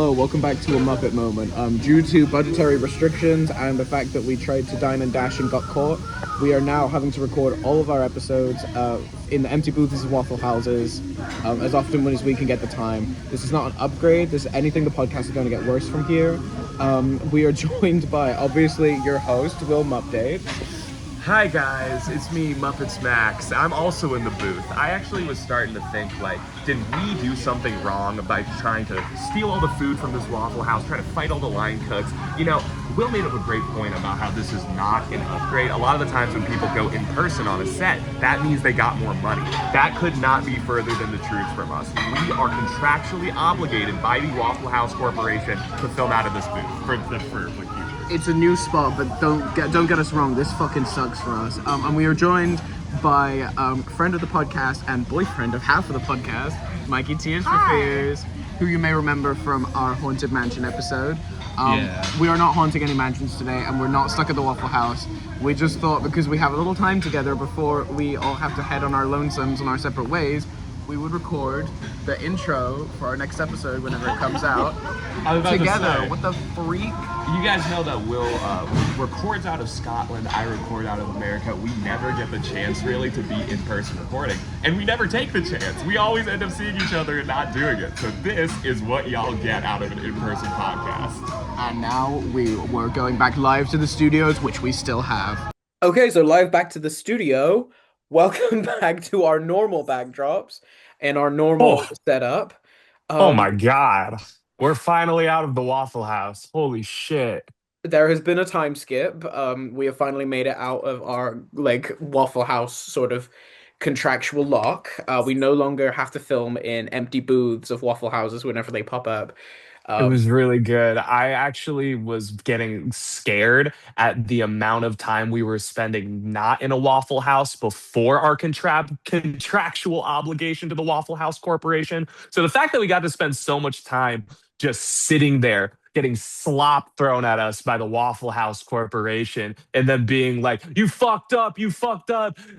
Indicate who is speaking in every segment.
Speaker 1: Hello, welcome back to A Muppet Moment. Due to budgetary restrictions and the fact that we tried to dine and dash and got caught, we are now having to record all of our episodes in the empty booths of Waffle Houses as often as we can get the time. This is not an upgrade. This is anything. The podcast is going to get worse from here. We are joined by, obviously, your host, Will Mupdate.
Speaker 2: Hi guys, it's me, Muppets Max. I'm also in the booth. I actually was starting to think, did we do something wrong by trying to steal all the food from this Waffle House, try to fight all the line cooks? You know, Will made up a great point about how this is not an upgrade. A lot of the times when people go in person on a set, that means they got more money. That could not be further than the truth from us. We are contractually obligated by the Waffle House Corporation to film out of this booth for
Speaker 1: It's a new spot, but don't get us wrong. This fucking sucks for us. And we are joined by friend of the podcast and boyfriend of half of the podcast, Mikey Tears for Fears, who you may remember from our Haunted Mansion episode. We are not haunting any mansions today, and we're not stuck at the Waffle House. We just thought because we have a little time together before we all have to head on our lonesomes on our separate ways, we would record the intro for our next episode whenever it comes out together. What the freak?
Speaker 2: You guys know that Will records out of Scotland, I record out of America. We never get the chance really to be in-person recording. And we never take the chance. We always end up seeing each other and not doing it. So this is what y'all get out of an in-person podcast.
Speaker 1: And now we're going back live to the studios, which we still have. Okay, so live back to the studio. Welcome back to our normal backdrops and our normal setup.
Speaker 3: Oh my God. We're finally out of the Waffle House. Holy shit.
Speaker 1: There has been a time skip. We have finally made it out of our Waffle House sort of contractual lock. We no longer have to film in empty booths of Waffle Houses whenever they pop up.
Speaker 3: It was really good. I actually was getting scared at the amount of time we were spending not in a Waffle House before our contractual obligation to the Waffle House Corporation. So the fact that we got to spend so much time just sitting there getting slop thrown at us by the Waffle House Corporation and then being like, you fucked up,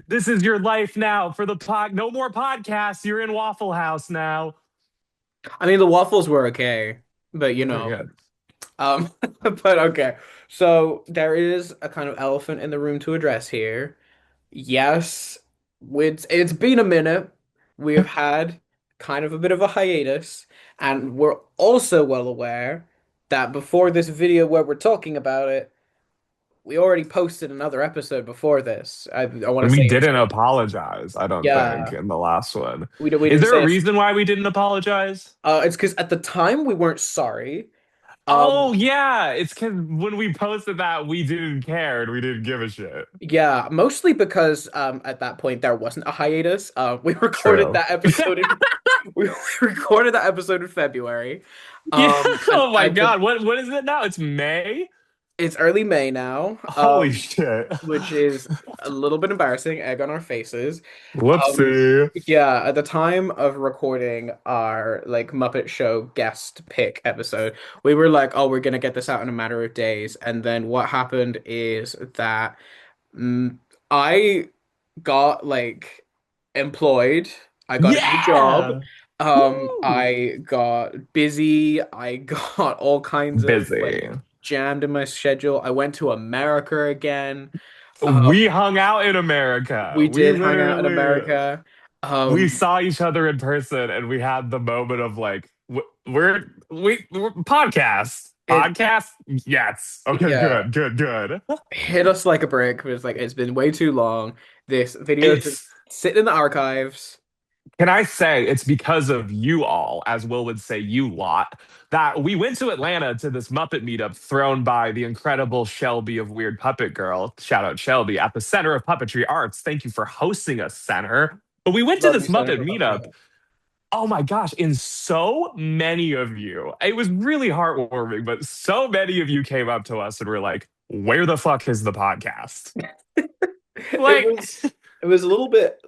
Speaker 3: this is your life now for the no more podcasts, you're in Waffle House now.
Speaker 1: I mean, the waffles were okay, but but okay. So there is a kind of elephant in the room to address here. Yes, it's been a minute. We have had kind of a bit of a hiatus, and we're also well aware that before this video where we're talking about it, we already posted another episode before this. I want to say
Speaker 3: we didn't apologize, I don't think, in the last one.
Speaker 1: We
Speaker 3: Is there a reason why we didn't apologize?
Speaker 1: It's because at the time we weren't sorry.
Speaker 3: Oh yeah, it's because when we posted that, we didn't care and we didn't give a shit.
Speaker 1: Yeah, mostly because at that point there wasn't a hiatus. We recorded
Speaker 3: True.
Speaker 1: that episode. We recorded that episode in February.
Speaker 3: Oh my God, what is it now? It's May?
Speaker 1: It's early May now.
Speaker 3: Holy shit.
Speaker 1: Which is a little bit embarrassing, egg on our faces.
Speaker 3: Whoopsie.
Speaker 1: Yeah, at the time of recording our Muppet Show guest pick episode, we were like, oh, we're gonna get this out in a matter of days. And then what happened is that I got employed. I got a new job. I got busy. I got all kinds of jammed in my schedule. I went to America again.
Speaker 3: We hung out in America.
Speaker 1: We did hang out in America.
Speaker 3: We saw each other in person, and we had the moment of we're podcast. Podcast? Yes. Okay, yeah. Good.
Speaker 1: Hit us like a brick. It's been way too long. This video is just sitting in the archives.
Speaker 3: Can I say it's because of you all, as Will would say, you lot, that we went to Atlanta to this Muppet meetup thrown by the incredible Shelby of Weird Puppet Girl. Shout out Shelby at the Center of Puppetry Arts. Thank you for hosting us, Center. But we went to this Muppet meetup. Oh my gosh, and so many of you, it was really heartwarming, but so many of you came up to us and were like, where the fuck is the podcast?
Speaker 1: It was a little bit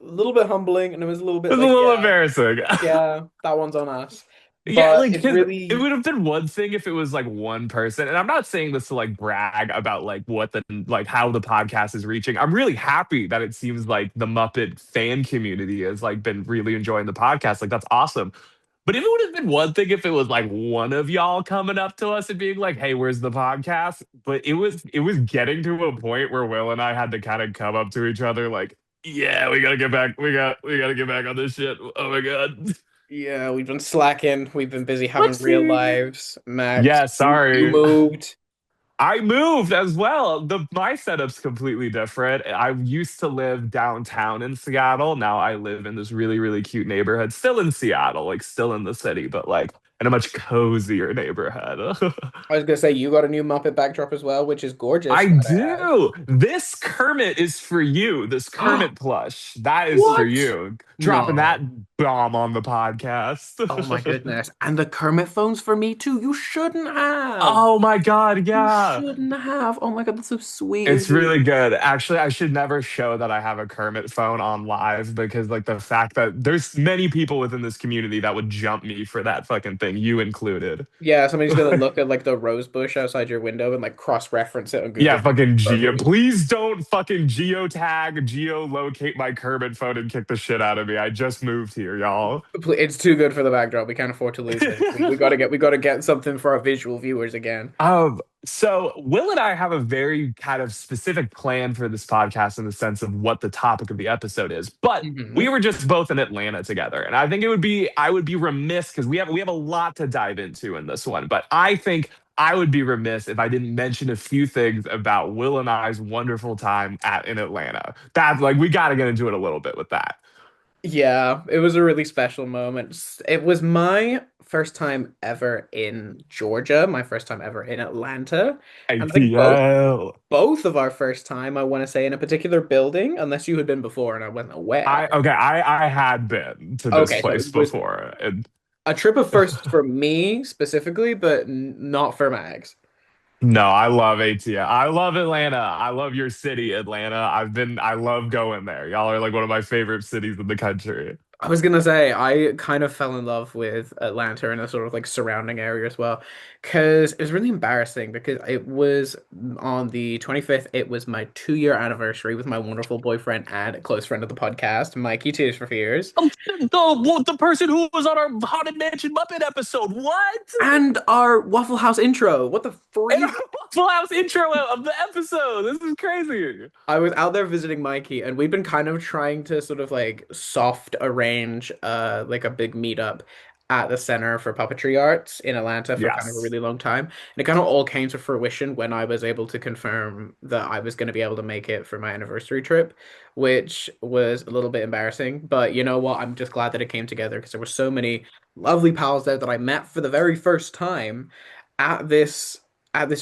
Speaker 1: humbling, and it was a little bit.
Speaker 3: It was a little embarrassing.
Speaker 1: Yeah, that one's on us.
Speaker 3: Yeah, it would have been one thing if it was one person, and I'm not saying this to brag about how the podcast is reaching. I'm really happy that it seems like the Muppet fan community has been really enjoying the podcast. That's awesome. But if it would have been one thing if it was like one of y'all coming up to us and being like, "Hey, where's the podcast?" But it was getting to a point where Will and I had to kind of come up to each other like, "Yeah, we gotta get back. We gotta get back on this shit." Oh my god.
Speaker 1: Yeah, we've been slacking. We've been busy having real
Speaker 3: Whoopsie.
Speaker 1: lives. Max,
Speaker 3: Yeah,
Speaker 1: you
Speaker 3: sorry.
Speaker 1: moved.
Speaker 3: I moved as well. My setup's completely different. I used to live downtown in Seattle. Now I live in this really, really cute neighborhood, still in Seattle, like still in the city, but like in a much cozier neighborhood.
Speaker 1: I was gonna say you got a new Muppet backdrop as well, which is gorgeous.
Speaker 3: I
Speaker 1: Might I
Speaker 3: do. This Kermit is for you. This
Speaker 1: add.
Speaker 3: Kermit plush. That is for
Speaker 1: What?
Speaker 3: you. Dropping that
Speaker 1: No.
Speaker 3: bomb on the podcast.
Speaker 1: Oh my goodness. And the Kermit phone's for me too. You shouldn't have.
Speaker 3: Oh my God.
Speaker 1: You
Speaker 3: Yeah.
Speaker 1: shouldn't have. Oh my God, that's so sweet of
Speaker 3: It's
Speaker 1: you.
Speaker 3: really good. Actually, I should never show that I have a Kermit phone on live because, like, the fact that there's many people within this community that would jump me for that fucking thing, you included.
Speaker 1: Yeah, somebody's gonna look at like the rose bush outside your window and like cross-reference it on
Speaker 3: Yeah,
Speaker 1: Google
Speaker 3: fucking geo.
Speaker 1: Perfect.
Speaker 3: Please don't fucking geotag, geolocate my Kermit phone and kick the shit out of me. I just moved here, y'all.
Speaker 1: It's too good for the backdrop. We can't afford to lose it. We gotta get something for our visual viewers again.
Speaker 3: So Will and I have a very kind of specific plan for this podcast in the sense of what the topic of the episode is. But we
Speaker 1: Hmm.
Speaker 3: were just both in Atlanta together. And I would be remiss because we have a lot to dive into in this one. But I think I would be remiss if I didn't mention a few things about Will and I's wonderful time in Atlanta. That's like we gotta get into it a little bit with that.
Speaker 1: Yeah, it was a really special moment. It was my first time ever in Georgia, my first time ever in Atlanta, and I think both
Speaker 3: ATL.
Speaker 1: both of our first time, I want to say, in a particular building, unless you had been before and I wasn't aware.
Speaker 3: I had been to this
Speaker 1: Okay, so
Speaker 3: place
Speaker 1: it was
Speaker 3: before. And
Speaker 1: a trip of firsts for me specifically, but not for Mags.
Speaker 3: no, I love ATL. I love Atlanta. I love your city, Atlanta. I love going there. Y'all are like one of my favorite cities in the country.
Speaker 1: I was gonna say I kind of fell in love with Atlanta and the sort of like surrounding area as well, because it was really embarrassing because it was on the 25th. It was my 2-year anniversary with my wonderful boyfriend and a close friend of the podcast, Mikey Tears for Fears.
Speaker 3: The person who was on our Haunted Mansion Muppet episode. What?
Speaker 1: And our Waffle House intro. What the
Speaker 3: And our
Speaker 1: freak?
Speaker 3: Full House intro of the episode. This is crazy.
Speaker 1: I was out there visiting Mikey, and we've been kind of trying to sort of like soft arrange like a big meetup at the Center for Puppetry Arts in Atlanta for kind of a
Speaker 3: Yes.
Speaker 1: really long time. And it kind of all came to fruition when I was able to confirm that I was going to be able to make it for my anniversary trip, which was a little bit embarrassing. But you know what? I'm just glad that it came together because there were so many lovely pals there that I met for the very first time at this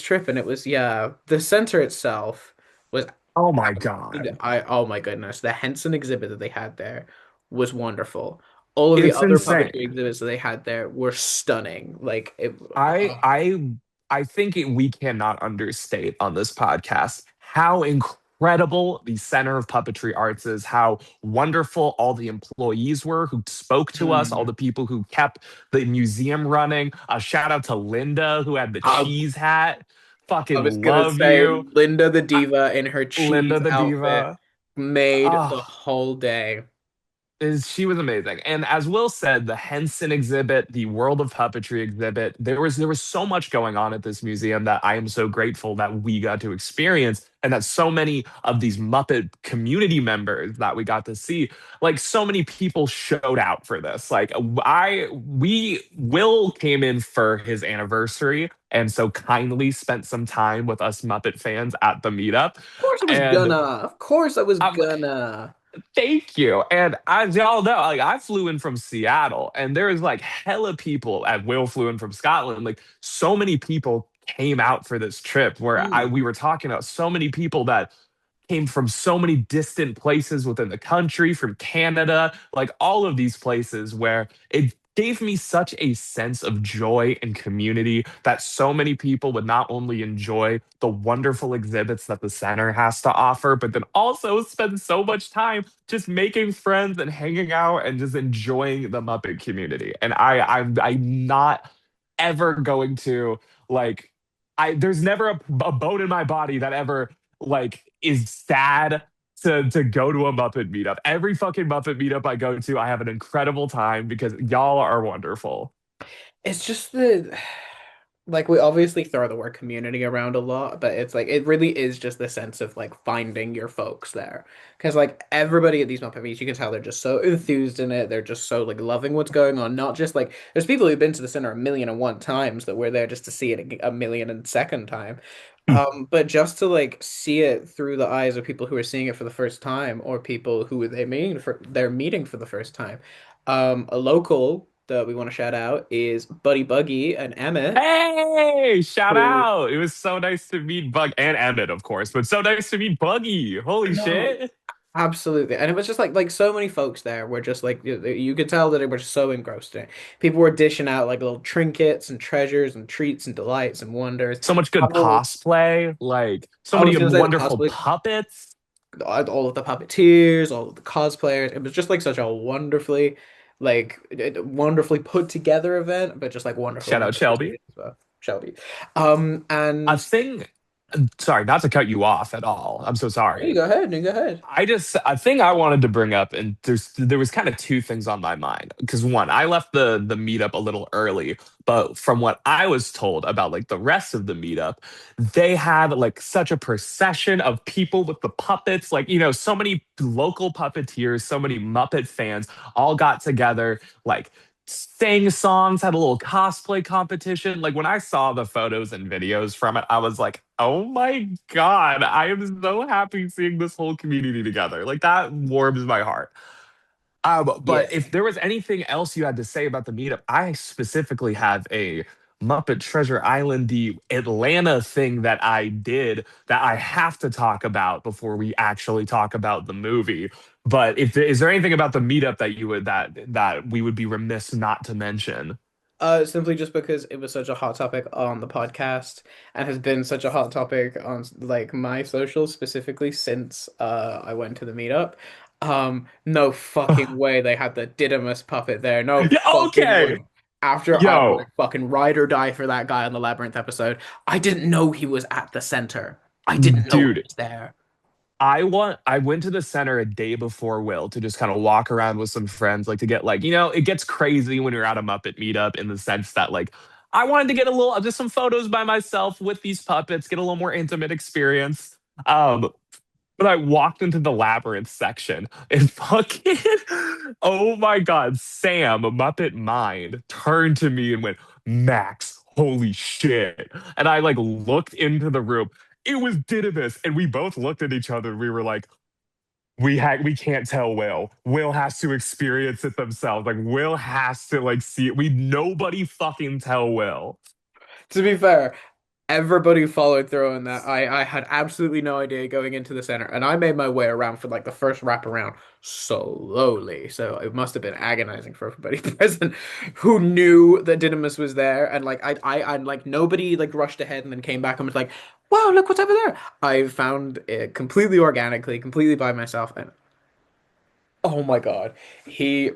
Speaker 1: trip, and it was, yeah, the center itself was
Speaker 3: Oh my God.
Speaker 1: oh my goodness, the Henson exhibit that they had there was wonderful. All of the
Speaker 3: It's
Speaker 1: other puppetry
Speaker 3: insane.
Speaker 1: exhibits that they had there were stunning. Like it,
Speaker 3: I I I think we cannot understate on this podcast how incredible the Center of Puppetry Arts is, how wonderful all the employees were who spoke to us, all
Speaker 1: mm,
Speaker 3: the people who kept the museum running. A shout out to Linda who had the
Speaker 1: I,
Speaker 3: cheese hat.
Speaker 1: I was
Speaker 3: Fucking
Speaker 1: gonna
Speaker 3: love
Speaker 1: say
Speaker 3: you.
Speaker 1: Linda the
Speaker 3: Uh,
Speaker 1: Diva in her
Speaker 3: Linda
Speaker 1: cheese
Speaker 3: the
Speaker 1: outfit
Speaker 3: Diva.
Speaker 1: made the
Speaker 3: Oh,
Speaker 1: whole day.
Speaker 3: she was amazing. And as Will said, the Henson exhibit, the World of Puppetry exhibit, there was so much going on at this museum that I am so grateful that we got to experience and that so many of these Muppet community members that we got to see, like so many people showed out for this. Like I we Will came in for his anniversary and so kindly spent some time with us Muppet fans at the meetup.
Speaker 1: Of course I was
Speaker 3: And
Speaker 1: gonna. Of course I was
Speaker 3: I'm
Speaker 1: gonna.
Speaker 3: Thank you. And as y'all know, like I flew in from Seattle, and there is like hella people. At Will flew in from Scotland. Like so many people came out for this trip. Where I
Speaker 1: Mm.
Speaker 3: we were talking about so many people that came from so many distant places within the country, from Canada, like all of these places where it gave me such a sense of joy and community that so many people would not only enjoy the wonderful exhibits that the center has to offer, but then also spend so much time just making friends and hanging out and just enjoying the Muppet community. And I'm not ever going to like there's never a bone in my body that ever like is sad to go to a Muppet meetup. Every fucking Muppet meetup I go to, I have an incredible time because y'all are wonderful.
Speaker 1: It's just the like we obviously throw the word community around a lot, but it's like it really is just the sense of like finding your folks there. Because like everybody at these Muppet meets, you can tell they're just so enthused in it. They're just so like loving what's going on. Not just like there's people who've been to the center a million and one times that we're there just to see it a million and second time. But just to like see it through the eyes of people who are seeing it for the first time, or people who they're meeting for the first time. A local that we want to shout out is Buddy Buggy and Emmett,
Speaker 3: Hey, shout
Speaker 1: who
Speaker 3: out. It was so nice to meet Bug and Emmett, of course, but so nice to meet Buggy. Holy
Speaker 1: no,
Speaker 3: shit.
Speaker 1: absolutely, and it was just like so many folks there were just like you could tell that they were so engrossed in it. People were dishing out like little trinkets and treasures and treats and delights and wonders.
Speaker 3: So much good
Speaker 1: Couple,
Speaker 3: cosplay, like so
Speaker 1: I was
Speaker 3: many
Speaker 1: gonna say the
Speaker 3: wonderful
Speaker 1: cosplay,
Speaker 3: puppets.
Speaker 1: all of the puppeteers, all of the cosplayers. It was just like such a wonderfully put together event, but just like wonderfully
Speaker 3: Shout out
Speaker 1: nice to see
Speaker 3: Shelby.
Speaker 1: as well. Shelby.
Speaker 3: A
Speaker 1: And
Speaker 3: thing, sorry, not to cut you off at all. I'm so
Speaker 1: you
Speaker 3: sorry.
Speaker 1: go ahead, you go ahead.
Speaker 3: I just a thing I wanted to bring up, and there was kind of two things on my mind. Because one, I left the meetup a little early, but from what I was told about like the rest of the meetup, they had like such a procession of people with the puppets, like so many local puppeteers, so many Muppet fans all got together, like sang songs, had a little cosplay competition. Like when I saw the photos and videos from it, I was like, oh my God, I am so happy seeing this whole community together. Like that warms my heart.
Speaker 1: Yeah.
Speaker 3: But if there was anything else you had to say about the meetup, I specifically have a Muppet Treasure Island, the Atlanta thing that I did that I have to talk about before we actually talk about the movie. But if there, is there anything about the meetup that you would that we would be remiss not to mention?
Speaker 1: Simply just because it was such a hot topic on the podcast and has been such a hot topic on like my socials specifically since I went to the meetup. No fucking way they had the Didymus puppet there. No
Speaker 3: Yeah,
Speaker 1: fucking
Speaker 3: okay.
Speaker 1: way. After I was
Speaker 3: Yo,
Speaker 1: like fucking ride or die for that guy on the Labyrinth episode, I didn't know he was at the center. I didn't know he
Speaker 3: dude,
Speaker 1: was there.
Speaker 3: I went to the center a day before Will to just kind of walk around with some friends, like to get like, it gets crazy when you're at a Muppet meetup in the sense that like I wanted to get a little just some photos by myself with these puppets, get a little more intimate experience. Um, but I walked into the labyrinth section and fucking, oh my God, Sam, Muppet Mind, turned to me and went, Max, holy shit. And I like looked into the room. It was Didymus. And we both looked at each other. We were like, we can't tell Will. Will has to experience it themselves. Like Will has to like see it. We nobody fucking tell Will.
Speaker 1: To be fair, everybody followed through on that. I had absolutely no idea going into the center, and I made my way around for like the first wrap around slowly. So it must have been agonizing for everybody present who knew that Didymus was there, and like and like nobody like rushed ahead and then came back and was like, "Wow, look what's over there." I found it completely organically, completely by myself, and oh my God. He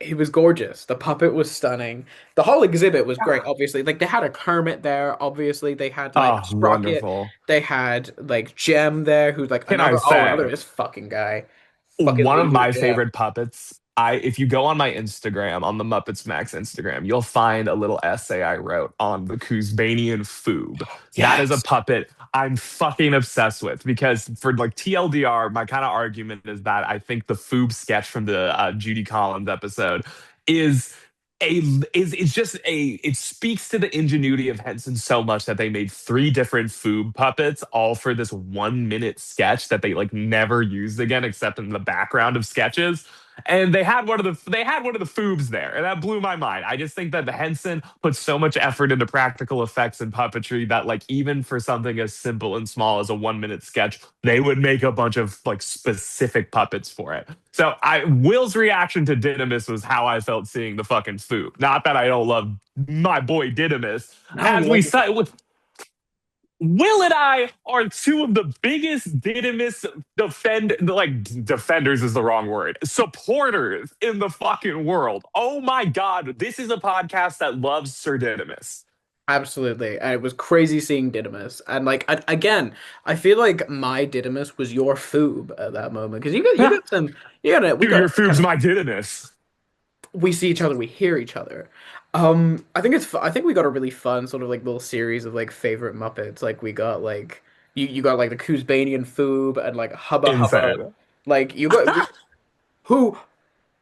Speaker 1: he was gorgeous. The puppet was stunning. The whole exhibit was great, obviously. Like they had a Kermit there, obviously. They had like
Speaker 3: Oh,
Speaker 1: Sprocket.
Speaker 3: wonderful.
Speaker 1: They had like Jem there, who's like
Speaker 3: Can I
Speaker 1: another
Speaker 3: say?
Speaker 1: this fucking guy. Fucking
Speaker 3: One of
Speaker 1: loses
Speaker 3: my
Speaker 1: Jem.
Speaker 3: favorite puppets. If you go on my Instagram, on the Muppets Max Instagram, you'll find a little essay I wrote on the Kuzbanian Foob. That is a
Speaker 1: Yes.
Speaker 3: puppet I'm fucking obsessed with because for like TLDR, my kind of argument is that I think the Foob sketch from the Judy Collins episode is a is just a it speaks to the ingenuity of Henson so much that they made three different Foob puppets all for this 1 minute sketch that they like never used again except in the background of sketches. And they had one of the Foobs there, and that blew my mind. I just think that the Henson put so much effort into practical effects and puppetry that like even for something as simple and small as a 1 minute sketch, they would make a bunch of like specific puppets for it. So I Will's reaction to Didymus was how I felt seeing the fucking Foob. Not that I don't love my boy Didymus.
Speaker 1: No, you
Speaker 3: As we
Speaker 1: like
Speaker 3: said with Will and I are two of the biggest Didymus defenders is the wrong word. Supporters in the fucking world. Oh my God. This is a podcast that loves Sir Didymus.
Speaker 1: Absolutely. And it was crazy seeing Didymus. And like again, I feel like my Didymus was your Foob at that moment because you got some you got we
Speaker 3: Dude,
Speaker 1: got
Speaker 3: your
Speaker 1: kind
Speaker 3: food's
Speaker 1: of
Speaker 3: my diddiness.
Speaker 1: we see each other, we hear each other. I think I think we got a really fun sort of like little series of like favorite Muppets. Like we got like you got like the Kuzbanian Foob and like Hubba Hubba.
Speaker 3: Insane.
Speaker 1: Like you got who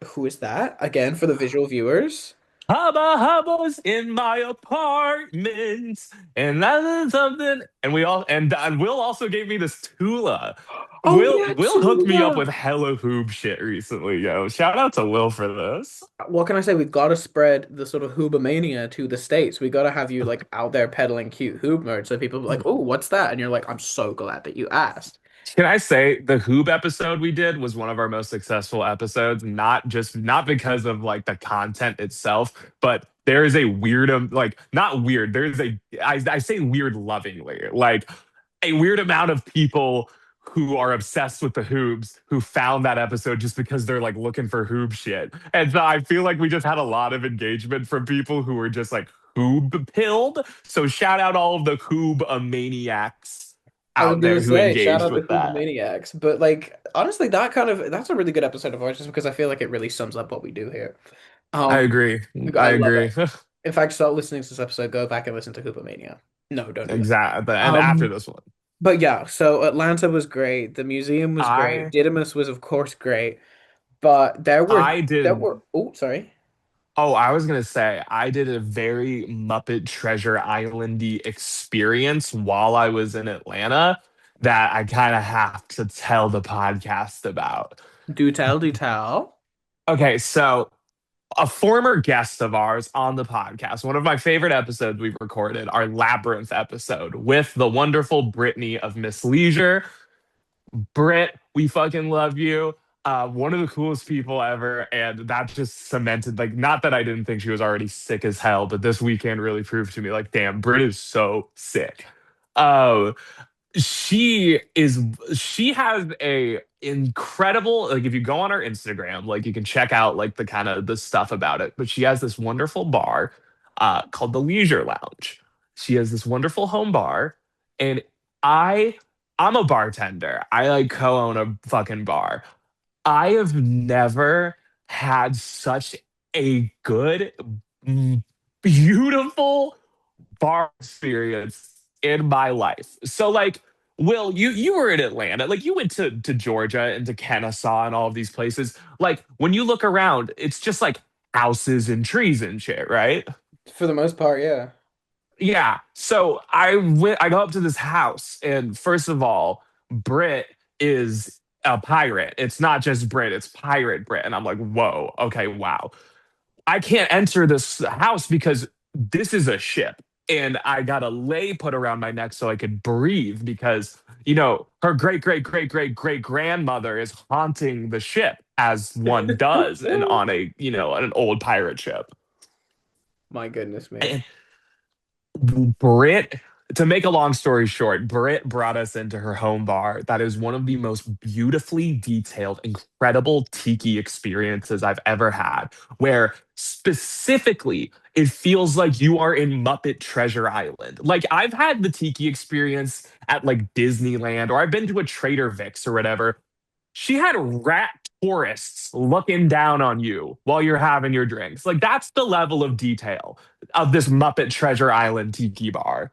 Speaker 1: who is that again for the visual viewers?
Speaker 3: Hubba hubba's in my apartment, and that is something. And we all and Will also gave me this Tula.
Speaker 1: Oh
Speaker 3: Will
Speaker 1: yeah,
Speaker 3: Will hooked me up
Speaker 1: Tula.
Speaker 3: with hella hoob shit recently, yo. Shout out to Will for this.
Speaker 1: What can I say? We've got to spread the sort of Hoobomania to the States. We got to have you like out there peddling cute Hoob mode so people are like, oh, what's that? And you're like, I'm so glad that you asked.
Speaker 3: Can I say the Hoob episode we did was one of our most successful episodes, not because of like the content itself, but there is a weird like not weird, there's a I say weird lovingly, like a weird amount of people who are obsessed with the Hoobs who found that episode just because they're like looking for Hoob shit. And so I feel like we just had a lot of engagement from people who were just like Hoob pilled. So shout out all of the Hoob maniacs
Speaker 1: I was
Speaker 3: out
Speaker 1: gonna
Speaker 3: there who
Speaker 1: say, shout
Speaker 3: engaged
Speaker 1: out to
Speaker 3: with that.
Speaker 1: Hoobomaniacs, but like honestly, that's a really good episode of ours, just because I feel like it really sums up what we do here.
Speaker 3: I
Speaker 1: Um,
Speaker 3: agree.
Speaker 1: I
Speaker 3: I
Speaker 1: love
Speaker 3: agree.
Speaker 1: it. In fact, start listening to this episode. Go back and listen to Hoopomania. No, don't do that.
Speaker 3: Exactly. And after
Speaker 1: Um,
Speaker 3: this one,
Speaker 1: but yeah, so Atlanta was great. The museum was great.
Speaker 3: I
Speaker 1: Didymus was, of course, great. But
Speaker 3: I
Speaker 1: there
Speaker 3: did.
Speaker 1: were oh, sorry.
Speaker 3: Oh, I was gonna say I did a very Muppet Treasure Islandy experience while I was in Atlanta that I kind of have to tell the podcast about.
Speaker 1: Do tell, do tell.
Speaker 3: Okay, so a former guest of ours on the podcast, one of my favorite episodes we've recorded, our Labyrinth episode with the wonderful Brittany of Miss Leisure. Britt, we fucking love you. One of the coolest people ever. And that just cemented, like, not that I didn't think she was already sick as hell, but this weekend really proved to me, like, damn, Britt is so sick. Uh, she is, she has a incredible, like, if you go on her Instagram, like, you can check out, like, the kind of the stuff about it. But she has this wonderful bar called the Leisure Lounge. She has this wonderful home bar. And I I'm a bartender. I like co-own a fucking bar. I have never had such a good, mm, beautiful bar experience in my life. So like, Will, you were in Atlanta. Like you went to Georgia and to Kennesaw and all of these places. Like when you look around, it's just like houses and trees and shit, right?
Speaker 1: For the most part, yeah.
Speaker 3: Yeah. So I go up to this house, and first of all, Brit is a pirate. It's not just Brit, it's pirate Brit. And I'm like, whoa, okay, wow. I can't enter this house because this is a ship. And I got a lei put around my neck so I could breathe because, her great, great, great, great, great grandmother is haunting the ship as one does and on on an old pirate ship.
Speaker 1: My goodness me.
Speaker 3: And Brit, to make a long story short, Brit brought us into her home bar. That is one of the most beautifully detailed, incredible tiki experiences I've ever had, where specifically it feels like you are in Muppet Treasure Island. Like I've had the tiki experience at like Disneyland, or I've been to a Trader Vic's or whatever. She had rat tourists looking down on you while you're having your drinks. Like that's the level of detail of this Muppet Treasure Island tiki bar.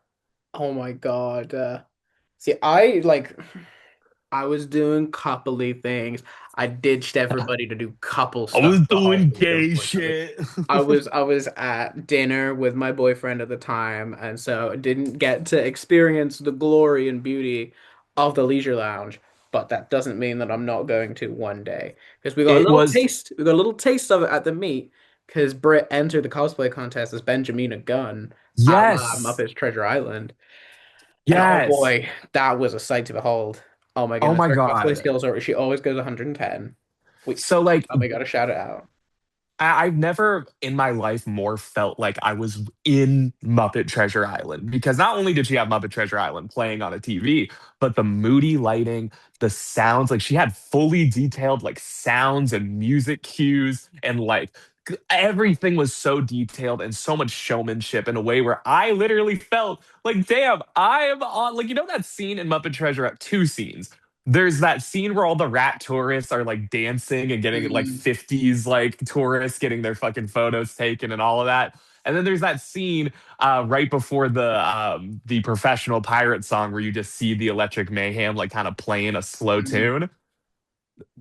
Speaker 1: Oh my God. See, I was doing coupley things. I ditched everybody to do couple
Speaker 3: I
Speaker 1: stuff
Speaker 3: was
Speaker 1: the whole
Speaker 3: doing
Speaker 1: week,
Speaker 3: gay
Speaker 1: unfortunately.
Speaker 3: shit.
Speaker 1: I was at dinner with my boyfriend at the time, and so didn't get to experience the glory and beauty of the leisure lounge. But that doesn't mean that I'm not going to one day. Because
Speaker 3: It was
Speaker 1: we got a little taste of it at the meet, because Britt entered the cosplay contest as Benjamina Gunn, a la
Speaker 3: yes,
Speaker 1: Muppets Treasure Island. And oh
Speaker 3: yes.
Speaker 1: boy, that was a sight to behold. Oh my
Speaker 3: Oh
Speaker 1: goodness,
Speaker 3: my
Speaker 1: her cosplay
Speaker 3: god.
Speaker 1: skills are, she always goes 110.
Speaker 3: So like
Speaker 1: We gotta shout it out.
Speaker 3: I've never in my life more felt like I was in Muppet Treasure Island because not only did she have Muppet Treasure Island playing on a TV, but the moody lighting, the sounds, like she had fully detailed like sounds and music cues and like everything was so detailed and so much showmanship in a way where I literally felt like, damn, I am on, like, you know that scene in Muppet Treasure, two scenes. There's that scene where all the rat tourists are like dancing and getting like
Speaker 1: Mm.
Speaker 3: 50s like tourists getting their fucking photos taken and all of that. And then there's that scene right before the professional pirate song where you just see the Electric Mayhem like kind of playing a slow
Speaker 1: Mm.
Speaker 3: tune.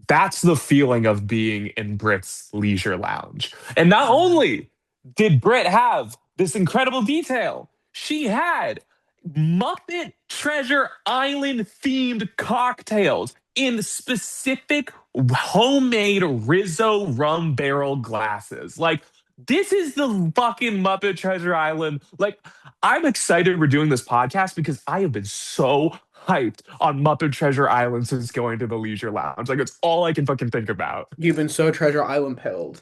Speaker 3: That's the feeling of being in Brit's leisure lounge. And not only did Brit have this incredible detail, she had Muppet Treasure Island themed cocktails in specific homemade Rizzo rum barrel glasses. Like, this is the fucking Muppet Treasure Island. Like, I'm excited we're doing this podcast because I have been so hyped on Muppet Treasure Island since going to the Leisure Lounge. Like, it's all I can fucking think about.
Speaker 1: You've been so Treasure Island pilled.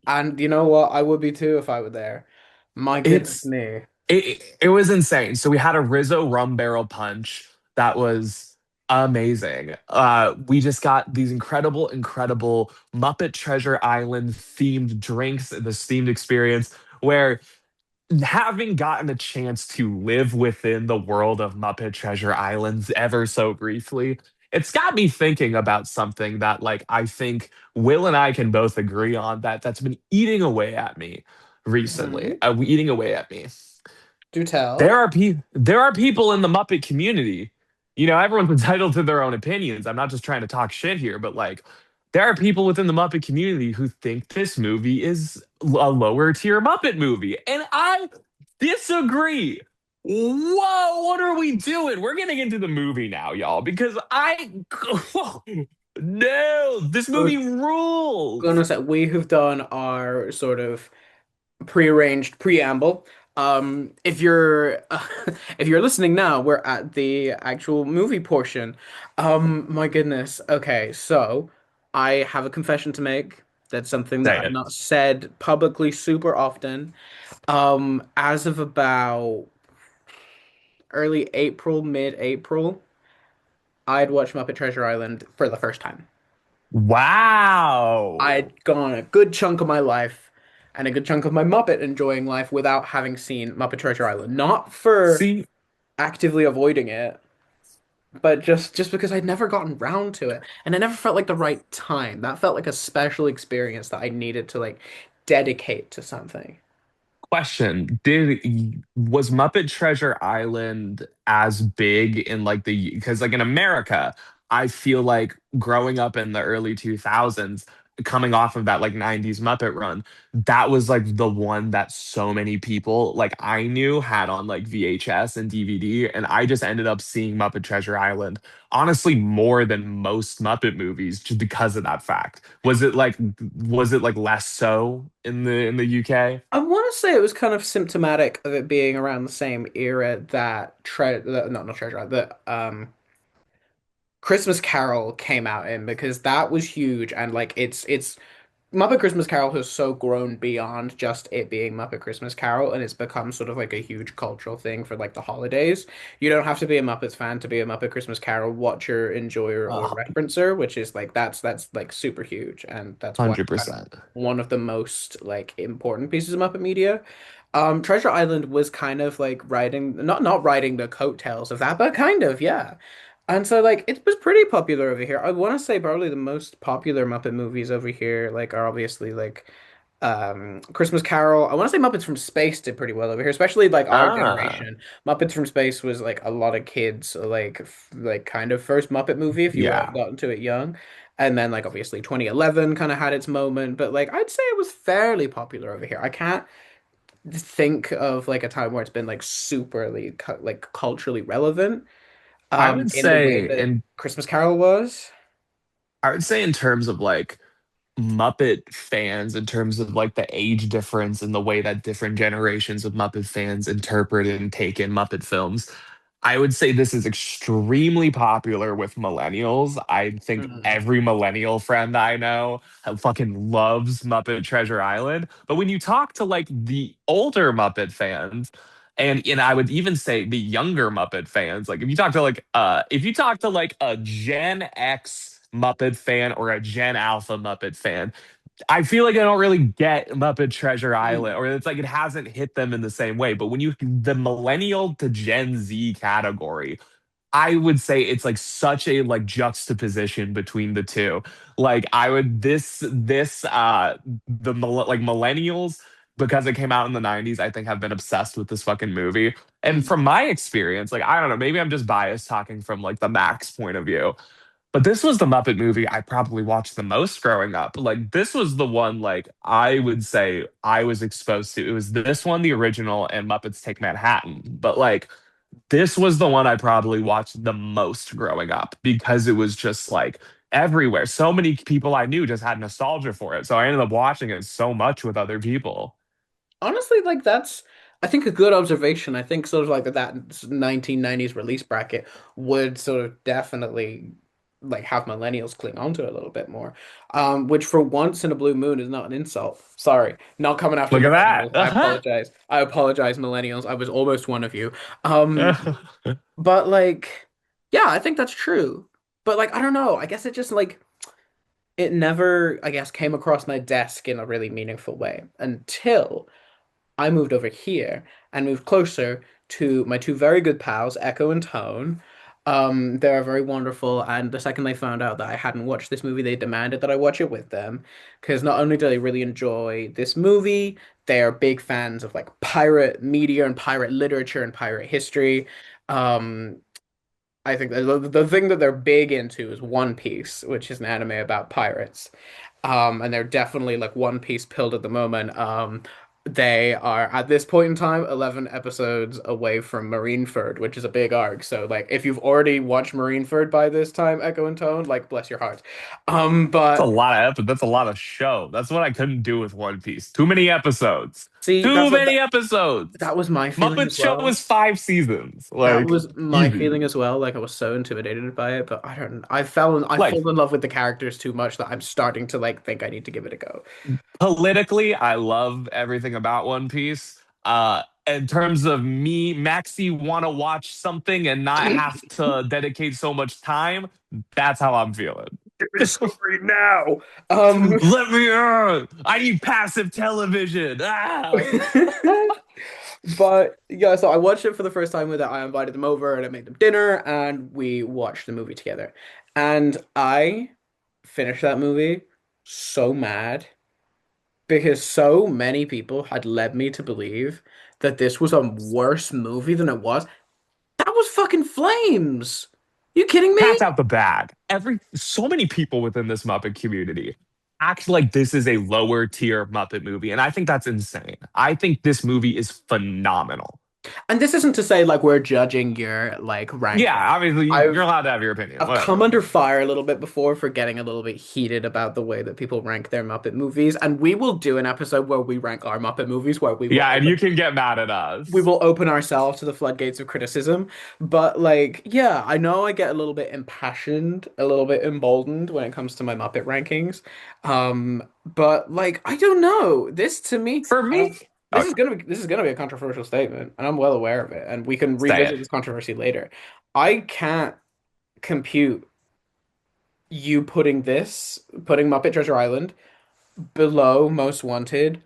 Speaker 1: And you know what? I would be too if I were there. My goodness
Speaker 3: It's
Speaker 1: me.
Speaker 3: it was insane. So we had a Rizzo rum barrel punch that was amazing. We just got these incredible Muppet Treasure Island themed drinks, this themed experience where having gotten a chance to live within the world of Muppet Treasure Islands ever so briefly, it's got me thinking about something that like I think Will and I can both agree on that's been eating away at me recently.
Speaker 1: Hmm.
Speaker 3: Eating away at me.
Speaker 1: Do tell.
Speaker 3: There are people in the Muppet community. You know, everyone's entitled to their own opinions. I'm not just trying to talk shit here, but like there are people within the Muppet community who think this movie is a lower tier Muppet movie. And I disagree. Whoa, what are we doing? We're getting into the movie now, y'all, because no, this movie rules.
Speaker 1: Goodness, that we have done our sort of prearranged preamble. If you're if you're listening now, we're at the actual movie portion. My goodness. Okay, so I have a confession to make. That's something that
Speaker 3: Say
Speaker 1: I've
Speaker 3: it.
Speaker 1: not said publicly super often. As of about early April, mid-April, I'd watched Muppet Treasure Island for the first time.
Speaker 3: Wow.
Speaker 1: I'd gone a good chunk of my life and a good chunk of my Muppet enjoying life without having seen Muppet Treasure Island. Not for
Speaker 3: See,
Speaker 1: actively avoiding it, but just because I'd never gotten round to it. And it never felt like the right time. That felt like a special experience that I needed to like dedicate to something.
Speaker 3: question: Did was Muppet Treasure Island as big in like the because like in America, I feel like growing up in the early 2000s, coming off of that like 90s Muppet run, that was like the one that so many people like I knew had on like VHS and DVD, and I just ended up seeing Muppet Treasure Island honestly more than most Muppet movies just because of that fact. Was it like less so in the UK?
Speaker 1: I want to say it was kind of symptomatic of it being around the same era that not Treasure Island, but Christmas Carol came out in because that was huge and like it's Muppet Christmas Carol has so grown beyond just it being Muppet Christmas Carol and it's become sort of like a huge cultural thing for like the holidays. You don't have to be a Muppets fan to be a Muppet Christmas Carol watcher, enjoyer, or referencer, which is like that's like super huge and that's why it's kind of
Speaker 3: 100%.
Speaker 1: one of the most like important pieces of Muppet media. Treasure Island was kind of like riding not riding the coattails of that, but kind of, yeah. And so like it was pretty popular over here. I want to say probably the most popular Muppet movies over here like are obviously like Christmas Carol. I want to say Muppets from Space did pretty well over here, especially like our
Speaker 3: Ah,
Speaker 1: generation. Muppets from Space was like a lot of kids like like kind of first Muppet movie if you
Speaker 3: yeah.
Speaker 1: got into it young. And then like obviously 2011 kind of had its moment, but like I'd say it was fairly popular over here. I can't think of like a time where it's been like superly like culturally relevant
Speaker 3: I would
Speaker 1: in the way
Speaker 3: say
Speaker 1: that
Speaker 3: in
Speaker 1: Christmas Carol was.
Speaker 3: I would say in terms of like Muppet fans, in terms of like the age difference and the way that different generations of Muppet fans interpret and take in Muppet films, I would say this is extremely popular with millennials. I think
Speaker 1: Mm.
Speaker 3: every millennial friend I know fucking loves Muppet Treasure Island. But when you talk to like the older Muppet fans, and I would even say the younger Muppet fans, like if you talk to like a Gen X Muppet fan or a Gen Alpha Muppet fan, I feel like I don't really get Muppet Treasure Island, or it's like it hasn't hit them in the same way. But when you the millennial to Gen Z category, I would say it's like such a like juxtaposition between the two. Like I would like millennials, because it came out in the 90s, I think have been obsessed with this fucking movie. And
Speaker 1: Mm.
Speaker 3: from my experience, like I don't know, maybe I'm just biased talking from like the Max point of view. But this was the Muppet movie I probably watched the most growing up. Like this was the one like I would say I was exposed to. It was this one, the original, and Muppets Take Manhattan. But like this was the one I probably watched the most growing up because it was just like everywhere. So many people I knew just had nostalgia for it. So I ended up watching it so much with other people.
Speaker 1: Honestly, like that's I think a good observation. I think sort of like that 1990s release bracket would sort of definitely like have millennials cling on to it a little bit more. Which for once in a blue moon is not an insult. Sorry, not coming after
Speaker 3: Look
Speaker 1: millennials.
Speaker 3: at
Speaker 1: I
Speaker 3: that.
Speaker 1: apologize. I apologize, millennials. I was almost one of you. Um, but like, yeah, I think that's true. But like, I don't know. I guess it just like it never, I guess, came across my desk in a really meaningful way until I moved over here and moved closer to my two very good pals, Echo and Tone. They're very wonderful, and the second they found out that I hadn't watched this movie, they demanded that I watch it with them. Because not only do they really enjoy this movie, they are big fans of like pirate media and pirate literature and pirate history. Um, I think the thing that they're big into is One Piece, which is an anime about pirates. And they're definitely like One Piece pilled at the moment. They are at this point in time 11 episodes away from Marineford, which is a big arc. So like if you've already watched Marineford by this time, Echo and Tone, like bless your heart.
Speaker 3: That's a
Speaker 1: But
Speaker 3: lot of that's a lot of show. That's what I couldn't do with One Piece. Too many episodes.
Speaker 1: see,
Speaker 3: Too many episodes.
Speaker 1: that was my feeling
Speaker 3: Muppet
Speaker 1: as
Speaker 3: Show
Speaker 1: well.
Speaker 3: was 5 seasons.
Speaker 1: That
Speaker 3: Like
Speaker 1: was my
Speaker 3: easy.
Speaker 1: feeling as well. Like I was so intimidated by it, but I
Speaker 3: Like
Speaker 1: fall in love with the characters too much that I'm starting to like think I need to give it a go.
Speaker 3: politically, I love everything about One Piece. In terms of me, Maxi want to watch something and not have to dedicate so much time. That's how I'm feeling.
Speaker 1: Give me the story now. Um,
Speaker 3: Let me I need passive television. Ah.
Speaker 1: but yeah, so I watched it for the first time with it. I invited them over and I made them dinner and we watched the movie together. And I finished that movie so mad because so many people had led me to believe that this was a worse movie than it was. That was fucking flames. You kidding me?
Speaker 3: Cat's out the bag. So many people within this Muppet community act like this is a lower tier Muppet movie, and I think that's insane. I think this movie is phenomenal.
Speaker 1: And this isn't to say like we're judging your like ranking.
Speaker 3: Yeah, obviously you're
Speaker 1: I've
Speaker 3: allowed to have your opinion,
Speaker 1: I've come
Speaker 3: whatever.
Speaker 1: under fire a little bit before for getting a little bit heated about the way that people rank their Muppet movies, and we will do an episode where we rank our Muppet movies, where
Speaker 3: Yeah, and you can get mad at
Speaker 1: we
Speaker 3: us.
Speaker 1: will open ourselves to the floodgates of criticism. But like, yeah, I know I get a little bit impassioned, a little bit emboldened when it comes to my Muppet rankings. But like, I don't know. This to me,
Speaker 3: For me, okay,
Speaker 1: this is gonna be a controversial statement, and I'm well aware of it, and we can
Speaker 3: say
Speaker 1: revisit
Speaker 3: it.
Speaker 1: this controversy later. I can't compute you putting Muppet Treasure Island below Most Wanted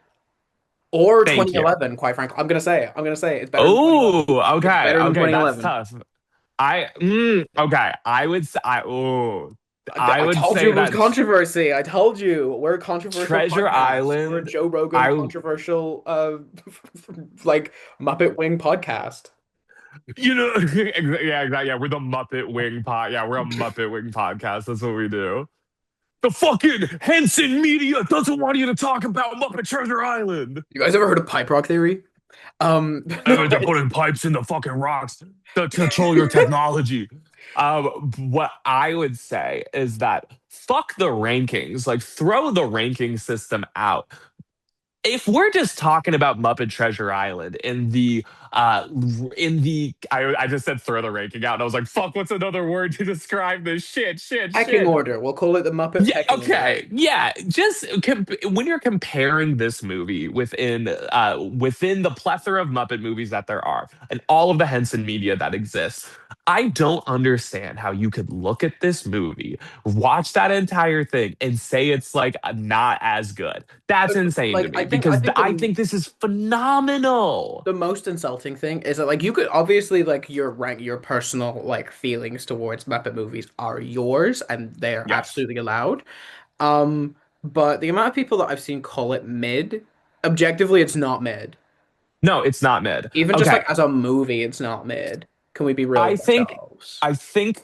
Speaker 1: or
Speaker 3: Thank you.
Speaker 1: 2011, quite frankly. I'm gonna say it. It's better than 2011.
Speaker 3: Oh,
Speaker 1: It's
Speaker 3: okay,
Speaker 1: better than
Speaker 3: okay, that's
Speaker 1: 2011.
Speaker 3: tough. Okay, I
Speaker 1: I
Speaker 3: would
Speaker 1: told you
Speaker 3: say
Speaker 1: it was
Speaker 3: that
Speaker 1: controversy. I told you we're a controversial
Speaker 3: Treasure
Speaker 1: podcast. We're a
Speaker 3: Island.
Speaker 1: Joe Rogan
Speaker 3: I
Speaker 1: controversial like Muppet Wing podcast.
Speaker 3: You know, yeah, exactly. Yeah, we're the Muppet Wing pod. Yeah, we're a Muppet Wing podcast. That's what we do. The fucking Henson media doesn't want you to talk about Muppet Treasure Island.
Speaker 1: You guys ever heard of pipe rock theory? No,
Speaker 3: They're putting pipes in the fucking rocks to control your technology. What I would say is that fuck the rankings. Like, throw the ranking system out. if we're just talking about Muppet Treasure Island I just said throw the ranking out and I was like, fuck, what's another word to describe this
Speaker 1: Pecking
Speaker 3: shit.
Speaker 1: order. We'll call it the Muppet
Speaker 3: Yeah,
Speaker 1: pecking order.
Speaker 3: okay. Yeah, when you're comparing this movie within the plethora of Muppet movies that there are and all of the Henson media that exists, I don't understand how you could look at this movie, watch that entire thing and say it's like not as good. That's insane to
Speaker 1: Like,
Speaker 3: me
Speaker 1: I
Speaker 3: because
Speaker 1: think
Speaker 3: I think this is phenomenal.
Speaker 1: the most insulting thing is that like you could obviously like your personal like feelings towards Muppet movies are yours and they're
Speaker 3: Yes.
Speaker 1: absolutely allowed. But the amount of people that I've seen call it mid, objectively, it's not mid.
Speaker 3: No, it's not mid.
Speaker 1: Even just
Speaker 3: Okay.
Speaker 1: like as a movie, it's not mid. Can we be real
Speaker 3: I
Speaker 1: with
Speaker 3: think
Speaker 1: ourselves?
Speaker 3: I think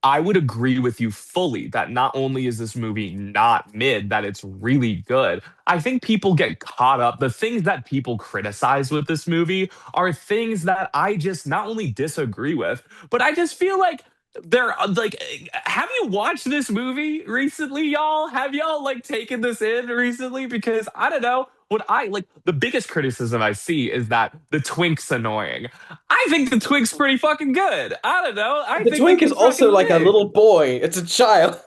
Speaker 3: I would agree with you fully that not only is this movie not mid, that it's really good. I think people get caught up. The things that people criticize with this movie are things that I just not only disagree with, but I just feel like they're like, have you watched this movie recently, y'all? Have y'all like taken this in recently? Because I don't know. What I like, the biggest criticism I see is that the twink's annoying. I think the twink's pretty fucking good. I don't know. I
Speaker 1: The
Speaker 3: think they
Speaker 1: twink is
Speaker 3: can
Speaker 1: also
Speaker 3: fucking
Speaker 1: like a
Speaker 3: sing.
Speaker 1: little boy. It's a child.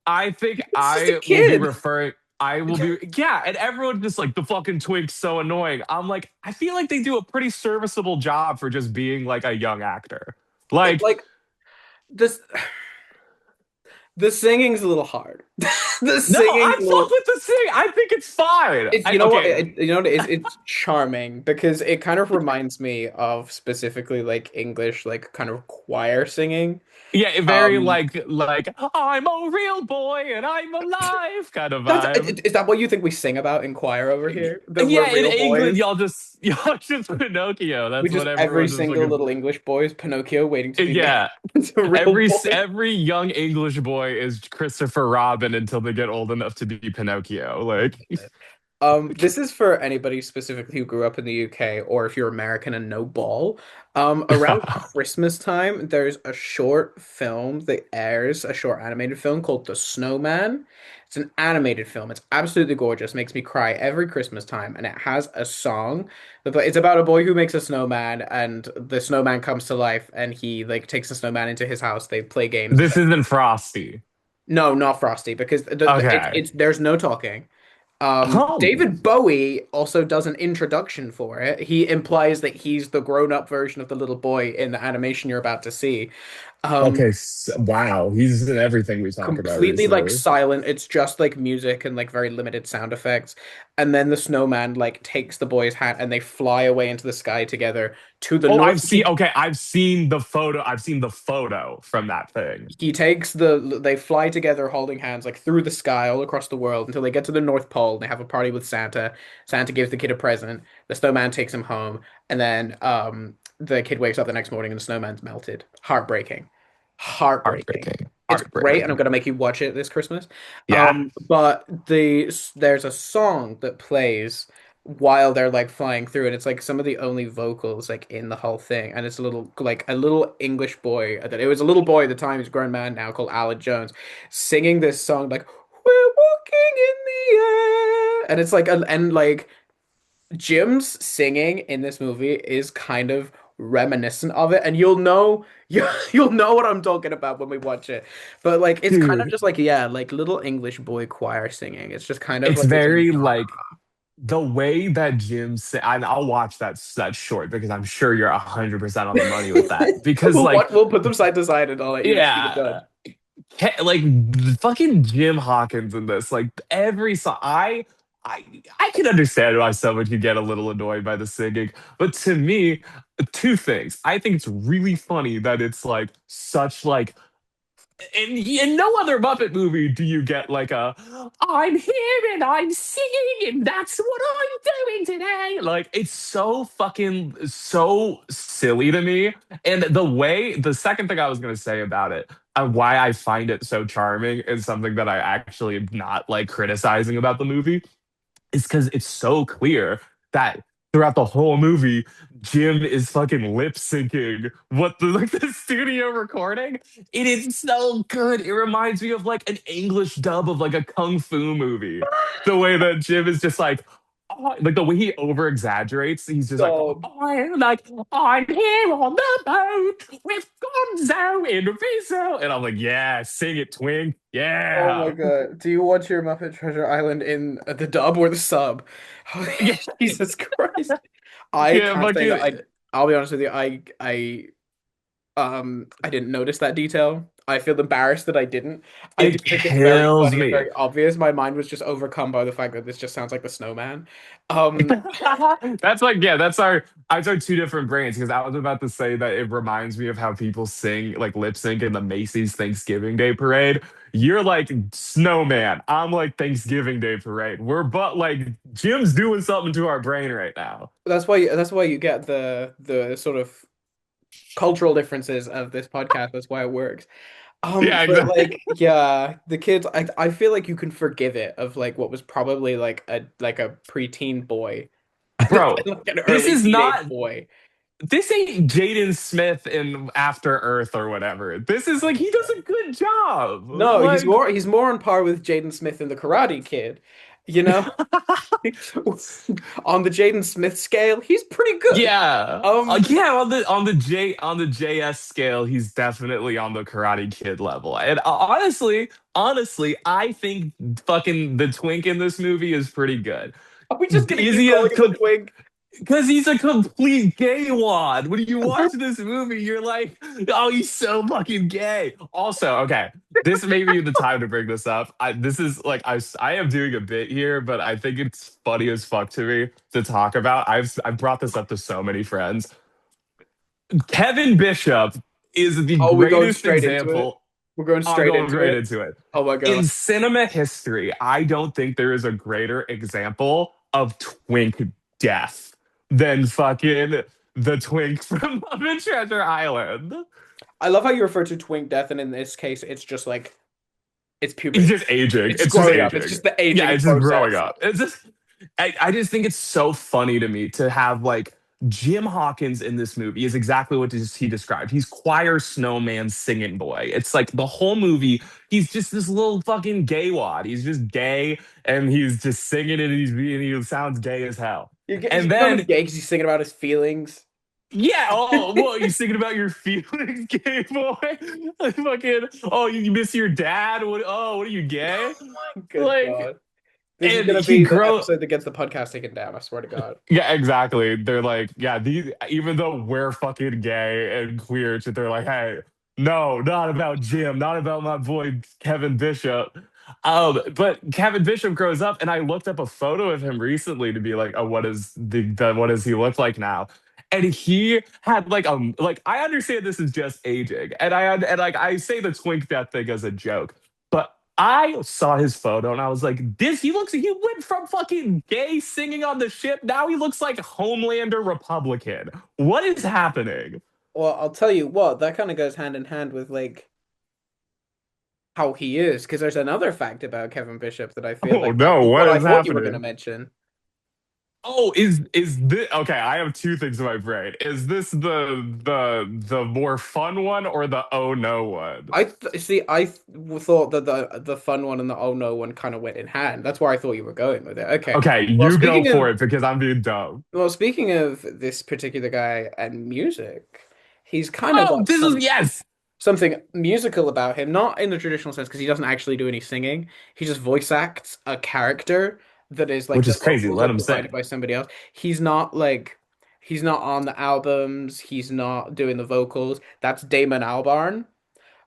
Speaker 3: I think
Speaker 1: It's just a
Speaker 3: I will be
Speaker 1: kid.
Speaker 3: referring. I will be, yeah, and everyone just like the fucking twink's so annoying. I'm like, I feel like they do a pretty serviceable job for just being like a young actor.
Speaker 1: It
Speaker 3: Like,
Speaker 1: like this. The singing's a little hard. The
Speaker 3: no,
Speaker 1: singing's
Speaker 3: I
Speaker 1: a
Speaker 3: fuck
Speaker 1: little.
Speaker 3: with the sing. I think it's fine.
Speaker 1: It's
Speaker 3: I
Speaker 1: you know what
Speaker 3: okay,
Speaker 1: you know what it is. It's charming because it kind of reminds me of specifically like English like kind of choir singing.
Speaker 3: yeah, very
Speaker 1: Um,
Speaker 3: like I'm a real boy and I'm alive kind of
Speaker 1: that's
Speaker 3: vibe.
Speaker 1: is that what you think we sing about in choir over here? That we're
Speaker 3: Yeah, in
Speaker 1: real
Speaker 3: England,
Speaker 1: boys.
Speaker 3: y'all just Pinocchio.
Speaker 1: We
Speaker 3: That's what
Speaker 1: just every
Speaker 3: everyone just
Speaker 1: single
Speaker 3: fucking.
Speaker 1: little English boy is Pinocchio waiting to be made
Speaker 3: Yeah,
Speaker 1: into a real boy.
Speaker 3: every young English boy is Christopher Robin until they get old enough to be Pinocchio. Like,
Speaker 1: This is for anybody specifically who grew up in the UK or if you're American and know ball. Around Christmas time, there's a short film that airs, a short animated film called The Snowman. It's an animated film. It's absolutely gorgeous, makes me cry every Christmas time, and it has a song. It's about a boy who makes a snowman, and the snowman comes to life, and he like takes the snowman into his house. They play games.
Speaker 3: this isn't Frosty.
Speaker 1: No, not Frosty, because
Speaker 3: Okay.
Speaker 1: it's there's no talking.
Speaker 3: Oh,
Speaker 1: David Bowie also does an introduction for it. He implies that he's the grown-up version of the little boy in the animation you're about to see. Um,
Speaker 3: okay. Wow, he's in everything we talk about
Speaker 1: Completely like
Speaker 3: recently.
Speaker 1: silent. It's just like music and like very limited sound effects. And then the snowman like takes the boy's hat and they fly away into the sky together to the
Speaker 3: Oh,
Speaker 1: north.
Speaker 3: I've seen. Okay, I've seen the photo. I've seen the photo from that thing.
Speaker 1: He takes they fly together holding hands like through the sky all across the world until they get to the North Pole and they have a party with Santa. Santa gives the kid a present. The snowman takes him home and then the kid wakes up the next morning and the snowman's melted. Heartbreaking. Heartbreaking.
Speaker 3: Heartbreaking.
Speaker 1: It's great and I'm
Speaker 3: Heartbreaking.
Speaker 1: gonna make you watch it this Christmas.
Speaker 3: Yeah.
Speaker 1: But there's a song that plays while they're like flying through and it's like some of the only vocals like in the whole thing and it's a little like a little English boy that it was a little boy at the time he's a grown man now called Alan Jones singing this song like we're walking in the air and it's like and like Jim's singing in this movie is kind of reminiscent of it and you'll know what I'm talking about when we watch it but like it's kind of
Speaker 3: Dude,
Speaker 1: just like yeah like little English boy choir singing it's just kind of
Speaker 3: it's
Speaker 1: like this
Speaker 3: very like the way that Jim said, and I'll watch that short because I'm sure you're 100% on the money with that. Because like,
Speaker 1: we'll put them side to side and I'll let you see the
Speaker 3: yeah,
Speaker 1: judge.
Speaker 3: like fucking Jim Hawkins in this, like every song, I can understand why someone could get a little annoyed by the singing, but to me, two things. I think it's really funny that it's like such like in no other Muppet movie do you get like a I'm here and I'm singing and that's what I'm doing today. Like it's so fucking so silly to me. And the second thing I was gonna say about it, why I find it so charming is something that I actually am not like criticizing about the movie is because it's so clear that throughout the whole movie, Jim is fucking lip syncing what the like the studio recording. It is so good. It reminds me of like an English dub of like a kung fu movie. The way that Jim is just like, oh, like the way he over exaggerates, he's just like,
Speaker 1: Stop.
Speaker 3: I'm here on the boat with Gonzo and Rizzo. And I'm like, yeah, sing it, Twink.
Speaker 1: Oh my
Speaker 3: Yeah.
Speaker 1: God. Do you watch your Muppet Treasure Island in the dub or the sub?
Speaker 3: Yeah.
Speaker 1: Jesus Christ. I
Speaker 3: Yeah,
Speaker 1: can't say that
Speaker 3: fucking
Speaker 1: I'll be honest with you, I didn't notice that detail. I feel embarrassed that I didn't. I
Speaker 3: it
Speaker 1: just think it's very
Speaker 3: kills
Speaker 1: funny and
Speaker 3: me.
Speaker 1: very obvious. My mind was just overcome by the fact that this just sounds like the snowman. Um,
Speaker 3: That's like, yeah, that's our two different brains because I was about to say that it reminds me of how people sing like lip sync in the Macy's Thanksgiving Day Parade. You're like snowman. I'm like Thanksgiving Day Parade. We're but like Jim's doing something to our brain right now.
Speaker 1: that's why you get the sort of cultural differences of this podcast. That's why it works.
Speaker 3: Yeah,
Speaker 1: But
Speaker 3: exactly.
Speaker 1: like, yeah, the kids, I feel like you can forgive it of like what was probably like a preteen boy,
Speaker 3: Bro,
Speaker 1: like an
Speaker 3: this
Speaker 1: early
Speaker 3: is
Speaker 1: teenage
Speaker 3: not
Speaker 1: boy.
Speaker 3: this ain't Jaden Smith in After Earth or whatever. This is like he does a good job.
Speaker 1: No, he's
Speaker 3: Like
Speaker 1: more on par with Jaden Smith in the Karate Kid. You know, on the Jaden Smith scale, he's pretty good.
Speaker 3: yeah.
Speaker 1: Um,
Speaker 3: Yeah, on the JS scale, he's definitely on the Karate Kid level. And honestly, I think fucking the twink in this movie is pretty good.
Speaker 1: are we just gonna
Speaker 3: Is
Speaker 1: keep
Speaker 3: he a
Speaker 1: calling him the twig?
Speaker 3: because he's a complete gay wad. When you watch this movie, you're like, oh, he's so fucking gay. Also, okay, this may be the time to bring this up. This is like I am doing a bit here, but I think it's funny as fuck to me to talk about. I've brought this up to so many friends. Kevin Bishop is the
Speaker 1: Oh, we're going
Speaker 3: greatest
Speaker 1: straight into it.
Speaker 3: example.
Speaker 1: We're going
Speaker 3: I'm
Speaker 1: straight
Speaker 3: going
Speaker 1: into
Speaker 3: right
Speaker 1: it.
Speaker 3: into it.
Speaker 1: Oh my
Speaker 3: In
Speaker 1: God.
Speaker 3: cinema history, I don't think there is a greater example of twink death than fucking the twink from Muppet Treasure Island.
Speaker 1: I love how you refer to twink death, and in this case, it's just like it's
Speaker 3: He's
Speaker 1: puberty.
Speaker 3: just aging.
Speaker 1: It's
Speaker 3: It's just
Speaker 1: growing up. It's
Speaker 3: aging.
Speaker 1: just the
Speaker 3: Yeah,
Speaker 1: aging
Speaker 3: it's just growing
Speaker 1: process.
Speaker 3: up. I just think it's so funny to me to have like Jim Hawkins in this movie is exactly what he described. He's choir snowman singing boy. It's like the whole movie, he's just this little fucking gay wad. He's just gay and he's just singing it and he sounds gay as hell.
Speaker 1: He's
Speaker 3: And
Speaker 1: only
Speaker 3: then
Speaker 1: gay because he's singing about his feelings.
Speaker 3: yeah, oh, well, you're thinking about your feelings, gay boy. Like fucking, oh, you miss your dad. What are you gay?
Speaker 1: Good
Speaker 3: Like,
Speaker 1: God. This is
Speaker 3: and
Speaker 1: gonna
Speaker 3: he
Speaker 1: be the
Speaker 3: grow.
Speaker 1: episode that gets the podcast taken down, I swear to God.
Speaker 3: Yeah, exactly. They're like, yeah, these even though we're fucking gay and queer, shit, they're like, hey, no, not about Jim, not about my boy Kevin Bishop. But Kevin Bishop grows up, and I looked up a photo of him recently to be like, oh, what does he look like now? And he had like I understand this is just aging, and like I say the twink death thing as a joke, but I saw his photo and I was like, he went from fucking gay singing on the ship. Now he looks like Homelander Republican. What is happening?
Speaker 1: Well, I'll tell you what, that kind of goes hand in hand with like how he is, because there's another fact about Kevin Bishop that I feel
Speaker 3: Oh
Speaker 1: like might
Speaker 3: no,
Speaker 1: be
Speaker 3: what
Speaker 1: what I
Speaker 3: is
Speaker 1: thought you were gonna
Speaker 3: happening?
Speaker 1: mention.
Speaker 3: Oh, is this okay? I have two things in my brain. Is this the more fun one or the oh no one?
Speaker 1: Thought that the fun one and the oh no one kind of went in hand. That's where I thought you were going with it. Okay.
Speaker 3: Okay,
Speaker 1: Well,
Speaker 3: you go for it because I'm being dumb.
Speaker 1: speaking of this particular guy and music, he's kind of
Speaker 3: Oh,
Speaker 1: got
Speaker 3: this is yes.
Speaker 1: something musical about him, not in the traditional sense because he doesn't actually do any singing. He just voice acts a character that is like
Speaker 3: Which
Speaker 1: the
Speaker 3: is crazy.
Speaker 1: vocals
Speaker 3: Let
Speaker 1: are
Speaker 3: him
Speaker 1: provided
Speaker 3: sing.
Speaker 1: by somebody else. He's not on the albums, he's not doing the vocals. That's Damon Albarn.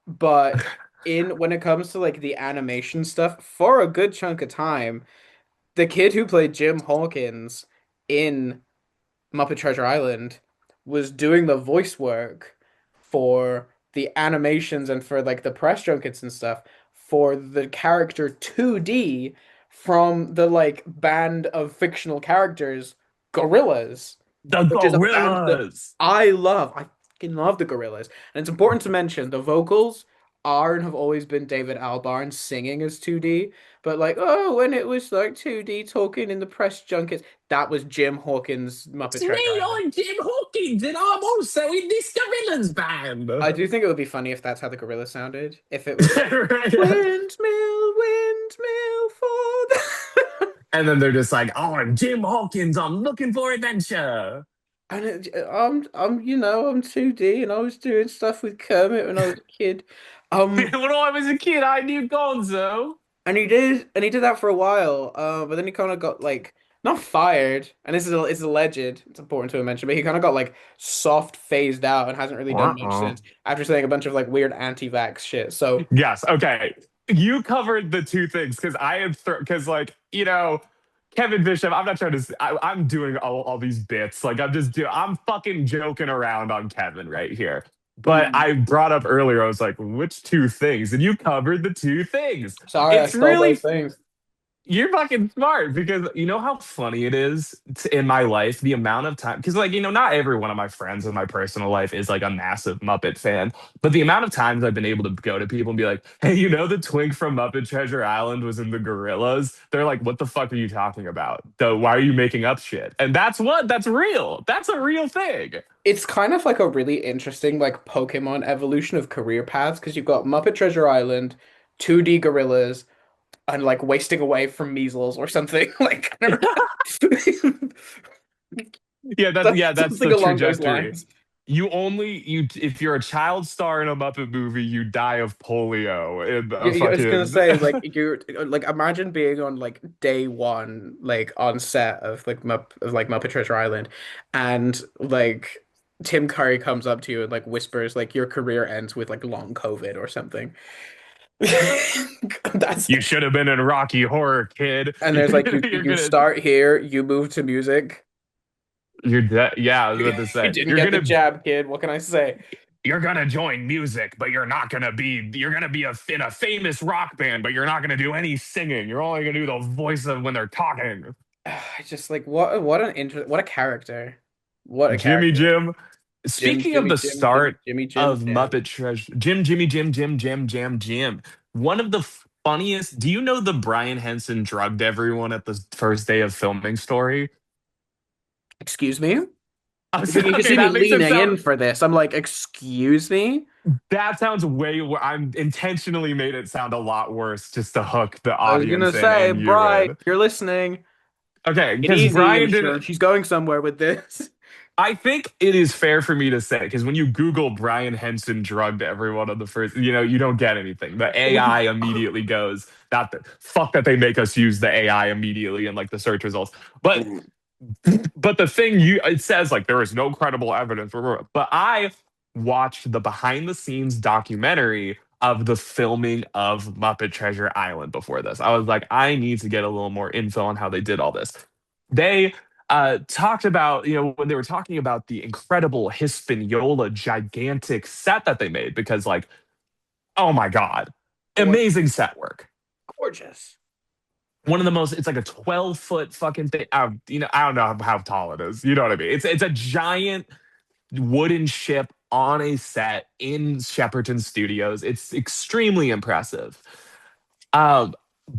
Speaker 1: But in when it comes to like the animation stuff, for a good chunk of time, the kid who played Jim Hawkins in Muppet Treasure Island was doing the voice work for the animations and for like the press junkets and stuff for the character 2D from the like band of fictional characters Gorillas,
Speaker 3: The
Speaker 1: which is a band that
Speaker 3: gorillas.
Speaker 1: I love. I fucking love the Gorillas. And it's important to mention the vocals are and have always been David Albarn singing as 2D. But like, oh, when it was like 2D talking in the press junkets, that was Jim Hawkins' Muppet
Speaker 3: It's
Speaker 1: Treasure
Speaker 3: me,
Speaker 1: Island.
Speaker 3: I'm Jim Hawkins, and I'm also in this gorillas band.
Speaker 1: I do think it would be funny if that's how the gorilla sounded. If it was like
Speaker 3: Right.
Speaker 1: windmill, windmill for the
Speaker 3: And then they're just like, "Oh, I'm Jim Hawkins. I'm looking for adventure."
Speaker 4: And I'm 2D, and I was doing stuff with Kermit when I was a kid. Um,
Speaker 3: When I was a kid, I knew Gonzo.
Speaker 4: and he did that for a while. But then he kind of got like not fired, and it's alleged. It's important to mention, but he kind of got like soft phased out and hasn't really done much
Speaker 3: Uh-uh.
Speaker 4: since after saying a bunch of like weird anti-vax shit. So
Speaker 3: Yes. Okay. You covered the two things because I had because like Kevin Bishop. I'm not trying to. I'm doing all these bits. Like I'm fucking joking around on Kevin right here. But
Speaker 4: mm,
Speaker 3: I brought up earlier. I was like, which two things? And you covered the two things.
Speaker 4: sorry, I
Speaker 3: It's
Speaker 4: stole
Speaker 3: really
Speaker 4: those things.
Speaker 3: you're fucking smart because you know how funny it is in my life, the amount of time. Because, like, not every one of my friends in my personal life is like a massive Muppet fan. But the amount of times I've been able to go to people and be like, hey, the twink from Muppet Treasure Island was in the Gorillas? They're like, what the fuck are you talking about? Why are you making up shit? And that's real. That's a real thing.
Speaker 4: It's kind of like a really interesting like Pokemon evolution of career paths because you've got Muppet Treasure Island, 2D gorillas, and like wasting away from measles or something. Like I don't know. That's
Speaker 3: That's
Speaker 4: something
Speaker 3: the
Speaker 4: along those
Speaker 3: trajectory.
Speaker 4: lines.
Speaker 3: You if you're a child star in a Muppet movie, you die of polio in a
Speaker 4: I was gonna
Speaker 3: fucking
Speaker 4: say like you're like imagine being on like day one like on set of like Muppet Treasure Island, and like Tim Curry comes up to you and like whispers like your career ends with like long COVID or something. That's
Speaker 3: You should have been in Rocky Horror, kid.
Speaker 4: and there's like you
Speaker 3: You're
Speaker 4: you
Speaker 3: gonna
Speaker 4: start here, you move to music.
Speaker 3: you're dead. Yeah, I was
Speaker 4: You,
Speaker 3: about to
Speaker 4: you
Speaker 3: say.
Speaker 4: didn't get the jab, kid. What can I say?
Speaker 3: You're gonna join music, but you're gonna be in a famous rock band, but you're not gonna do any singing. You're only gonna do the voice of when they're talking.
Speaker 4: I just like what a character. What a
Speaker 3: Jimmy
Speaker 4: character.
Speaker 3: Jim. Speaking of the start
Speaker 4: Jim
Speaker 3: of
Speaker 4: Jam.
Speaker 3: Muppet Treasure, Jim. One of the funniest. Do you know the Brian Henson drugged everyone at the first day of filming story?
Speaker 4: Excuse me? You can
Speaker 3: Okay,
Speaker 4: see me
Speaker 3: that makes it
Speaker 4: leaning
Speaker 3: sound.
Speaker 4: in for this. I'm like, excuse me?
Speaker 3: That sounds way worse. I'm intentionally made it sound a lot worse just to hook the
Speaker 4: I was gonna
Speaker 3: audience in
Speaker 4: say,
Speaker 3: and you
Speaker 4: Bri,
Speaker 3: in.
Speaker 4: you're listening.
Speaker 3: Okay,
Speaker 4: Get
Speaker 3: because
Speaker 4: easy.
Speaker 3: Brian did.
Speaker 4: She's going somewhere with this.
Speaker 3: I think it is fair for me to say because when you Google Brian Henson drugged everyone on the first, you don't get anything. The AI immediately goes, "Not that fuck that they make us use the AI immediately in like the search results." But the thing it says like there is no credible evidence, but I watched the behind the scenes documentary of the filming of Muppet Treasure Island before this. I was like, I need to get a little more info on how they did all this. They talked about, when they were talking about the incredible Hispaniola gigantic set that they made, because like, oh my God,
Speaker 4: Gorgeous.
Speaker 3: amazing set work.
Speaker 4: Gorgeous.
Speaker 3: One of the most, it's like a 12-foot fucking thing. I don't know how tall it is. You know what I mean? It's a giant wooden ship on a set in Shepperton Studios. It's extremely impressive. Um,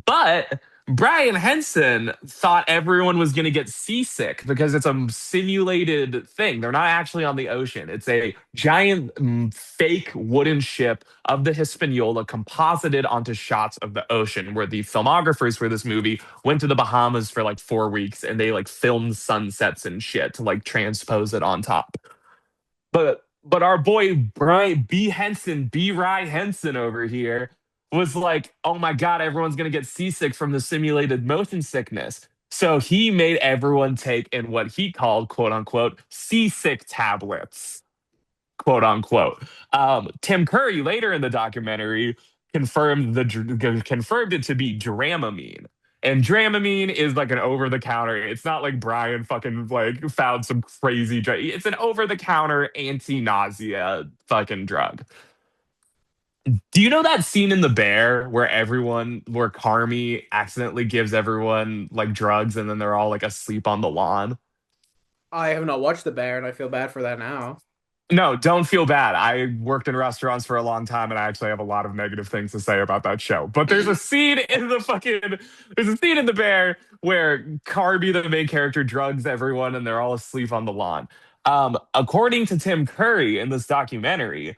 Speaker 3: but Brian Henson thought everyone was going to get seasick because it's a simulated thing. They're not actually on the ocean. It's a giant fake wooden ship of the Hispaniola composited onto shots of the ocean, where the filmographers for this movie went to the Bahamas for like 4 weeks and they like filmed sunsets and shit to like transpose it on top. But our boy Brian B. Henson, B. Rye Henson over here was like, oh my God, everyone's gonna get seasick from the simulated motion sickness. So he made everyone take in what he called, quote unquote, seasick tablets, quote unquote. Tim Curry later in the documentary confirmed it to be Dramamine. And Dramamine is like an over the counter. It's not like Brian fucking like found some crazy drug. It's an over the counter anti nausea fucking drug. Do you know that scene in The Bear where Carmy accidentally gives everyone like drugs and then they're all like asleep on the lawn?
Speaker 4: I have not watched The Bear, and I feel bad for that now.
Speaker 3: No, don't feel bad. I worked in restaurants for a long time and I actually have a lot of negative things to say about that show. But there's a scene in The Bear where Carby, the main character, drugs everyone and they're all asleep on the lawn. According to Tim Curry in this documentary,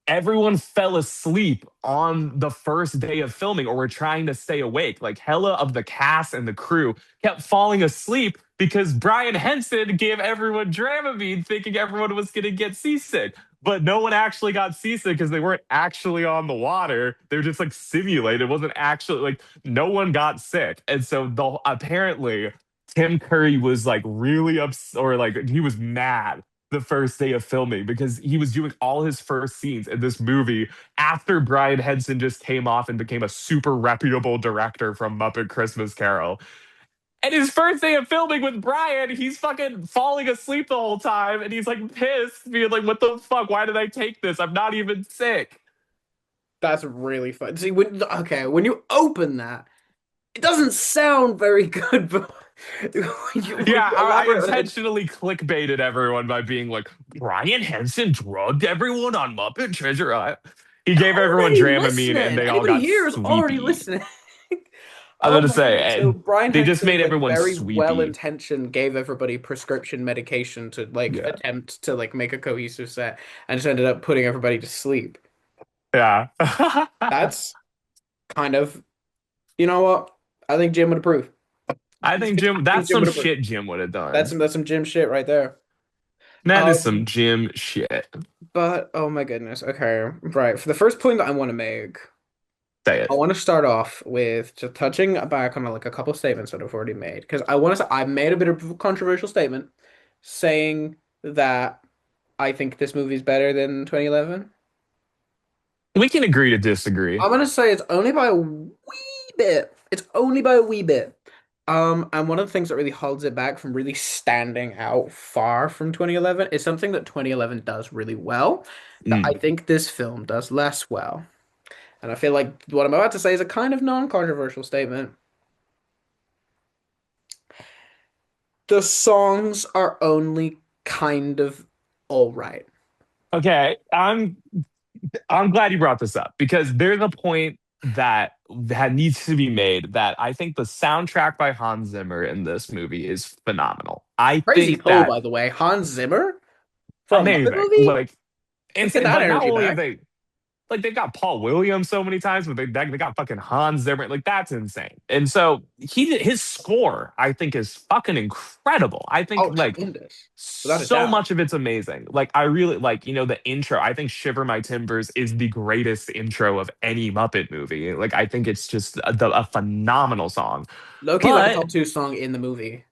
Speaker 3: everyone fell asleep on the first day of filming or were trying to stay awake. Like hella of the cast and the crew kept falling asleep because Brian Henson gave everyone Dramamine thinking everyone was going to get seasick. But no one actually got seasick because they weren't actually on the water. They were just like simulated. It wasn't actually like no one got sick. And so apparently Tim Curry was like really upset or like he was mad the first day of filming because he was doing all his first scenes in this movie after Brian Henson just came off and became a super reputable director from Muppet Christmas Carol. And his first day of filming with Brian, he's fucking falling asleep the whole time and he's like pissed, being like, what the fuck? Why did I take this? I'm not even sick.
Speaker 4: That's really fun. See, when you open that, it doesn't sound very good, but when
Speaker 3: Yeah,
Speaker 4: you
Speaker 3: I
Speaker 4: elaborate on it,
Speaker 3: intentionally clickbaited everyone by being like, Brian Henson drugged everyone on Muppet Treasure Island. He
Speaker 4: they're
Speaker 3: gave everyone
Speaker 4: already
Speaker 3: Dramamine and
Speaker 4: listening.
Speaker 3: they all
Speaker 4: Anybody
Speaker 3: got
Speaker 4: here is already
Speaker 3: sleepy.
Speaker 4: listening.
Speaker 3: I was
Speaker 4: Oh
Speaker 3: gonna
Speaker 4: my
Speaker 3: say,
Speaker 4: goodness. So Brian
Speaker 3: they just
Speaker 4: Henson,
Speaker 3: made
Speaker 4: like
Speaker 3: everyone
Speaker 4: very well
Speaker 3: sleepy.
Speaker 4: intentioned, gave everybody prescription medication to like
Speaker 3: Yeah.
Speaker 4: attempt to like make a cohesive set and just ended up putting everybody to sleep.
Speaker 3: Yeah.
Speaker 4: That's kind of, you know what? I think Jim would approve.
Speaker 3: I think
Speaker 4: I
Speaker 3: Jim,
Speaker 4: think
Speaker 3: that's
Speaker 4: Jim
Speaker 3: some
Speaker 4: would approve.
Speaker 3: shit Jim would have
Speaker 4: That's
Speaker 3: done.
Speaker 4: some Jim shit right there.
Speaker 3: That is some
Speaker 4: Um,
Speaker 3: Jim shit.
Speaker 4: but oh my goodness. Okay. Right. For the first point that I want to make,
Speaker 3: Say
Speaker 4: I
Speaker 3: it.
Speaker 4: want to start off with just touching back on like a couple statements that I've already made because I want to say I made a bit of a controversial statement saying that I think this movie is better than 2011.
Speaker 3: We can agree to disagree.
Speaker 4: I'm gonna say it's only by a wee bit. It's only by a wee bit. And one of the things that really holds it back from really standing out far from 2011 is something that 2011 does really well that I
Speaker 3: Mm.
Speaker 4: think this film does less well. And I feel like what I'm about to say is a kind of non-controversial statement. The songs are only kind of all right.
Speaker 3: Okay, I'm glad you brought this up because there's a point that needs to be made that I think the soundtrack by Hans Zimmer in this movie is phenomenal. I
Speaker 4: Crazy
Speaker 3: think
Speaker 4: pull,
Speaker 3: that
Speaker 4: by the way. Hans Zimmer for a Muppet
Speaker 3: amazing.
Speaker 4: movie?
Speaker 3: Like
Speaker 4: Let's get
Speaker 3: insane.
Speaker 4: that
Speaker 3: Like not
Speaker 4: energy
Speaker 3: only have
Speaker 4: back.
Speaker 3: they like they've got Paul Williams so many times, but they got fucking Hans Zimmer. Like that's insane. And so his score, I think, is fucking incredible. I think
Speaker 4: Oh,
Speaker 3: like
Speaker 4: tremendous. Without a
Speaker 3: so
Speaker 4: doubt.
Speaker 3: much of it's amazing. Like I really like, the intro. I think Shiver My Timbers is the greatest intro of any Muppet movie. Like I think it's just a phenomenal song.
Speaker 4: Low-key like a
Speaker 3: But
Speaker 4: top two song in the movie.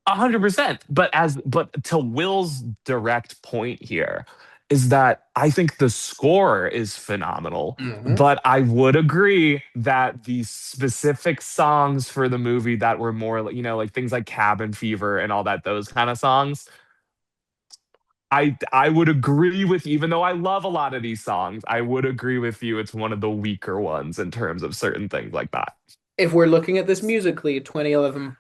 Speaker 3: 100%. But to Will's direct point here is that I think the score is phenomenal.
Speaker 4: Hmm.
Speaker 3: But I would agree that the specific songs for the movie that were more like, like things like Cabin Fever and all that, those kind of songs, I would agree with, even though I love a lot of these songs, I would agree with you. It's one of the weaker ones in terms of certain things like that.
Speaker 4: If we're looking at this musically, 2011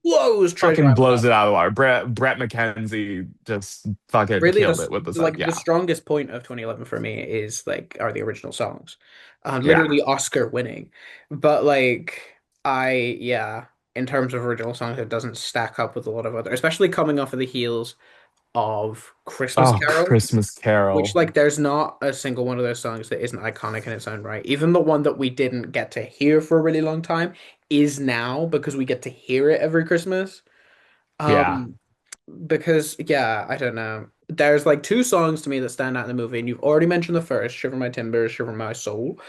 Speaker 4: blows Treasure
Speaker 3: Fucking
Speaker 4: Island
Speaker 3: blows
Speaker 4: up.
Speaker 3: it out of the water. Brett McKenzie just fucking
Speaker 4: Really,
Speaker 3: killed it with the song.
Speaker 4: like the
Speaker 3: Yeah.
Speaker 4: strongest point of 2011 for me is like are the original songs,
Speaker 3: Yeah.
Speaker 4: literally Oscar winning. But like yeah, in terms of original songs, it doesn't stack up with a lot of other, especially coming off of the heels of Christmas
Speaker 3: Oh,
Speaker 4: Carol.
Speaker 3: Christmas
Speaker 4: Which,
Speaker 3: Carol.
Speaker 4: like, there's not a single one of those songs that isn't iconic in its own right. Even the one that we didn't get to hear for a really long time is now because we get to hear it every Christmas.
Speaker 3: Yeah.
Speaker 4: Um, because, yeah, I don't know. There's like two songs to me that stand out in the movie, and you've already mentioned the first, Shiver My Timbers, Shiver My Soul.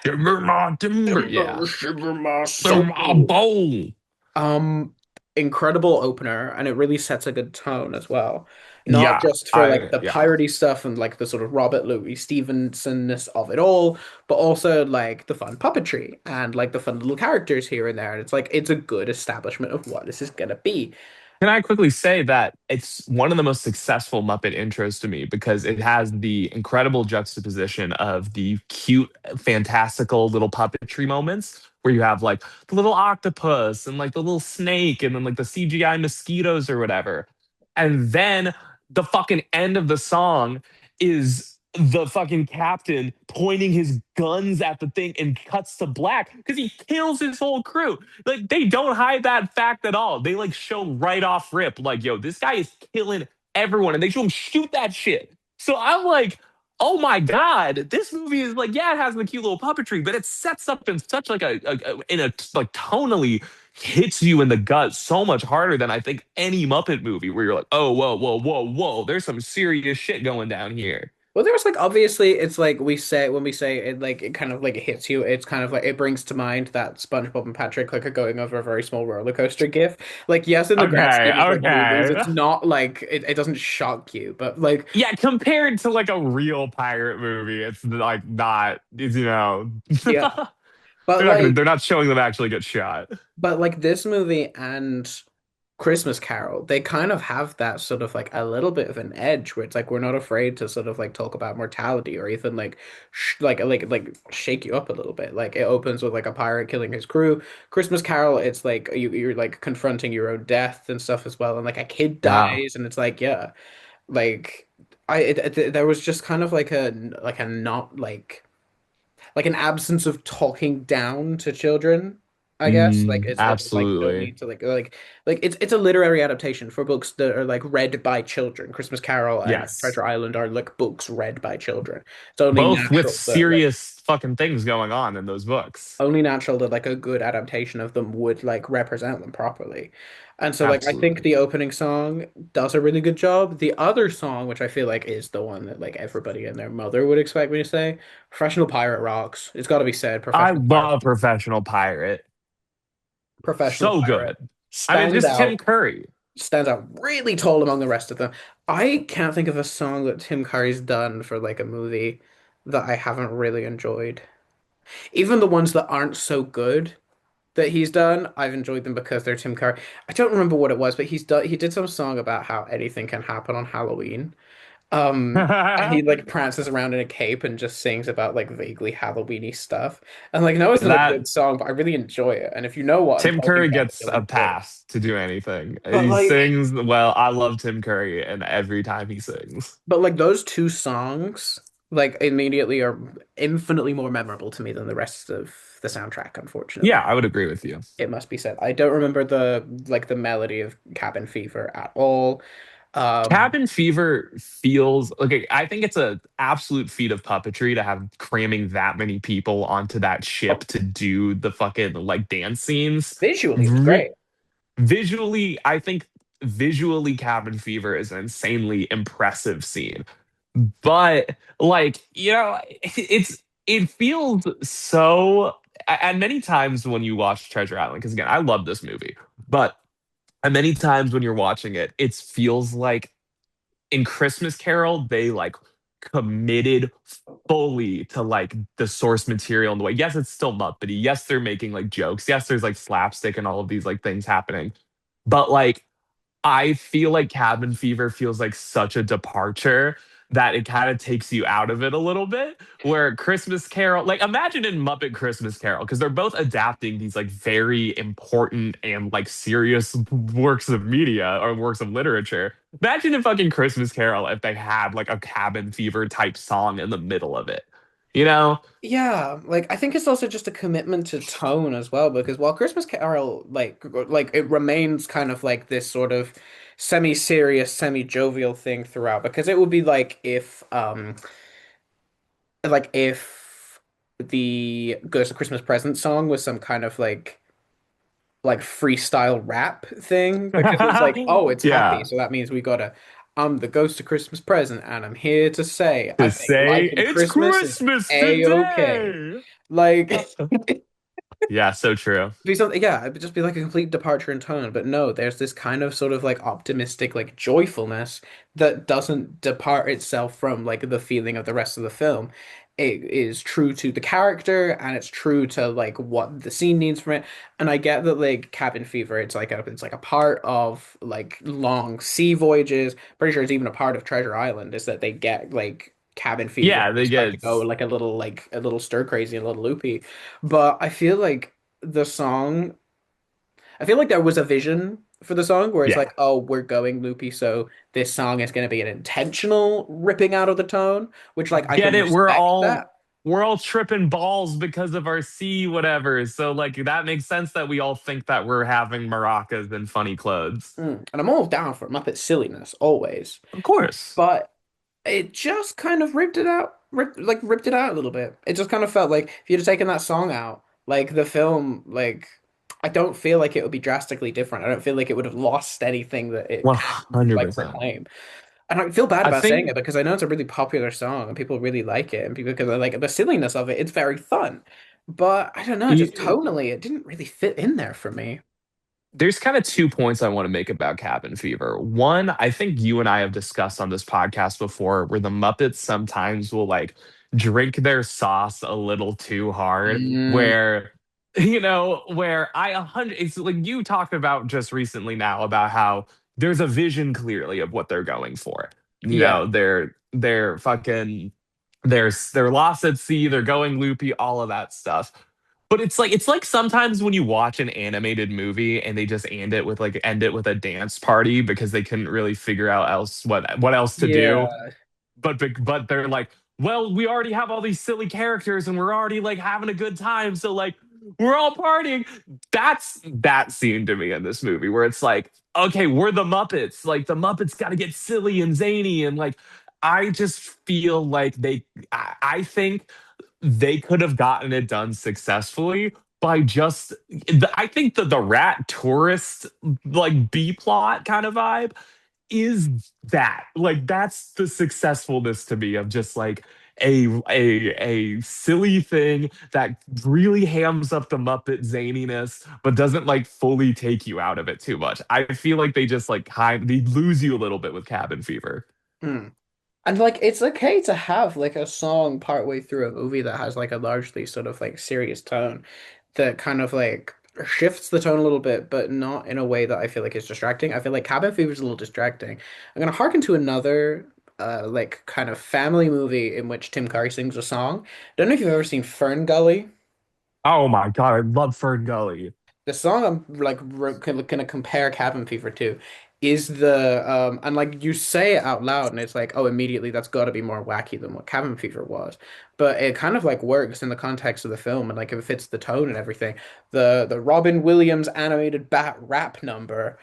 Speaker 3: Timber my timber. Yeah.
Speaker 4: Timber, shiver my
Speaker 3: Timber my
Speaker 4: soul.
Speaker 3: bowl.
Speaker 4: Um, Incredible opener, and it really sets a good tone as well. Not
Speaker 3: Yeah.
Speaker 4: just for like the
Speaker 3: Yeah.
Speaker 4: piratey stuff and like the sort of Robert Louis Stevensonness of it all, but also like the fun puppetry and like the fun little characters here and there. And it's like it's a good establishment of what this is gonna be.
Speaker 3: Can I quickly say that it's one of the most successful Muppet intros to me because it has the incredible juxtaposition of the cute, fantastical little puppetry moments where you have like the little octopus and like the little snake and then like the CGI mosquitoes or whatever. And then the fucking end of the song is the fucking captain pointing his guns at the thing and cuts to black because he kills his whole crew. Like they don't hide that fact at all. They like show right off rip, like, yo, this guy is killing everyone, and they show him shoot that shit. So I'm like, oh my god, this movie is like, yeah, it has the cute little puppetry, but it sets up in such like in a like tonally hits you in the gut so much harder than I think any Muppet movie where you're like, oh, whoa, whoa, whoa, whoa, there's some serious shit going down here.
Speaker 4: Well, there's like obviously it's like we say when we say it like it kind of like it hits you. It's kind of like it brings to mind that SpongeBob and Patrick like are going over a very small roller coaster gif. Like yes, in the grand
Speaker 3: Okay,
Speaker 4: scheme of like movies,
Speaker 3: okay.
Speaker 4: it's not like it doesn't shock you, but like
Speaker 3: Yeah, compared to like a real pirate movie, it's like not, it's,
Speaker 4: yeah, but
Speaker 3: they're
Speaker 4: like
Speaker 3: not showing them actually get shot.
Speaker 4: this movie and Christmas Carol, they kind of have that sort of like a little bit of an edge where it's like we're not afraid to sort of like talk about mortality or even like like shake you up a little bit. Like it opens with like a pirate killing his crew. Christmas Carol, it's like you're like confronting your own death and stuff as well, and like a kid
Speaker 3: Yeah.
Speaker 4: dies, and it's like yeah, like there was just kind of like a not like an absence of talking down to children, I guess. Like it's like no
Speaker 3: Absolutely.
Speaker 4: need to like it's a literary adaptation for books that are like read by children. Christmas Carol and
Speaker 3: Yes.
Speaker 4: Treasure Island are like books read by children. It's only
Speaker 3: Both with
Speaker 4: natural that like
Speaker 3: serious fucking things going on in those books.
Speaker 4: like a good adaptation of them would like represent them properly. And so like I think
Speaker 3: Absolutely.
Speaker 4: the opening song does a really good job. The other song, which I feel like is the one that like everybody and their mother would expect me to say, Professional Pirate rocks. It's got to be said,
Speaker 3: I
Speaker 4: Professional Pirate.
Speaker 3: love Professional Pirate.
Speaker 4: Professional
Speaker 3: So
Speaker 4: Pirate
Speaker 3: good. I mean,
Speaker 4: stands
Speaker 3: just Tim
Speaker 4: out
Speaker 3: Curry.
Speaker 4: stands out really tall among the rest of them. I can't think of a song that Tim Curry's done for like a movie that I haven't really enjoyed. Even the ones that aren't so good that he's done, I've enjoyed them because they're Tim Curry. I don't remember what it was, but he did some song about how anything can happen on Halloween. And he like prances around in a cape and just sings about like vaguely Halloweeny stuff. And like, no, it's not a
Speaker 3: That
Speaker 4: good song, but I really enjoy it. And if you know what I'm
Speaker 3: Tim
Speaker 4: talking
Speaker 3: Curry
Speaker 4: about,
Speaker 3: gets
Speaker 4: you'll
Speaker 3: a
Speaker 4: enjoy it.
Speaker 3: pass to do anything.
Speaker 4: But
Speaker 3: He
Speaker 4: like,
Speaker 3: sings well. I love Tim Curry, and every time he sings.
Speaker 4: those two songs like immediately are infinitely more memorable to me than the rest of the soundtrack,
Speaker 3: Yeah,
Speaker 4: unfortunately.
Speaker 3: I would agree with you.
Speaker 4: It must be said. I don't remember the melody of Cabin Fever at all. Um,
Speaker 3: Cabin Fever feels okay. I think it's a absolute feat of puppetry to have cramming that many people onto that ship to do the fucking like dance scenes.
Speaker 4: Visually, it's
Speaker 3: Ri
Speaker 4: great.
Speaker 3: Visually, I think visually, Cabin Fever is an insanely impressive scene. But like, it feels so. And many times when you watch Treasure Island, because again, I love this movie, but and many times when you're watching it, it feels like in Christmas Carol, they like committed fully to like the source material in the way. Yes, it's still Muppety. Yes, they're making like jokes. Yes, there's like slapstick and all of these like things happening. But like I feel like Cabin Fever feels like such a departure that it kind of takes you out of it a little bit. Where Christmas Carol, like imagine in Muppet Christmas Carol, because they're both adapting these like very important and like serious works of media or works of literature. Imagine in fucking Christmas Carol if they had like a Cabin Fever type song in the middle of it. You know?
Speaker 4: Yeah, like I think it's also just a commitment to tone as well, because while Christmas Carol like it remains kind of like this sort of semi-serious, semi-jovial thing throughout, because it would be like if the Ghost of Christmas Present song was some kind of like freestyle rap thing, because it's like, oh, it's happy,
Speaker 3: Yeah.
Speaker 4: so that means we gotta I'm the Ghost of Christmas Present, and I'm here to say I
Speaker 3: To
Speaker 4: think life
Speaker 3: say
Speaker 4: and
Speaker 3: it's
Speaker 4: Christmas is
Speaker 3: Christmas
Speaker 4: a-okay.
Speaker 3: today.
Speaker 4: Like
Speaker 3: Yeah, so true.
Speaker 4: be something, yeah, it would just be like a complete departure in tone. But no, there's this kind of sort of like optimistic, like joyfulness that doesn't depart itself from like the feeling of the rest of the film. It is true to the character and it's true to like what the scene needs from it. And I get that like Cabin Fever, it's like a part of like long sea voyages. Pretty sure it's even a part of Treasure Island is that they get like cabin fever.
Speaker 3: Yeah,
Speaker 4: They
Speaker 3: they
Speaker 4: start to
Speaker 3: get
Speaker 4: go like a little stir crazy and a little loopy. But I feel like the song, I feel like there was a vision for the song where it's
Speaker 3: yeah.
Speaker 4: like, oh, we're going loopy, so this song is going to be an intentional ripping out of the tone, which like I
Speaker 3: Get
Speaker 4: can
Speaker 3: it?
Speaker 4: respect that.
Speaker 3: We're all tripping balls because of our C whatever. So like that makes sense that we all think that we're having maracas and funny clothes.
Speaker 4: And I'm all down for Muppet silliness always,
Speaker 3: Of course.
Speaker 4: but It just kind of ripped it out a little bit. It just kind of felt like if you'd have taken that song out, like the film, like I don't feel like it would be drastically different. I don't feel like it would have lost anything that it can like
Speaker 3: 100%.
Speaker 4: proclaim. And I feel bad
Speaker 3: I
Speaker 4: about saying
Speaker 3: think
Speaker 4: it because I know it's a really popular song and people really like it and people because I like the silliness of it. It's very fun. But I don't know, just tonally, it didn't really fit in there for me.
Speaker 3: there's kind of 2 points I want to make about cabin fever. One, I think you and I have discussed on this podcast before where the Muppets sometimes will like drink their sauce a little too hard,
Speaker 4: Mm,
Speaker 3: where where I 100 it's like you talked about just recently now about how there's a vision clearly of what they're going for.
Speaker 4: yeah.
Speaker 3: They're fucking they're lost at sea, they're going loopy, all of that stuff. But it's like sometimes when you watch an animated movie and they just end it with a dance party because they couldn't really figure out else what else to do.
Speaker 4: Yeah.
Speaker 3: But they're like, well, we already have all these silly characters and we're already like having a good time, so like we're all partying. That's that scene to me in this movie where it's like, okay, we're the Muppets. Like the Muppets got to get silly and zany and like I just feel like I think they could have gotten it done successfully by just I think that the rat tourist like B plot kind of vibe is that like that's the successfulness to me of just like a silly thing that really hams up the Muppet zaniness but doesn't like fully take you out of it too much. I feel like they just like they lose you a little bit with Cabin Fever.
Speaker 4: Hmm. And like it's okay to have like a song partway through a movie that has like a largely sort of like serious tone that kind of like shifts the tone a little bit, but not in a way that I feel like is distracting. I feel like Cabin Fever is a little distracting. I'm gonna harken to another like kind of family movie in which Tim Curry sings a song. Don't know if you've ever seen Fern Gully.
Speaker 3: Oh my god, I love Fern Gully.
Speaker 4: The song I'm like gonna compare Cabin Fever to is the and like you say it out loud and it's like, oh, immediately that's got to be more wacky than what Cabin Fever was, but it kind of like works in the context of the film and like if it fits the tone and everything. The Robin Williams animated bat rap number,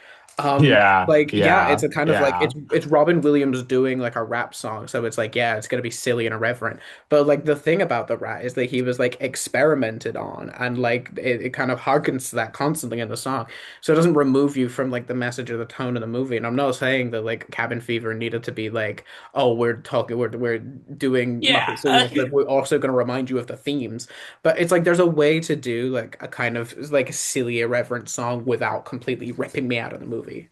Speaker 3: Yeah,
Speaker 4: like yeah, it's
Speaker 3: yeah,
Speaker 4: a kind of like
Speaker 3: yeah.
Speaker 4: it's Robin Williams doing like a rap song, so it's like yeah, it's gonna be silly and irreverent. But like the thing about the rat is that he was like experimented on and like it kind of harkens to that constantly in the song. So it doesn't remove you from like the message or the tone of the movie. And I'm not saying that like Cabin Fever needed to be like, oh, we're doing Muppet
Speaker 3: Yeah.
Speaker 4: silliness, but we're also gonna remind you of the themes. But it's like there's a way to do like a kind of like silly, irreverent song without completely ripping me out of the movie.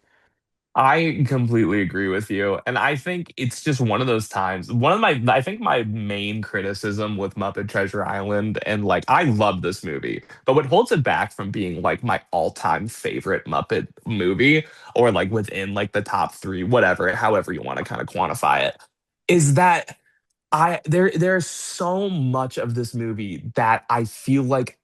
Speaker 3: I completely agree with you. And I think it's just one of those times. I think my main criticism with Muppet Treasure Island, and like, I love this movie, but what holds it back from being like my all time favorite Muppet movie, or like within like the top three, whatever, however you want to kind of quantify it, is that there's so much of this movie that I feel like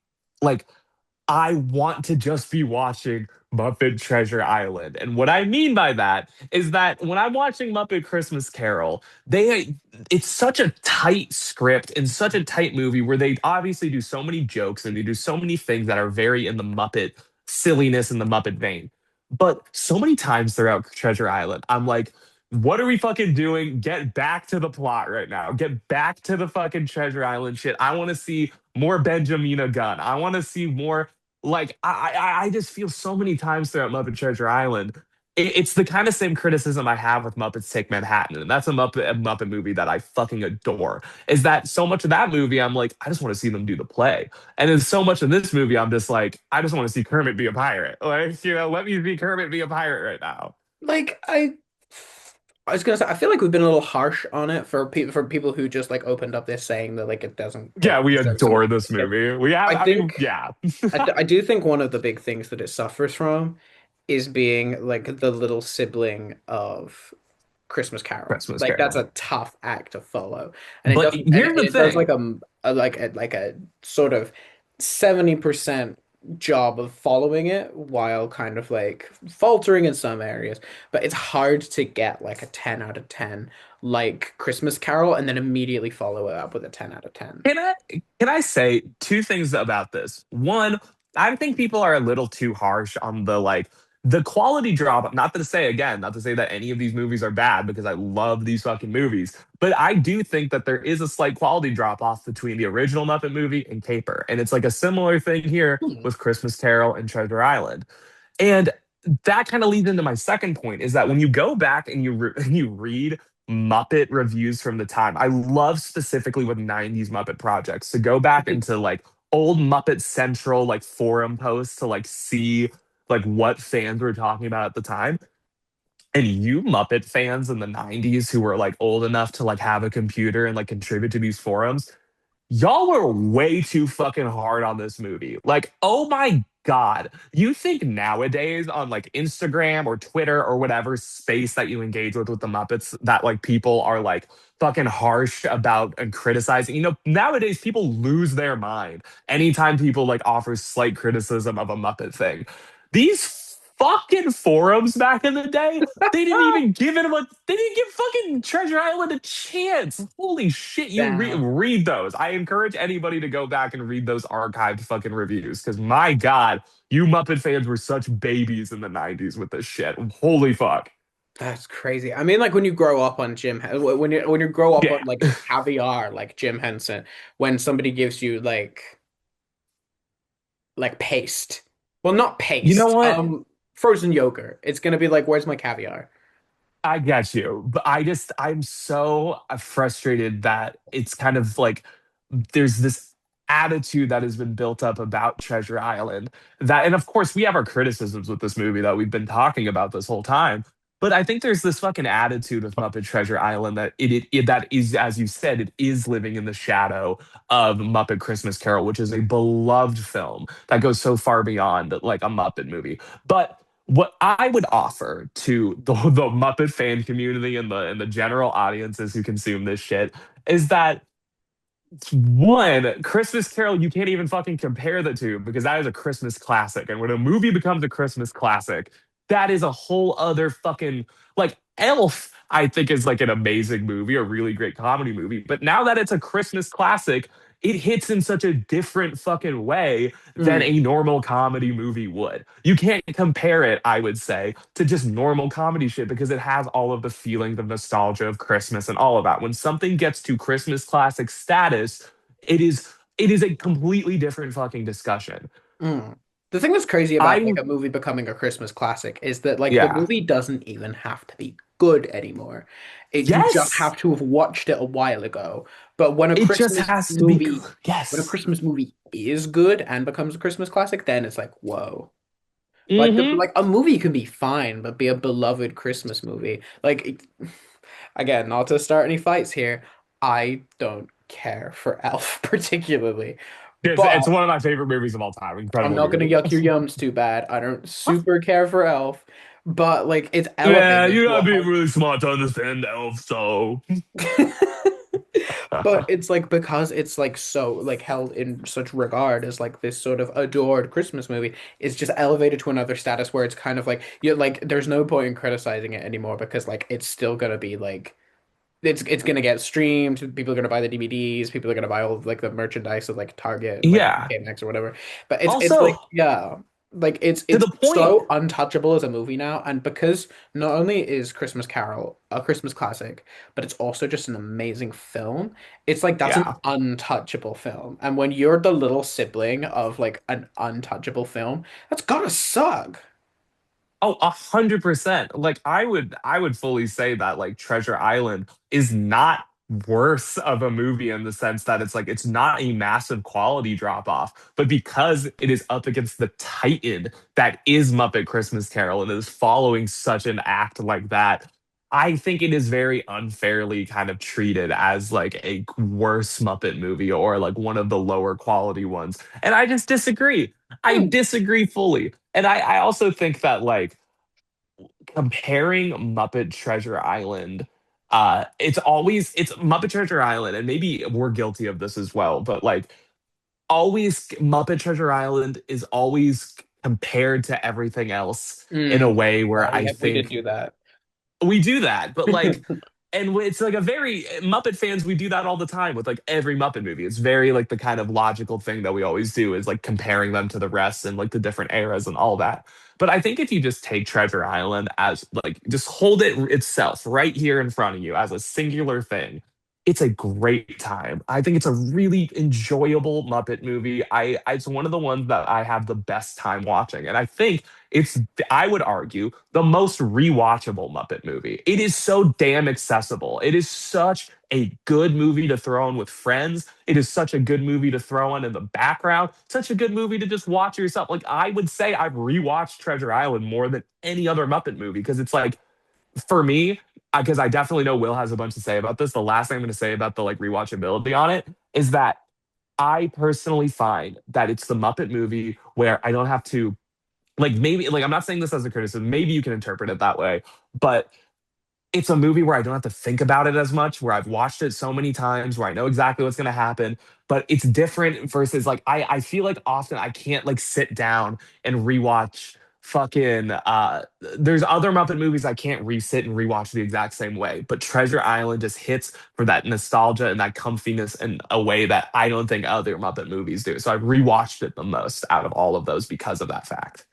Speaker 3: I want to just be watching Muppet Treasure Island. And what I mean by that is that when I'm watching Muppet Christmas Carol, it's such a tight script and such a tight movie where they obviously do so many jokes and they do so many things that are very in the Muppet silliness and the Muppet vein. But so many times throughout Treasure Island, I'm like, what are we fucking doing? Get back to the plot right now. Get back to the fucking Treasure Island shit. I want to see more Benjamina Gunn. I want to see more like I just feel so many times throughout Muppet Treasure Island. It's the kind of same criticism I have with Muppets Take Manhattan, and that's a Muppet movie that I fucking adore. Is that so much of that movie? I'm like, I just want to see them do the play, and then so much of this movie, I'm just like, I just want to see Kermit be a pirate. Like, let me see Kermit be a pirate right now.
Speaker 4: Like I was gonna say, I feel like we've been a little harsh on it for people who just like opened up this saying that like it doesn't
Speaker 3: Yeah,
Speaker 4: like
Speaker 3: we
Speaker 4: deserve some of
Speaker 3: adore
Speaker 4: the
Speaker 3: this
Speaker 4: criticism.
Speaker 3: movie. We have,
Speaker 4: I
Speaker 3: I mean,
Speaker 4: think
Speaker 3: yeah,
Speaker 4: I do think one of the big things that it suffers from is being like the little sibling of Christmas Carol.
Speaker 3: Christmas
Speaker 4: Like that's
Speaker 3: Carol.
Speaker 4: a tough act to follow, and it
Speaker 3: But
Speaker 4: doesn't, and
Speaker 3: here's the
Speaker 4: it does like
Speaker 3: thing.
Speaker 4: a sort of 70% job of following it while kind of like faltering in some areas. But it's hard to get like a 10 out of 10 like Christmas Carol and then immediately follow it up with a 10 out of 10.
Speaker 3: Can I say two things about this? One, I think people are a little too harsh on the like the quality drop, not to say again, not to say that any of these movies are bad because I love these fucking movies, but I do think that there is a slight quality drop off between the original Muppet movie and Caper. And it's like a similar thing here
Speaker 4: Hmm.
Speaker 3: with Christmas Carol and Treasure Island. And that kind of leads into my second point is that when you go back and and you read Muppet reviews from the time, I love specifically with 90s Muppet projects to go back into like old Muppet Central like forum posts to like see like what fans were talking about at the time. And you Muppet fans in the 90s who were like old enough to like have a computer and like contribute to these forums, y'all were way too fucking hard on this movie. Like, oh my God. You think nowadays on like Instagram or Twitter or whatever space that you engage with the Muppets that like people are like fucking harsh about and criticizing. You know, nowadays people lose their mind anytime people like offer slight criticism of a Muppet thing. These fucking forums back in the day, they didn't even give it a they didn't give fucking Treasure Island a chance. Holy shit,
Speaker 4: Damn.
Speaker 3: read those. I encourage anybody to go back and read those archived fucking reviews because my God, you Muppet fans were such babies in the 90s with this shit. Holy fuck.
Speaker 4: That's crazy. I mean, like when you grow up on when you grow up on
Speaker 3: Yeah.
Speaker 4: like caviar, like Jim Henson, when somebody gives you like paste, well, not
Speaker 3: You know
Speaker 4: paste,
Speaker 3: what?
Speaker 4: frozen yogurt. It's gonna be like, where's my caviar?
Speaker 3: I get you, but I'm so frustrated that it's kind of like there's this attitude that has been built up about Treasure Island that, and of course, we have our criticisms with this movie that we've been talking about this whole time. But I think there's this fucking attitude with Muppet Treasure Island that that is, as you said, it is living in the shadow of Muppet Christmas Carol, which is a beloved film that goes so far beyond like a Muppet movie. But what I would offer to the Muppet fan community and the general audiences who consume this shit is that one, Christmas Carol, you can't even fucking compare the two because that is a Christmas classic. And when a movie becomes a Christmas classic, that is a whole other fucking like Elf, I think is like an amazing movie, a really great comedy movie. But now that it's a Christmas classic, it hits in such a different fucking way than
Speaker 4: Mm,
Speaker 3: a normal comedy movie would. You can't compare it, I would say, to just normal comedy shit because it has all of the feelings of nostalgia of Christmas and all of that. When something gets to Christmas classic status, it is a completely different fucking discussion.
Speaker 4: mm. The thing that's crazy about like
Speaker 3: I
Speaker 4: a movie becoming a Christmas classic is that like the
Speaker 3: yeah.
Speaker 4: movie doesn't even have to be good anymore. You just
Speaker 3: Yes.
Speaker 4: have to have watched it a while ago. But
Speaker 3: It just has to be good.
Speaker 4: when a
Speaker 3: Yes.
Speaker 4: Christmas movie is good and becomes a Christmas classic, then it's like, whoa.
Speaker 3: Hmm.
Speaker 4: Like a movie can be fine, but be a beloved Christmas movie. Again, not to start any fights here, I don't care for Elf particularly, but
Speaker 3: It's one of my favorite movies of all time.
Speaker 4: I'm
Speaker 3: Incredible
Speaker 4: not gonna
Speaker 3: movie.
Speaker 4: yuck your yums too bad. I don't super care for Elf, but like it's
Speaker 3: Yeah,
Speaker 4: elevated
Speaker 3: you're
Speaker 4: to a
Speaker 3: not being
Speaker 4: whole.
Speaker 3: really smart to understand Elf, so
Speaker 4: But it's like because it's like so like held in such regard as like this sort of adored Christmas movie, it's just elevated to another status where it's kind of like you like there's no point in criticizing it anymore because like it's still gonna be like it's gonna get streamed, people are gonna buy the DVDs, people are gonna buy all of like the merchandise of like Target and like
Speaker 3: yeah.
Speaker 4: TK Maxx or whatever. But it's like
Speaker 3: Also,
Speaker 4: yeah. Like
Speaker 3: to
Speaker 4: it's
Speaker 3: the point,
Speaker 4: so untouchable as a movie now, and because not only is Christmas Carol a Christmas classic, but it's also just an amazing film. It's like that's an
Speaker 3: yeah.
Speaker 4: untouchable film. And when you're the little sibling of like an untouchable film, that's gotta suck.
Speaker 3: Oh, 100%. Like I would fully say that like Treasure Island is not worse of a movie in the sense that it's like it's not a massive quality drop off, but because it is up against the titan that is Muppet Christmas Carol and is following such an act like that, I think it is very unfairly kind of treated as like a worse Muppet movie or like one of the lower quality ones. And I just disagree. I
Speaker 4: Hmm.
Speaker 3: disagree fully. And I also think that like comparing Muppet Treasure Island, it's Muppet Treasure Island, and maybe we're guilty of this as well, but like always Muppet Treasure Island is always compared to everything else in a
Speaker 4: Mm.
Speaker 3: way
Speaker 4: Yeah,
Speaker 3: where I
Speaker 4: we did
Speaker 3: think
Speaker 4: do that.
Speaker 3: we do that, but like and it's like a very Muppet fans, we do that all the time with like every Muppet movie. It's very like the kind of logical thing that we always do is like comparing them to the rest and like the different eras and all that. But I think if you just take Treasure Island as like just hold it itself right here in front of you as a singular thing, it's a great time. I think it's a really enjoyable Muppet movie. It's one of the ones that I have the best time watching. And I think it's I would argue the most rewatchable Muppet movie. It is so damn accessible. It is such a good movie to throw on with friends. It is such a good movie to throw on in the background. Such a good movie to just watch yourself. Like I would say I've rewatched Treasure Island more than any other Muppet movie because it's like for me, because I definitely know Will has a bunch to say about this. The last thing I'm going to say about the like rewatchability on it is that I personally find that it's the Muppet movie where I don't have to like maybe like I'm not saying this as a criticism. Maybe you can interpret it that way, but it's a movie where I don't have to think about it as much, where I've watched it so many times, where I know exactly what's going to happen. But it's different versus like I feel like often I can't like sit down and rewatch fucking there's other Muppet movies I can't resit and rewatch the exact same way. But Treasure Island just hits for that nostalgia and that comfiness in a way that I don't think other Muppet movies do. So I've rewatched it the most out of all of those because of that fact.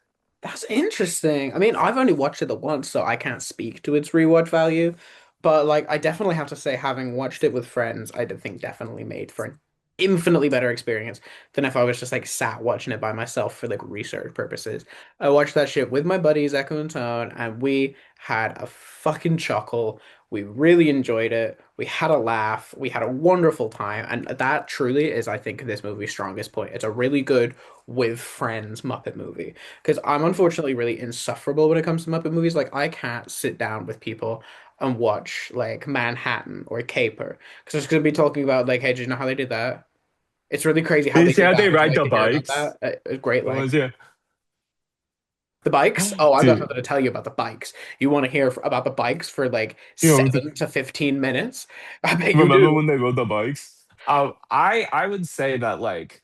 Speaker 4: That's interesting. I mean, I've only watched it the once, so I can't speak to its rewatch value. But like, I definitely have to say, having watched it with friends, I did think definitely made for an infinitely better experience than if I was just like sat watching it by myself for like research purposes. I watched that shit with my buddies, Echo and Tone, and we had a fucking chuckle. We really enjoyed it. We had a laugh. We had a wonderful time. And that truly is, I think, this movie's strongest point. It's a really good with friends Muppet movie. Because I'm unfortunately really insufferable when it comes to Muppet movies. Like, I can't sit down with people and watch, like, Manhattan or Caper. Because it's going to be talking about, like, hey, did you know how they did that? It's really crazy how
Speaker 3: You
Speaker 4: they
Speaker 3: see
Speaker 4: did
Speaker 3: how
Speaker 4: that.
Speaker 3: they
Speaker 4: Would you
Speaker 3: ride
Speaker 4: like
Speaker 3: the
Speaker 4: to hear about
Speaker 3: bikes?
Speaker 4: that? Great
Speaker 3: What
Speaker 4: length.
Speaker 3: was it?
Speaker 4: The bikes? Oh, I've got something
Speaker 3: Dude,
Speaker 4: to tell you about the bikes. You want to hear about the bikes for like
Speaker 3: you know,
Speaker 4: 7 to 15 minutes? I bet you
Speaker 3: remember
Speaker 4: do.
Speaker 3: when they rode the bikes? I would say that like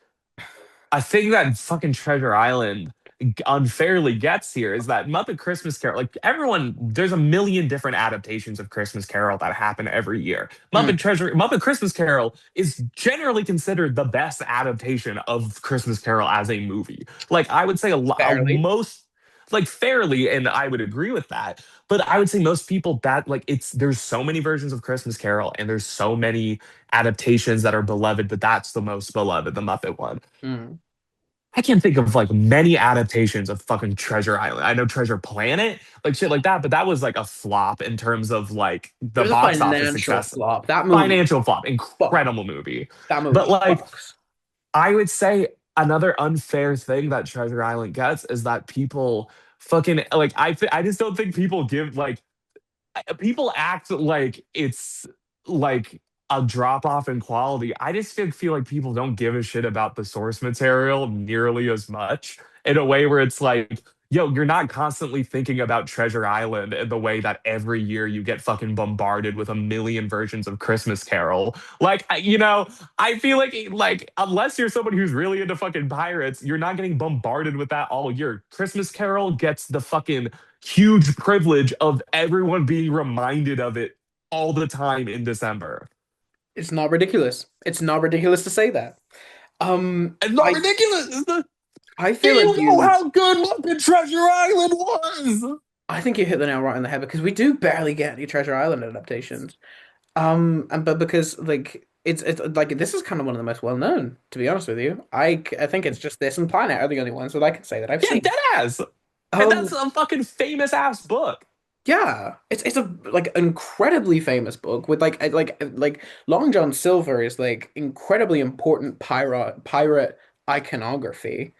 Speaker 3: I think that fucking Treasure Island unfairly gets here is that Muppet Christmas Carol, like everyone, there's a million different adaptations of Christmas Carol that happen every year.
Speaker 4: Mm,
Speaker 3: Muppet Christmas Carol is generally considered the best adaptation of Christmas Carol as a movie. Like I would say
Speaker 4: barely.
Speaker 3: most like fairly, and I would agree with that. But I would say most people that like it's there's so many versions of Christmas Carol and there's so many adaptations that are beloved, but that's the most beloved, the Muppet one.
Speaker 4: Mm.
Speaker 3: I can't think of like many adaptations of fucking Treasure Island. I know Treasure Planet, like shit like that, but that was like a flop in terms of like
Speaker 4: It
Speaker 3: the
Speaker 4: was a
Speaker 3: box office
Speaker 4: financial
Speaker 3: success.
Speaker 4: flop. That movie
Speaker 3: Financial flop,
Speaker 4: fucked.
Speaker 3: incredible movie.
Speaker 4: That movie
Speaker 3: But like
Speaker 4: fucks.
Speaker 3: I would say another unfair thing that Treasure Island gets is that people fucking like I just don't think people give like people act like it's like a drop off in quality. I just feel like people don't give a shit about the source material nearly as much in a way where it's like, yo, you're not constantly thinking about Treasure Island in the way that every year you get fucking bombarded with a million versions of Christmas Carol. Like, I feel like unless you're somebody who's really into fucking pirates, you're not getting bombarded with that all year. Christmas Carol gets the fucking huge privilege of everyone being reminded of it all the time in December.
Speaker 4: It's not ridiculous. It's not ridiculous to say that.
Speaker 3: It's not
Speaker 4: I
Speaker 3: ridiculous.
Speaker 4: I
Speaker 3: Do
Speaker 4: feel like
Speaker 3: you know
Speaker 4: you
Speaker 3: how good Muppet Treasure Island was?
Speaker 4: I think you hit the nail right on the head because we do barely get any Treasure Island adaptations. And but because like it's like this is kind of one of the most well known, to be honest with you. I think it's just this and Planet are the only ones that I can say that I've
Speaker 3: Yeah,
Speaker 4: seen.
Speaker 3: dead ass. And that's
Speaker 4: Um,
Speaker 3: a fucking famous ass book.
Speaker 4: yeah, it's a like incredibly famous book with like Long John Silver is like incredibly important pirate iconography.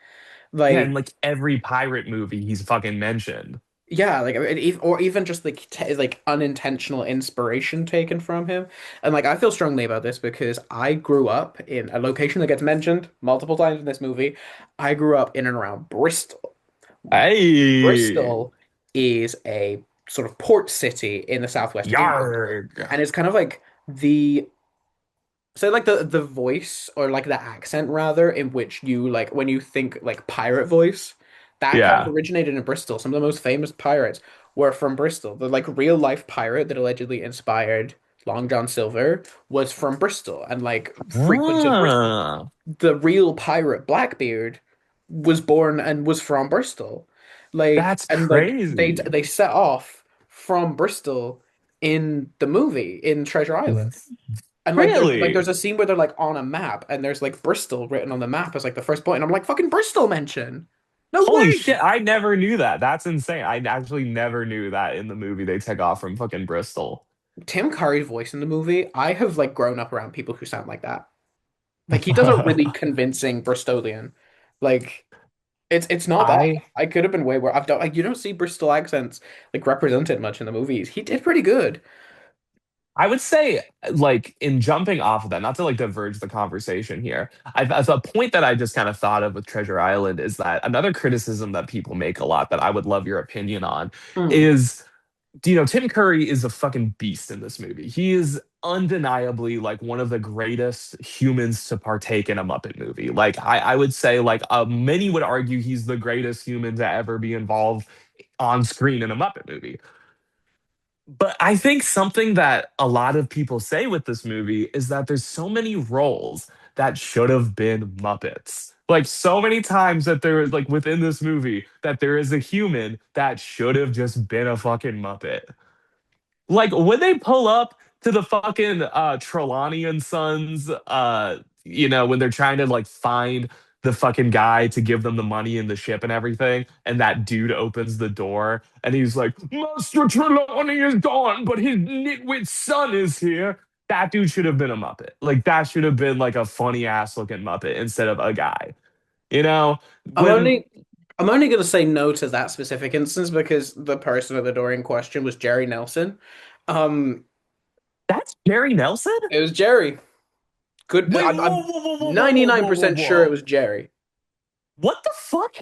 Speaker 3: Yeah, and
Speaker 4: Like
Speaker 3: like every pirate movie he's fucking mentioned.
Speaker 4: yeah, like or even just like like unintentional inspiration taken from him. And like I feel strongly about this because I grew up in a location that gets mentioned multiple times in this movie. I grew up in and around Bristol.
Speaker 3: Hey,
Speaker 4: Bristol is a sort of port city in the southwest of England,
Speaker 3: yarg.
Speaker 4: and it's kind of like the so like the voice or like the accent rather in which you like when you think like pirate voice, that kind of
Speaker 3: Yeah.
Speaker 4: originated in Bristol. Some of the most famous pirates were from Bristol. The like real life pirate that allegedly inspired Long John Silver was from Bristol and like frequented Bristol.
Speaker 3: Ah.
Speaker 4: The real pirate Blackbeard was born and was from Bristol. Like,
Speaker 3: That's
Speaker 4: and like they
Speaker 3: crazy.
Speaker 4: they set off from Bristol in the movie in Treasure Island. And like
Speaker 3: Really?
Speaker 4: there's a scene where they're like on a map and there's like Bristol written on the map as like the first point, and I'm like, fucking Bristol mention. No
Speaker 3: Holy shit,
Speaker 4: way.
Speaker 3: I never knew that. That's insane. I actually never knew that in the movie they take off from fucking Bristol.
Speaker 4: Tim Curry's voice in the movie, I have like grown up around people who sound like that. Like he does a really convincing Bristolian. Like it's not bad.
Speaker 3: I
Speaker 4: I could have been way where I've done like you don't see Bristol accents like represented much in the movies. He did pretty good.
Speaker 3: I would say, like, in jumping off of that, not to like diverge the conversation here, as a point that I just kind of thought of with Treasure Island is that another criticism that people make a lot that I would love your opinion on
Speaker 4: Mm.
Speaker 3: is, Tim Curry is a fucking beast in this movie. He is undeniably like one of the greatest humans to partake in a Muppet movie. Like, I would say, like, many would argue he's the greatest human to ever be involved on screen in a Muppet movie. But I think something that a lot of people say with this movie is that there's so many roles that should have been Muppets. Like so many times that there is like within this movie that there is a human that should have just been a fucking Muppet. Like when they pull up to the fucking Trelawney and Sons, when they're trying to like find the fucking guy to give them the money and the ship and everything, and that dude opens the door and he's like, Master Trelawney is gone, but his nitwit son is here. That dude should have been a Muppet. Like that should have been like a funny ass looking Muppet instead of a guy. You know,
Speaker 4: I'm
Speaker 3: when
Speaker 4: only I'm only gonna say no to that specific instance because the person at the door in question was Jerry Nelson. Um,
Speaker 3: that's Jerry Nelson?
Speaker 4: it was Jerry. Good.
Speaker 3: Wait,
Speaker 4: I'm
Speaker 3: whoa, whoa, whoa, whoa, whoa, whoa, whoa, whoa,
Speaker 4: 99% sure it
Speaker 3: whoa.
Speaker 4: was Jerry.
Speaker 3: What the fuck?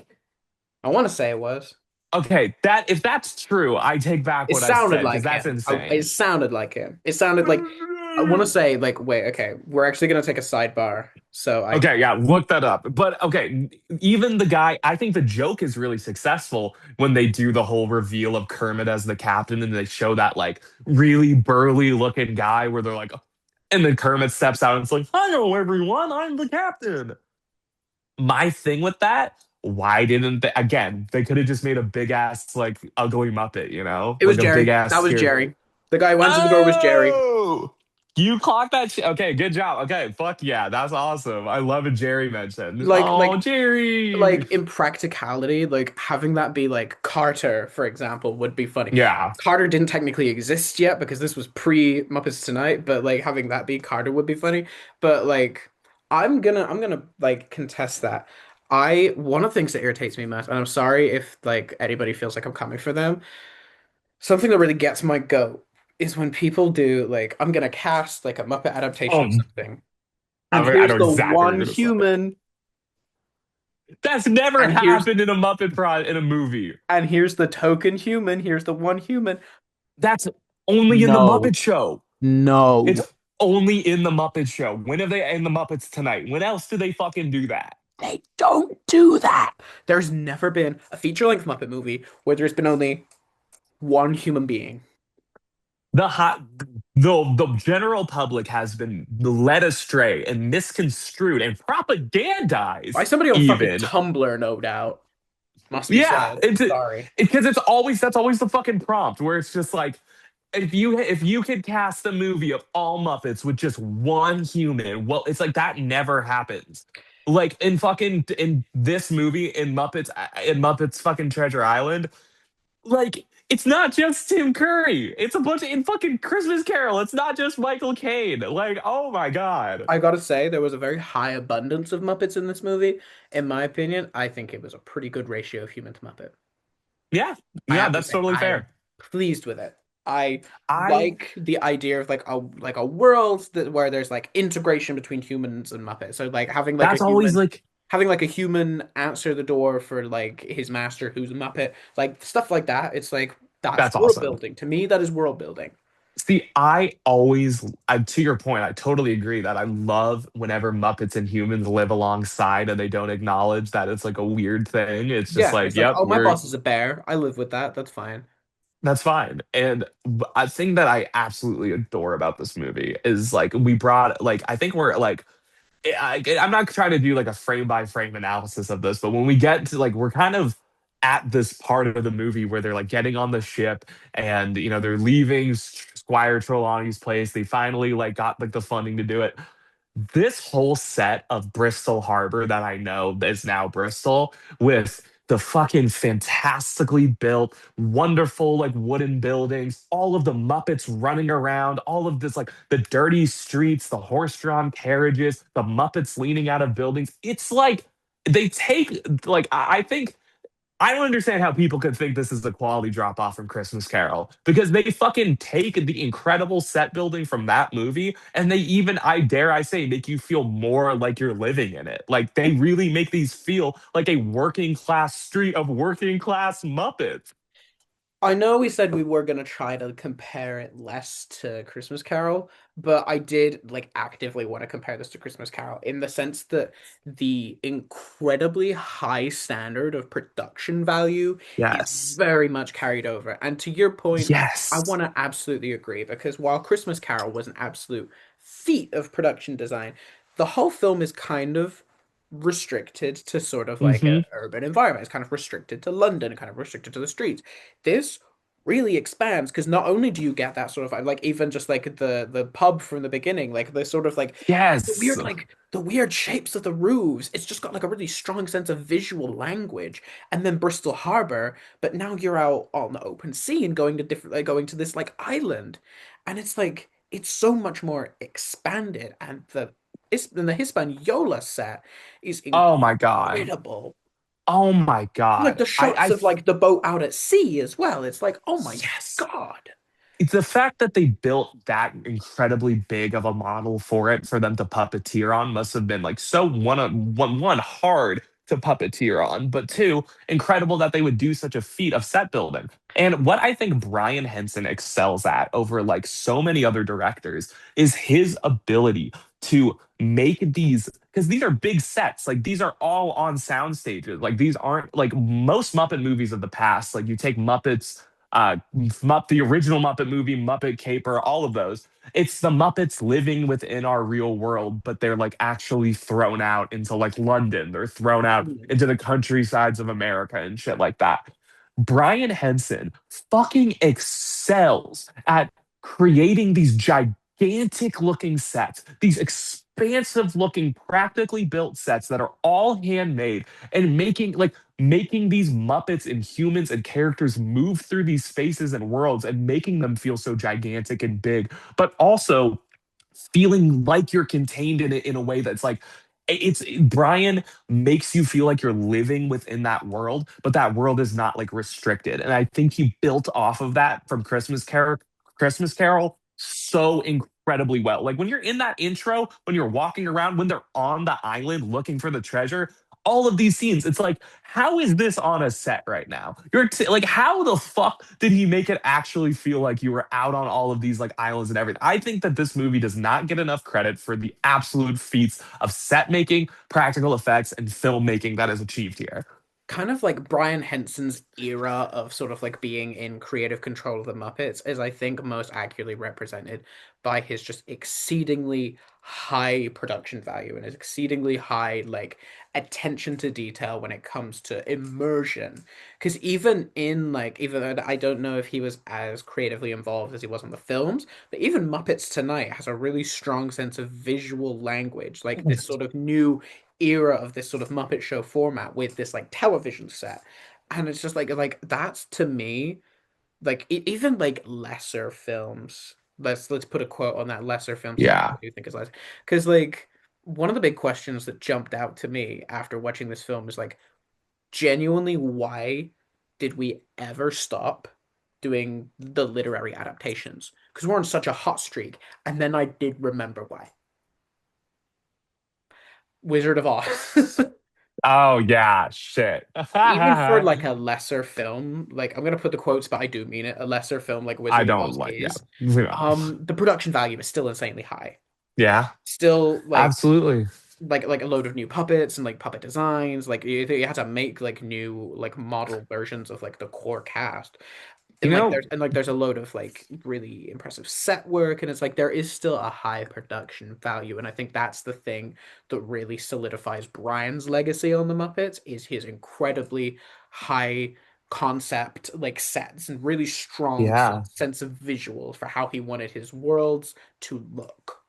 Speaker 4: I want to say it was.
Speaker 3: Okay, that if that's true, I take back
Speaker 4: It
Speaker 3: what I
Speaker 4: sounded
Speaker 3: said because
Speaker 4: like
Speaker 3: that's
Speaker 4: him. It
Speaker 3: insane.
Speaker 4: sounded like him. It sounded like I want to say like wait, okay, we're actually gonna take a sidebar. So I
Speaker 3: Okay, yeah, look that up. But okay, even the guy, I think the joke is really successful when they do the whole reveal of Kermit as the captain and they show that like really burly looking guy where they're like, and then Kermit steps out and it's like, hello everyone, I'm the captain. My thing with that, why didn't they, again, they could have just made a big ass, like ugly Muppet,
Speaker 4: it was
Speaker 3: like a big
Speaker 4: Jerry.
Speaker 3: ass
Speaker 4: That was
Speaker 3: scary.
Speaker 4: Jerry. The guy who answered the door was Jerry.
Speaker 3: Oh, you clocked that shit. Okay, good job. Okay, fuck yeah, that's awesome. I love a Jerry mention.
Speaker 4: Like
Speaker 3: Oh,
Speaker 4: like
Speaker 3: Jerry.
Speaker 4: like in practicality, like having that be like Carter, for example, would be funny.
Speaker 3: Yeah,
Speaker 4: Carter didn't technically exist yet because this was pre Muppets Tonight, but like having that be Carter would be funny. But like I'm gonna like contest that. I one of the things that irritates me, Matt, and I'm sorry if like anybody feels like I'm coming for them. Something that really gets my goat is when people do like I'm gonna cast like a Muppet adaptation of something, and
Speaker 3: I
Speaker 4: here's
Speaker 3: know
Speaker 4: the
Speaker 3: exactly what
Speaker 4: one
Speaker 3: you're gonna say.
Speaker 4: human,
Speaker 3: That's never
Speaker 4: and here's
Speaker 3: happened in a Muppet Prod in a movie.
Speaker 4: and here's the token human, here's the one human.
Speaker 3: That's only in the
Speaker 4: No,
Speaker 3: Muppet Show. It's
Speaker 4: no,
Speaker 3: only in the Muppet Show. When have they in the Muppets Tonight? When else do they fucking do that?
Speaker 4: they don't do that. There's never been a feature-length Muppet movie where there's been only one human being.
Speaker 3: The hot the general public has been led astray and misconstrued and
Speaker 4: By
Speaker 3: propagandized
Speaker 4: somebody on fucking
Speaker 3: even.
Speaker 4: Tumblr, no doubt. Must be
Speaker 3: Yeah,
Speaker 4: said.
Speaker 3: it's
Speaker 4: Sorry.
Speaker 3: because it's always that's always the fucking prompt where it's just like if you could cast a movie of all Muppets with just one human, well, it's like that never happens. Like in this movie in Muppets fucking Treasure Island, like it's not just Tim Curry. It's a bunch of in fucking Christmas Carol. It's not just Michael Caine. Like, oh my God.
Speaker 4: I gotta say, there was a very high abundance of Muppets in this movie. In my opinion, I think it was a pretty good ratio of human to Muppet.
Speaker 3: Yeah.
Speaker 4: I
Speaker 3: Yeah,
Speaker 4: have to
Speaker 3: that's
Speaker 4: say,
Speaker 3: totally
Speaker 4: I am
Speaker 3: fair.
Speaker 4: pleased with it. I
Speaker 3: I
Speaker 4: like the idea of like a world that where there's like integration between humans and Muppets. So like
Speaker 3: that's always like
Speaker 4: having like a human answer the door for like his master who's a Muppet, like stuff like that. It's like that's
Speaker 3: that's
Speaker 4: world
Speaker 3: awesome.
Speaker 4: building. To me, that is world building.
Speaker 3: See, to your point, I totally agree that I love whenever Muppets and humans live alongside and they don't acknowledge that it's like a weird thing. It's just
Speaker 4: Yeah,
Speaker 3: like,
Speaker 4: it's like,
Speaker 3: yep,
Speaker 4: oh, my boss is a bear. I live with that. That's fine.
Speaker 3: that's fine. And a thing that I absolutely adore about this movie is like we brought like I think we're like I'm not trying to do like a frame by frame analysis of this, but when we get to like we're kind of at this part of the movie where they're like getting on the ship and they're leaving Squire Trelawney's place. They finally like got like the funding to do it. This whole set of Bristol Harbor that I know is now Bristol with the fucking fantastically built, wonderful like wooden buildings, all of the Muppets running around, all of this like the dirty streets, the horse-drawn carriages, the Muppets leaning out of buildings. It's like they take like I think I don't understand how people could think this is a quality drop off from Christmas Carol because they fucking take the incredible set building from that movie and they even, I dare I say, make you feel more like you're living in it. Like they really make these feel like a working class street of working class Muppets.
Speaker 4: I know we said we were gonna try to compare it less to Christmas Carol, but I did like actively want to compare this to Christmas Carol in the sense that the incredibly high standard of production value is
Speaker 3: Yes.
Speaker 4: very much carried over. And to your point, I
Speaker 3: Yes.
Speaker 4: want to absolutely agree because while Christmas Carol was an absolute feat of production design, the whole film is kind of restricted to sort of like a
Speaker 3: Hmm.
Speaker 4: urban environment. It's kind of restricted to London, kind of restricted to the streets. This really expands because not only do you get that sort of like even just like the pub from the beginning, like the sort of like
Speaker 3: Yes.
Speaker 4: the weird shapes of the roofs. It's just got like a really strong sense of visual language. And then Bristol Harbor, but now you're out on the open sea and going to different like going to this like island. And it's like it's so much more expanded and the Hispaniola set is
Speaker 3: Oh my God.
Speaker 4: incredible.
Speaker 3: Oh my
Speaker 4: Like
Speaker 3: God.
Speaker 4: the shots of like the boat out at sea as well. It's like, oh my
Speaker 3: Yes.
Speaker 4: God.
Speaker 3: It's the fact that they built that incredibly big of a model for it for them to puppeteer on must have been like so one hard to puppeteer on, but two, incredible that they would do such a feat of set building. And what I think Brian Henson excels at over like so many other directors is his ability to make these because these are big sets. Like these are all on sound stages. Like these aren't like most Muppet movies of the past. Like you take Muppets the original Muppet movie, Muppet Caper, all of those. It's the Muppets living within our real world, but they're like actually thrown out into like London. They're thrown out
Speaker 4: Mhm.
Speaker 3: into the countrysides of America and shit like that. Brian Henson fucking excels at creating these gigantic looking sets, these expansive looking, practically built sets that are all handmade and making these Muppets and humans and characters move through these spaces and worlds and making them feel so gigantic and big, but also feeling like you're contained in it in a way that's like it's Brian makes you feel like you're living within that world, but that world is not like restricted. And I think he built off of that from Christmas Carol so incredibly well. Like when you're in that intro, when you're walking around, when they're on the island looking for the treasure, all of these scenes, it's like, how is this on a set right now? Like, how the fuck did he make it actually feel like you were out on all of these like islands and everything? I think that this movie does not get enough credit for the absolute feats of set making, practical effects, and filmmaking that is achieved here.
Speaker 4: Kind of like Brian Henson's era of sort of like being in creative control of the Muppets is, I think, most accurately represented by his just exceedingly high production value and his exceedingly high like attention to detail when it comes to immersion. Because even in like, even though I don't know if he was as creatively involved as he was on the films, but even Muppets Tonight has a really strong sense of visual language, like this sort of new era of this sort of Muppet Show format with this like television set. And it's just like that's to me like even like lesser films. Let's put a quote on that, lesser films to me I
Speaker 3: Yeah.
Speaker 4: do think is less because like one of the big questions that jumped out to me after watching this film is like genuinely why did we ever stop doing the literary adaptations? Because we're on such a hot streak. And then I did remember why. Wizard of Oz.
Speaker 3: Oh yeah, shit.
Speaker 4: Even for
Speaker 3: I
Speaker 4: like a lesser film, like I'm gonna put the quotes, but I do mean it, a lesser film like Wizard of
Speaker 3: don't
Speaker 4: Oz
Speaker 3: like. Yeah.
Speaker 4: is,
Speaker 3: Yeah.
Speaker 4: the production value is still insanely high.
Speaker 3: Yeah.
Speaker 4: Still
Speaker 3: Absolutely.
Speaker 4: like a load of new puppets and like puppet designs. Like you had to make like new like model versions of like the core cast.
Speaker 3: You know,
Speaker 4: And like there's a load of like really impressive set work, and it's like there is still a high production value, and I think that's the thing that really solidifies Brian's legacy on the Muppets is his incredibly high concept like sets and really strong
Speaker 3: yeah.
Speaker 4: sense of visual for how he wanted his worlds to look.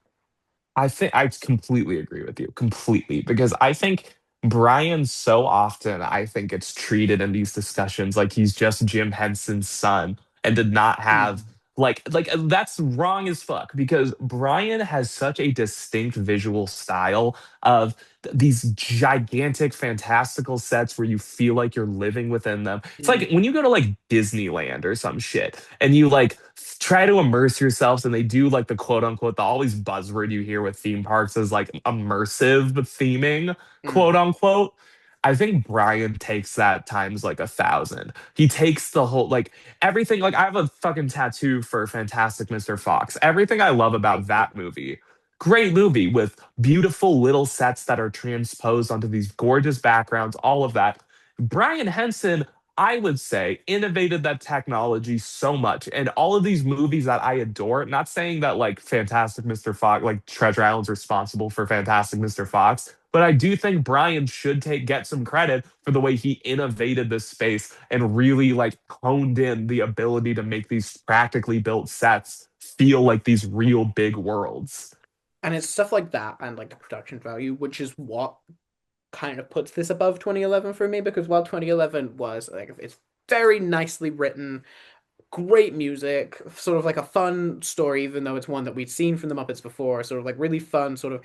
Speaker 3: I think I completely agree with you, completely, because I think Brian so often I think it's treated in these discussions like he's just Jim Henson's son and did not have
Speaker 4: Mm.
Speaker 3: that's wrong as fuck because Brian has such a distinct visual style of these gigantic fantastical sets where you feel like you're living within them. It's
Speaker 4: Mm.
Speaker 3: like when you go to like Disneyland or some shit and you like try to immerse yourselves and they do like the quote unquote the always buzzword you hear with theme parks is like immersive theming quote
Speaker 4: Mm.
Speaker 3: unquote. I think Brian takes that times like 1,000. He takes the whole like everything. Like I have a fucking tattoo for Fantastic Mr. Fox. Everything I love about
Speaker 4: Great
Speaker 3: that
Speaker 4: movie.
Speaker 3: movie, great movie with beautiful little sets that are transposed onto these gorgeous backgrounds, all of that. Brian Henson, I would say, innovated that technology so much. And all of these movies that I adore, not saying that like Fantastic Mr. Fox, like Treasure Island's responsible for Fantastic Mr. Fox, but I do think Brian should take get some credit for the way he innovated this space and really like honed in the ability to make these practically built sets feel like these real big worlds.
Speaker 4: And it's stuff like that and like the production value, which is what kind of puts this above 2011 for me because while 2011 was like it's very nicely written, great music, sort of like a fun story, even though it's one that we'd seen from the Muppets before, sort of like really fun, sort of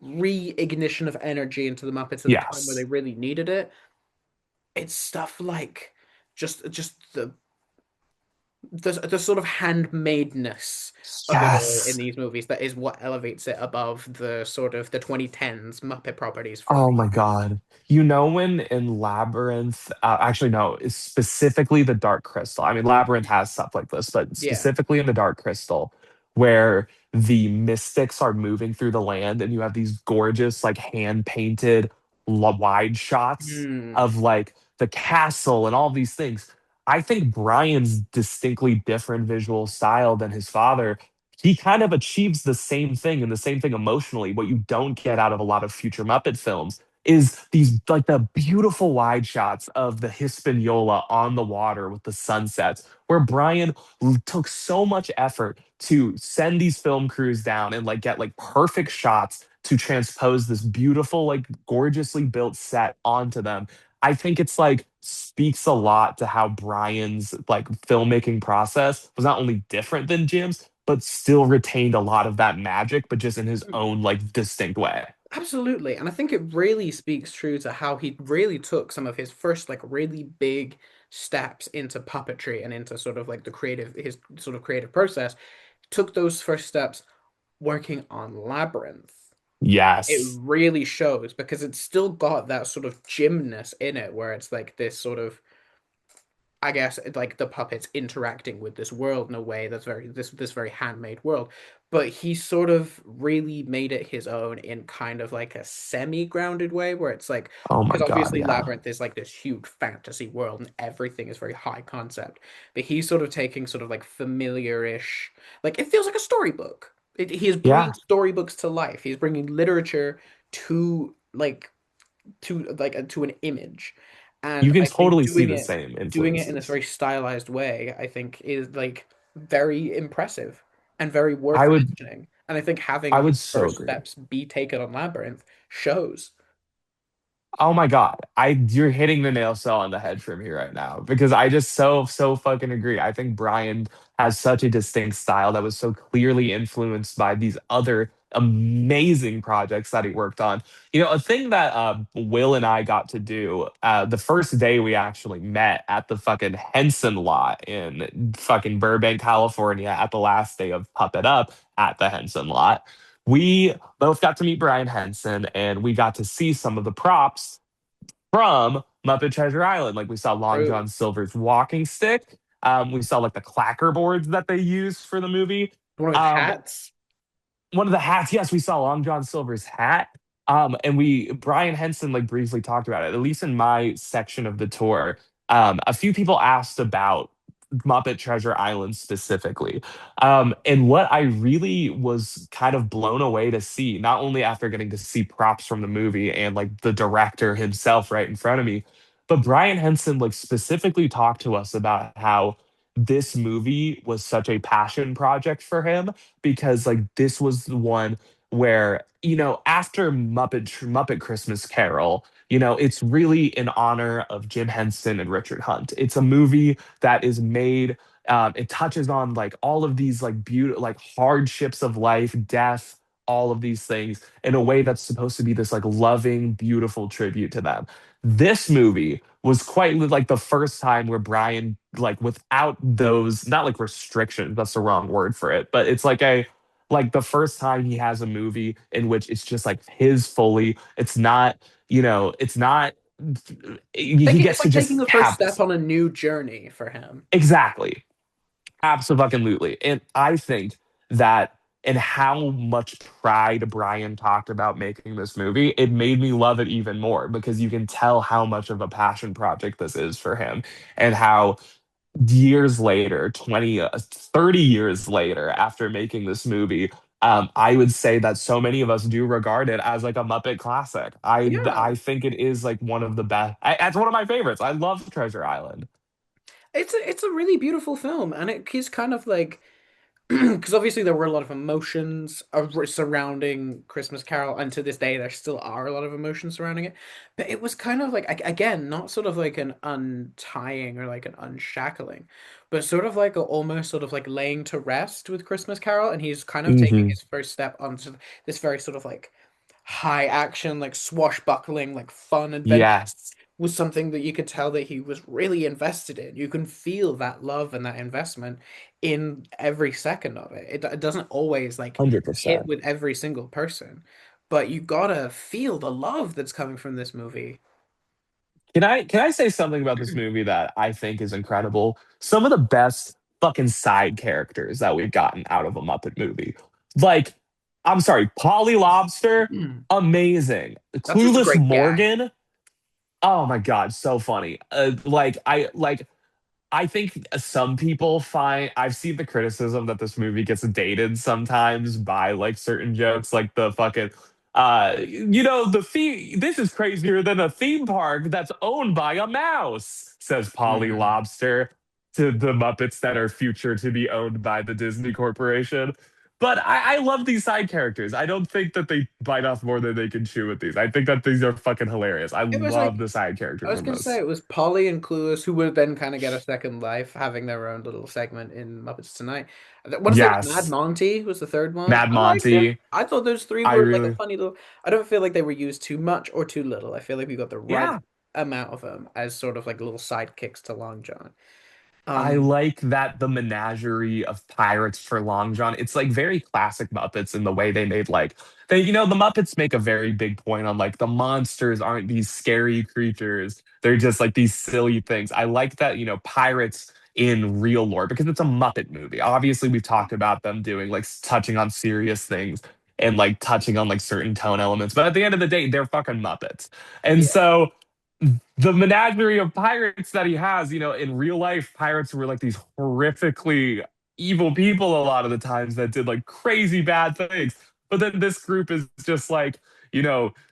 Speaker 4: re-ignition of energy into the Muppets at the time where they
Speaker 3: Yes.
Speaker 4: really needed it. It's stuff like just the sort of handmadeness of it all in
Speaker 3: Yes.
Speaker 4: these movies that is what elevates it above the sort of the 2010s Muppet properties for
Speaker 3: Oh
Speaker 4: me.
Speaker 3: my God. You know when in Labyrinth, actually no, it's specifically the Dark Crystal. I mean, Labyrinth has stuff like this, but
Speaker 4: Yeah.
Speaker 3: specifically in the Dark Crystal, where the mystics are moving through the land and you have these gorgeous, like hand painted wide shots
Speaker 4: Hmm.
Speaker 3: of like the castle and all these things. I think Brian's distinctly different visual style than his father. He kind of achieves the same thing and the same thing emotionally. What you don't get out of a lot of future Muppet films is these like the beautiful wide shots of the Hispaniola on the water with the sunsets, where Brian took so much effort to send these film crews down and like get like perfect shots to transpose this beautiful, like gorgeously built set onto them. I think it's like speaks a lot to how Brian's like filmmaking process was not only different than Jim's, but still retained a lot of that magic, but just in his own like distinct way.
Speaker 4: Absolutely. And I think it really speaks true to how he really took some of his first like really big steps into puppetry and into sort of like his sort of creative process, took those first steps working on Labyrinth. It
Speaker 3: Yes.
Speaker 4: really shows because it's still got that sort of gymness in it where it's like this sort of I guess like the puppets interacting with this world in a way that's this very handmade world. But he sort of really made it his own in kind of like a semi-grounded way where it's like
Speaker 3: Oh my
Speaker 4: because
Speaker 3: God.
Speaker 4: obviously
Speaker 3: Yeah.
Speaker 4: Labyrinth is like this huge fantasy world and everything is very high concept. But he's sort of taking sort of like familiar-ish, like it feels like a storybook. He is bringing
Speaker 3: Yeah.
Speaker 4: storybooks to life. He's bringing literature to to an image. And
Speaker 3: You can
Speaker 4: I think
Speaker 3: totally see the same
Speaker 4: doing it in this
Speaker 3: influences.
Speaker 4: very stylized way, I think is like very impressive and very
Speaker 3: I
Speaker 4: worth
Speaker 3: would
Speaker 4: mentioning. And I think having
Speaker 3: I would
Speaker 4: his
Speaker 3: so
Speaker 4: first
Speaker 3: agree.
Speaker 4: steps be taken on Labyrinth shows.
Speaker 3: Oh my God. You're hitting the nail so on the head for me right now because I just so fucking agree. I think Brian has such a distinct style that was so clearly influenced by these other amazing projects that he worked on. You know, a thing that Will and I got to do the first day we actually met at the fucking Henson lot in fucking Burbank, California, at the last day of Puppet Up at the Henson lot. We both got to meet Brian Henson and we got to see some of the props from Muppet Treasure Island. Like we saw Long
Speaker 4: True.
Speaker 3: John Silver's walking stick. We saw like the clacker boards that they used for the movie.
Speaker 4: One of his
Speaker 3: Um,
Speaker 4: hats.
Speaker 3: one of the hats, yes, we saw Long John Silver's hat. And Brian Henson like briefly talked about it, at least in my section of the tour. A few people asked about Muppet Treasure Island specifically. And what I really was kind of blown away to see, not only after getting to see props from the movie and like the director himself right in front of me, but Brian Henson like specifically talked to us about how this movie was such a passion project for him because like this was the one where after Muppet Christmas Carol, it's really in honor of Jim Henson and Richard Hunt. It's a movie that is made. It touches on like all of these like beautiful like hardships of life, death, all of these things in a way that's supposed to be this like loving, beautiful tribute to them. This movie was quite like the first time where Brian, like without those, not like restrictions, that's the wrong word for it, but it's like the first time he has a movie in which it's just like his fully. It's not, he
Speaker 4: It's
Speaker 3: gets to
Speaker 4: like taking
Speaker 3: just
Speaker 4: the first
Speaker 3: have
Speaker 4: step
Speaker 3: this.
Speaker 4: on a new journey for him.
Speaker 3: Exactly. Absolutely. And I think that and how much pride Brian talked about making this movie, it made me love it even more because you can tell how much of a passion project this is for him and how years later, 20, 30 years later, after making this movie, I would say that so many of us do regard it as like a Muppet classic.
Speaker 4: Yeah.
Speaker 3: I think it is like one of the best. It's one of my favorites. I love Treasure Island.
Speaker 4: It's a really beautiful film, and it is kind of like because obviously there were a lot of emotions surrounding Christmas Carol, and to this day there still are a lot of emotions surrounding it. But it was kind of like again, not sort of like an untying or like an unshackling, but sort of like almost sort of like laying to rest with Christmas Carol, and he's kind of taking
Speaker 3: Hmm.
Speaker 4: his first step onto this very sort of like high action, like swashbuckling, like fun adventure
Speaker 3: Yes,
Speaker 4: was something that you could tell that he was really invested in. You can feel that love and that investment in every second of it. It doesn't always like hit
Speaker 3: 100%.
Speaker 4: with every single person, but you gotta feel the love that's coming from this movie.
Speaker 3: Can I say something about this movie that I think is incredible? Some of the best fucking side characters that we've gotten out of a Muppet movie. Like, I'm sorry, Polly Lobster, amazing.
Speaker 4: That's just a
Speaker 3: Clueless
Speaker 4: great gag.
Speaker 3: Morgan, oh my God, so funny. I think some people find I've seen the criticism that this movie gets dated sometimes by like certain jokes, like the fucking the theme. This is crazier than a theme park that's owned by a mouse, says Polly
Speaker 4: Mm.
Speaker 3: Lobster to the Muppets that are future to be owned by the Disney Corporation. But I love these side characters. I don't think that they bite off more than they can chew with these. I think that these are fucking hilarious. I
Speaker 4: It was
Speaker 3: love
Speaker 4: like
Speaker 3: the side
Speaker 4: I
Speaker 3: characters
Speaker 4: was
Speaker 3: in
Speaker 4: gonna say
Speaker 3: this.
Speaker 4: it was Polly and Clueless who would then kind of get a second life, having their own little segment in Muppets Tonight. I want to say it was Mad
Speaker 3: Yes.
Speaker 4: Monty was the third one.
Speaker 3: Mad
Speaker 4: I liked it.
Speaker 3: Monty.
Speaker 4: I thought those three
Speaker 3: I
Speaker 4: were like a
Speaker 3: really,
Speaker 4: funny little. I don't feel like they were used too much or too little. I feel like we got the right
Speaker 3: yeah.
Speaker 4: amount of them as sort of like little sidekicks to Long John.
Speaker 3: I
Speaker 4: Um,
Speaker 3: like that the menagerie of pirates for Long John. It's like very classic Muppets in the way they made like the Muppets make a very big point on like the monsters aren't these scary creatures. They're just like these silly things. I like that, pirates in real lore because it's a Muppet movie. Obviously, we've talked about them doing like touching on serious things and like touching on like certain tone elements, but at the end of the day, they're fucking Muppets. And
Speaker 4: yeah,
Speaker 3: so the menagerie of pirates that he has, in real life, pirates were like these horrifically evil people a lot of the times that did like crazy bad things. But then this group is just like,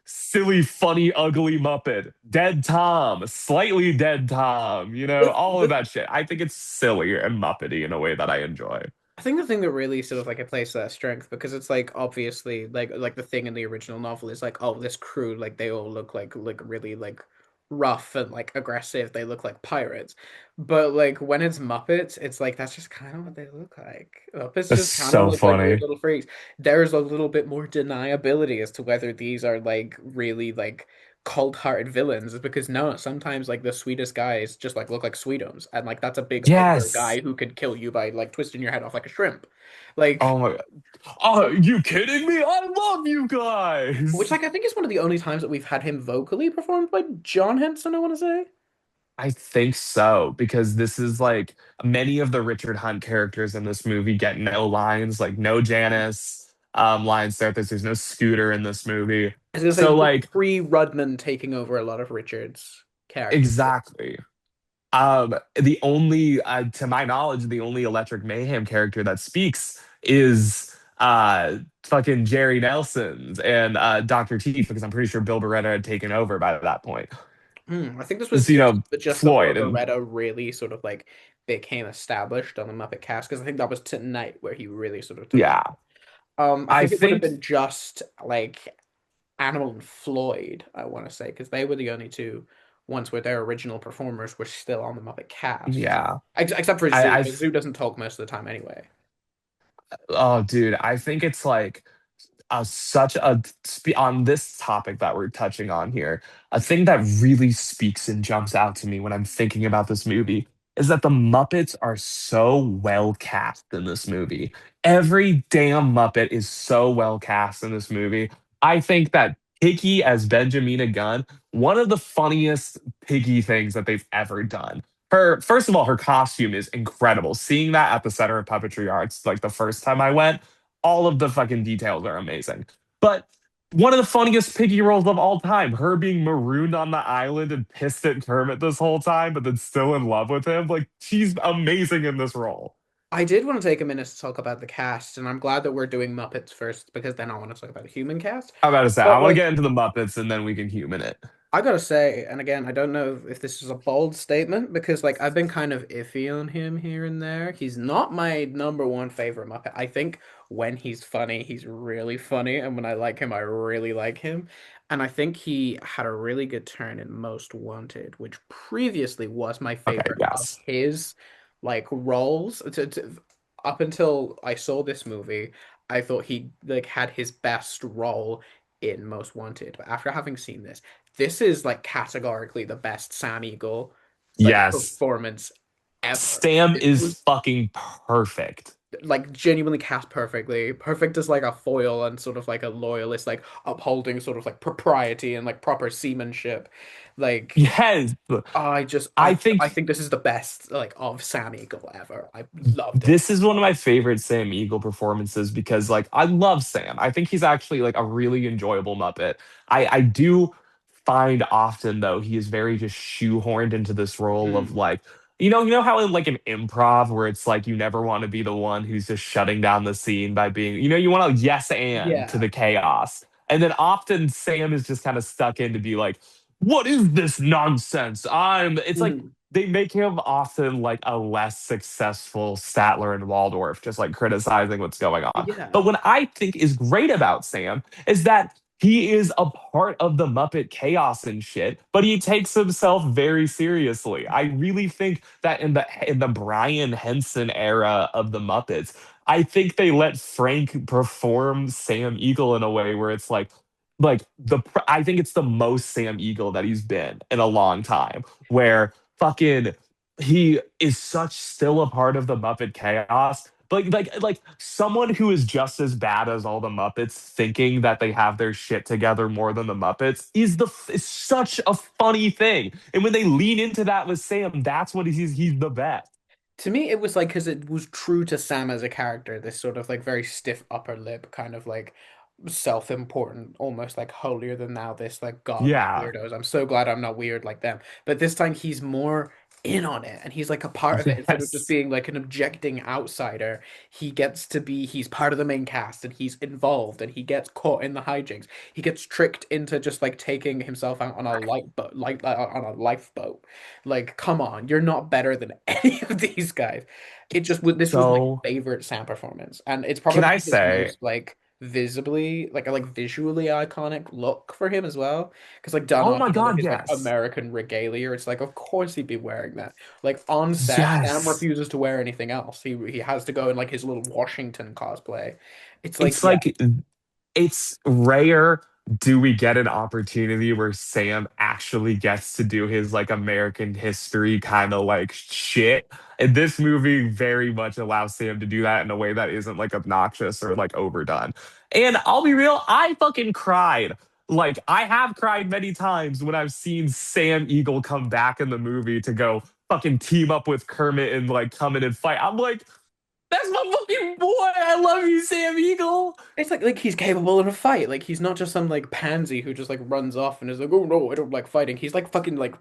Speaker 3: silly, funny, ugly Muppet, dead Tom, slightly dead Tom, all of
Speaker 4: the
Speaker 3: that shit. I think it's silly and Muppety in a way that I enjoy.
Speaker 4: I think the thing that really sort of like it plays to that strength because it's like obviously like the thing in the original novel is like, oh, this crew like they all look like really like rough and like aggressive. They look like pirates. But like when it's Muppets, it's like that's just kind of what they look like. Muppets
Speaker 3: That's
Speaker 4: just kind of
Speaker 3: so
Speaker 4: look like weird
Speaker 3: funny.
Speaker 4: little freaks. There's a little bit more deniability as to whether these are like really like cold-hearted villains is because no, sometimes like the sweetest guys just like look like sweetums, and like that's a big ogre
Speaker 3: Yes.
Speaker 4: guy who could kill you by like twisting your head off like a shrimp. Like,
Speaker 3: Oh my God. Are you kidding me? I love you
Speaker 4: which
Speaker 3: guys.
Speaker 4: like I think is one of the only times that we've had him vocally performed by John Henson, I want to say.
Speaker 3: I think so because this is like many of the Richard Hunt characters in this movie get no lines, like no Janice lines there. There's no Scooter in this movie.
Speaker 4: I was gonna say
Speaker 3: So
Speaker 4: this is
Speaker 3: like
Speaker 4: pre-Rudman taking over a lot of Richard's characters.
Speaker 3: exactly. The only, to my knowledge, the only Electric Mayhem character that speaks is fucking Jerry Nelson's and Dr. Teeth, because I'm pretty sure Bill Beretta had taken over by that point.
Speaker 4: I think this was
Speaker 3: It's,
Speaker 4: just before
Speaker 3: Floyd and
Speaker 4: Beretta really sort of like became established on the Muppet cast, because I think that was tonight where he really sort of took.
Speaker 3: yeah,
Speaker 4: I
Speaker 3: I
Speaker 4: think it would have
Speaker 3: think
Speaker 4: been just like Animal and Floyd, I want to say, because they were the only two ones where their original performers were still on the Muppet cast,
Speaker 3: yeah,
Speaker 4: except for Zoo.
Speaker 3: I
Speaker 4: But Zoo doesn't talk most of the time anyway.
Speaker 3: oh dude, I think it's like such a on this topic that we're touching on here, a thing that really speaks and jumps out to me when I'm thinking about this movie is that the Muppets are so well cast in this movie. Every damn Muppet is so well cast in this movie. I think that Piggy as Benjamina Gunn, one of the funniest Piggy things that they've ever done. Her, first of all, her costume is incredible. Seeing that at the Center of Puppetry Arts, like the first time I went, all of the fucking details are amazing. But one of the funniest Piggy roles of all time, her being marooned on the island and pissed at Kermit this whole time, but then still in love with him. Like, she's amazing in this role.
Speaker 4: I did want to take a minute to talk about the cast, and I'm glad that we're doing Muppets first because then I want to talk about the human cast.
Speaker 3: I'm about to say, I
Speaker 4: But
Speaker 3: want to
Speaker 4: like,
Speaker 3: get into the Muppets and then we can human it.
Speaker 4: I gotta say, and again, I don't know if this is a bold statement because like I've been kind of iffy on him here and there. He's not my number one favorite Muppet. I think when he's funny, he's really funny, and when I like him, I really like him. And I think he had a really good turn in Most Wanted, which previously was my
Speaker 3: Okay,
Speaker 4: favorite of
Speaker 3: yes.
Speaker 4: his like roles. Up until I saw this movie, I thought he like had his best role in Most Wanted. But after having seen this, this is like categorically the best Sam Eagle like
Speaker 3: Yes.
Speaker 4: performance ever.
Speaker 3: Sam
Speaker 4: This
Speaker 3: is
Speaker 4: was
Speaker 3: fucking perfect.
Speaker 4: like genuinely cast perfectly. Perfect as like a foil and sort of like a loyalist, like upholding sort of like propriety and like proper seamanship. Like
Speaker 3: Yes.
Speaker 4: I just
Speaker 3: I
Speaker 4: I
Speaker 3: think
Speaker 4: think this is the best like of Sam Eagle ever. I loved it.
Speaker 3: this is one of my favorite Sam Eagle performances because like I love Sam. I think he's actually like a really enjoyable Muppet. I do find often though he is very just shoehorned into this role of
Speaker 4: Mm,
Speaker 3: like you know how in like an improv where it's like you never want to be the one who's just shutting down the scene by being you want to yes and to
Speaker 4: yeah.
Speaker 3: the chaos. And then often Sam is just kind of stuck in to be like, what is this nonsense? It's like
Speaker 4: Mm,
Speaker 3: they make him often like a less successful Statler and Waldorf, just like criticizing what's going on.
Speaker 4: yeah.
Speaker 3: But what I think is great about Sam is that he is a part of the Muppet chaos and shit, but he takes himself very seriously. I really think that in the Brian Henson era of the Muppets, I think they let Frank perform Sam Eagle in a way where it's like I think it's the most Sam Eagle that he's been in a long time, where fucking he is such still a part of the Muppet chaos. But like someone who is just as bad as all the Muppets, thinking that they have their shit together more than the Muppets, is such a funny thing. And when they lean into that with Sam, that's what he's the best.
Speaker 4: To me, it was like because it was true to Sam as a character, this sort of like very stiff upper lip, kind of like self-important, almost like holier than thou, this like god of
Speaker 3: Yeah.
Speaker 4: weirdos. I'm so glad I'm not weird like them. But this time he's more in on it and he's like a part of it instead of just
Speaker 3: Yes.
Speaker 4: being like an objecting outsider. He gets to be he's part of the main cast and he's involved and he gets caught in the hijinks. He gets tricked into just like taking himself out on a light boat, like on a lifeboat. Like, come on, you're not better than any of these guys. It just this was my
Speaker 3: So
Speaker 4: favorite Sam performance, and it's
Speaker 3: can I
Speaker 4: probably his
Speaker 3: say,
Speaker 4: most like visibly like visually iconic look for him as well. Because like done
Speaker 3: oh
Speaker 4: on
Speaker 3: my
Speaker 4: all of
Speaker 3: God,
Speaker 4: his like
Speaker 3: yes.
Speaker 4: American regalia, it's like of course he'd be wearing that. Like on set, Sam
Speaker 3: Yes.
Speaker 4: refuses to wear anything else. He has to go in like his little Washington cosplay. It's like
Speaker 3: It's
Speaker 4: yeah.
Speaker 3: like it's rare do we get an opportunity where Sam actually gets to do his like American history kind of like shit. And this movie very much allows Sam to do that in a way that isn't like obnoxious or like overdone. And I'll be real, I fucking cried. Like I have cried many times when I've seen Sam Eagle come back in the movie to go fucking team up with Kermit and like come in and fight. I'm like, That's my fucking boy. I love you, Sam Eagle.
Speaker 4: It's like he's capable in a fight. Like he's not just some like pansy who just like runs off and is like, oh no, I don't like fighting. He's like fucking like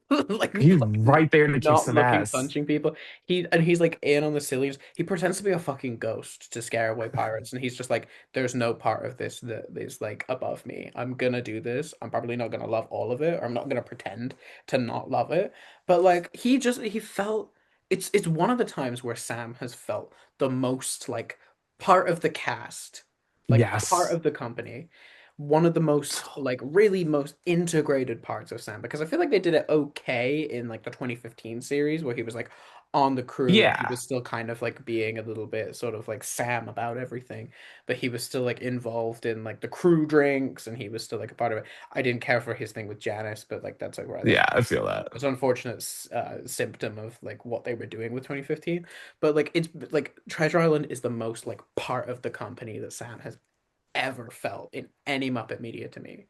Speaker 4: like
Speaker 3: He's
Speaker 4: fucking
Speaker 3: right there to kick
Speaker 4: not
Speaker 3: some
Speaker 4: looking
Speaker 3: ass.
Speaker 4: punching people. He's like in on the sillies. He pretends to be a fucking ghost to scare away pirates, and he's just like, there's no part of this that is like above me. I'm gonna do this. I'm probably not gonna love all of it, or I'm not gonna pretend to not love it. But like he felt it's one of the times where Sam has felt the most like part of the cast, like part
Speaker 3: Yes.
Speaker 4: of the company, one of the most like really most integrated parts of Sam, because I feel like they did it okay in like the 2015 series where he was like on the crew and he
Speaker 3: Yeah.
Speaker 4: was still kind of like being a little bit sort of like Sam about everything, but he was still like involved in like the crew drinks and he was still like a part of it. I didn't care for his thing with Janice, but like that's like rather
Speaker 3: Yeah, I feel that.
Speaker 4: it's an unfortunate symptom of like what they were doing with 2015. But like it's like Treasure Island is the most like part of the company that Sam has ever felt in any Muppet media to me.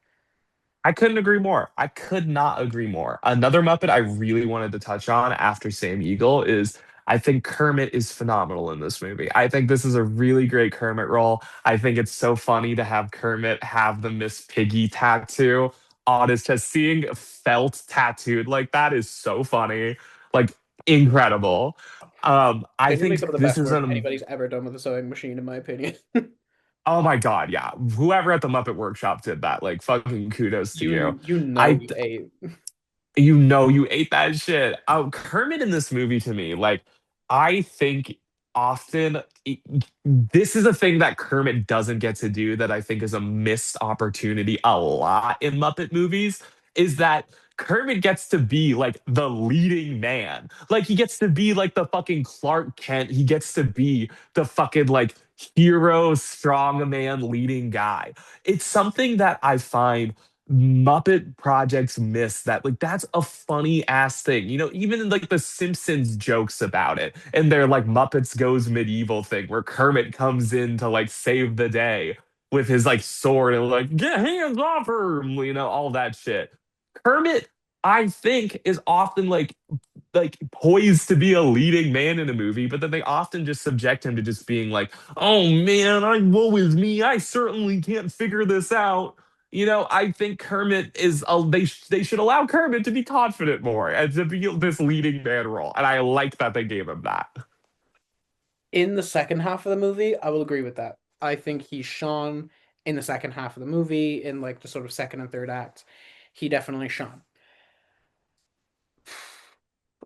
Speaker 3: I couldn't agree more. I could not agree more. Another Muppet I really wanted to touch on after Sam Eagle is I think Kermit is phenomenal in this movie. I think this is a really great Kermit role. I think it's so funny to have Kermit have the Miss Piggy tattoo on his chest. Seeing felt tattooed like that is so funny, like incredible. I
Speaker 4: Genuinely some
Speaker 3: think
Speaker 4: of the
Speaker 3: this
Speaker 4: best
Speaker 3: is
Speaker 4: work
Speaker 3: an
Speaker 4: anybody's ever done with a sewing machine, in my opinion.
Speaker 3: oh my God, yeah. Whoever at the Muppet Workshop did that, like fucking kudos to you.
Speaker 4: You know
Speaker 3: I
Speaker 4: you ate.
Speaker 3: you know you ate that shit. Kermit in this movie to me, like I think often this is a thing that Kermit doesn't get to do that I think is a missed opportunity a lot in Muppet movies is that Kermit gets to be like the leading man. Like he gets to be like the fucking Clark Kent. He gets to be the fucking like hero, strong man leading guy. It's something that I find Muppet projects miss that like that's a funny ass thing. You know, even like the Simpsons jokes about it and their like Muppets Goes Medieval thing where Kermit comes in to like save the day with his like sword and like get hands off her, you know, all that shit. Kermit, I think, is often like poised to be a leading man in a movie, but then they often just subject him to just being like, "Oh man, I woe is me. I certainly can't figure this out." You know, I think Kermit is they should allow Kermit to be confident more and to be this leading man role, and I like that they gave him that.
Speaker 4: In the second half of the movie, I will agree with that. I think he shone in the second half of the movie, in like the sort of second and third acts. He definitely shone.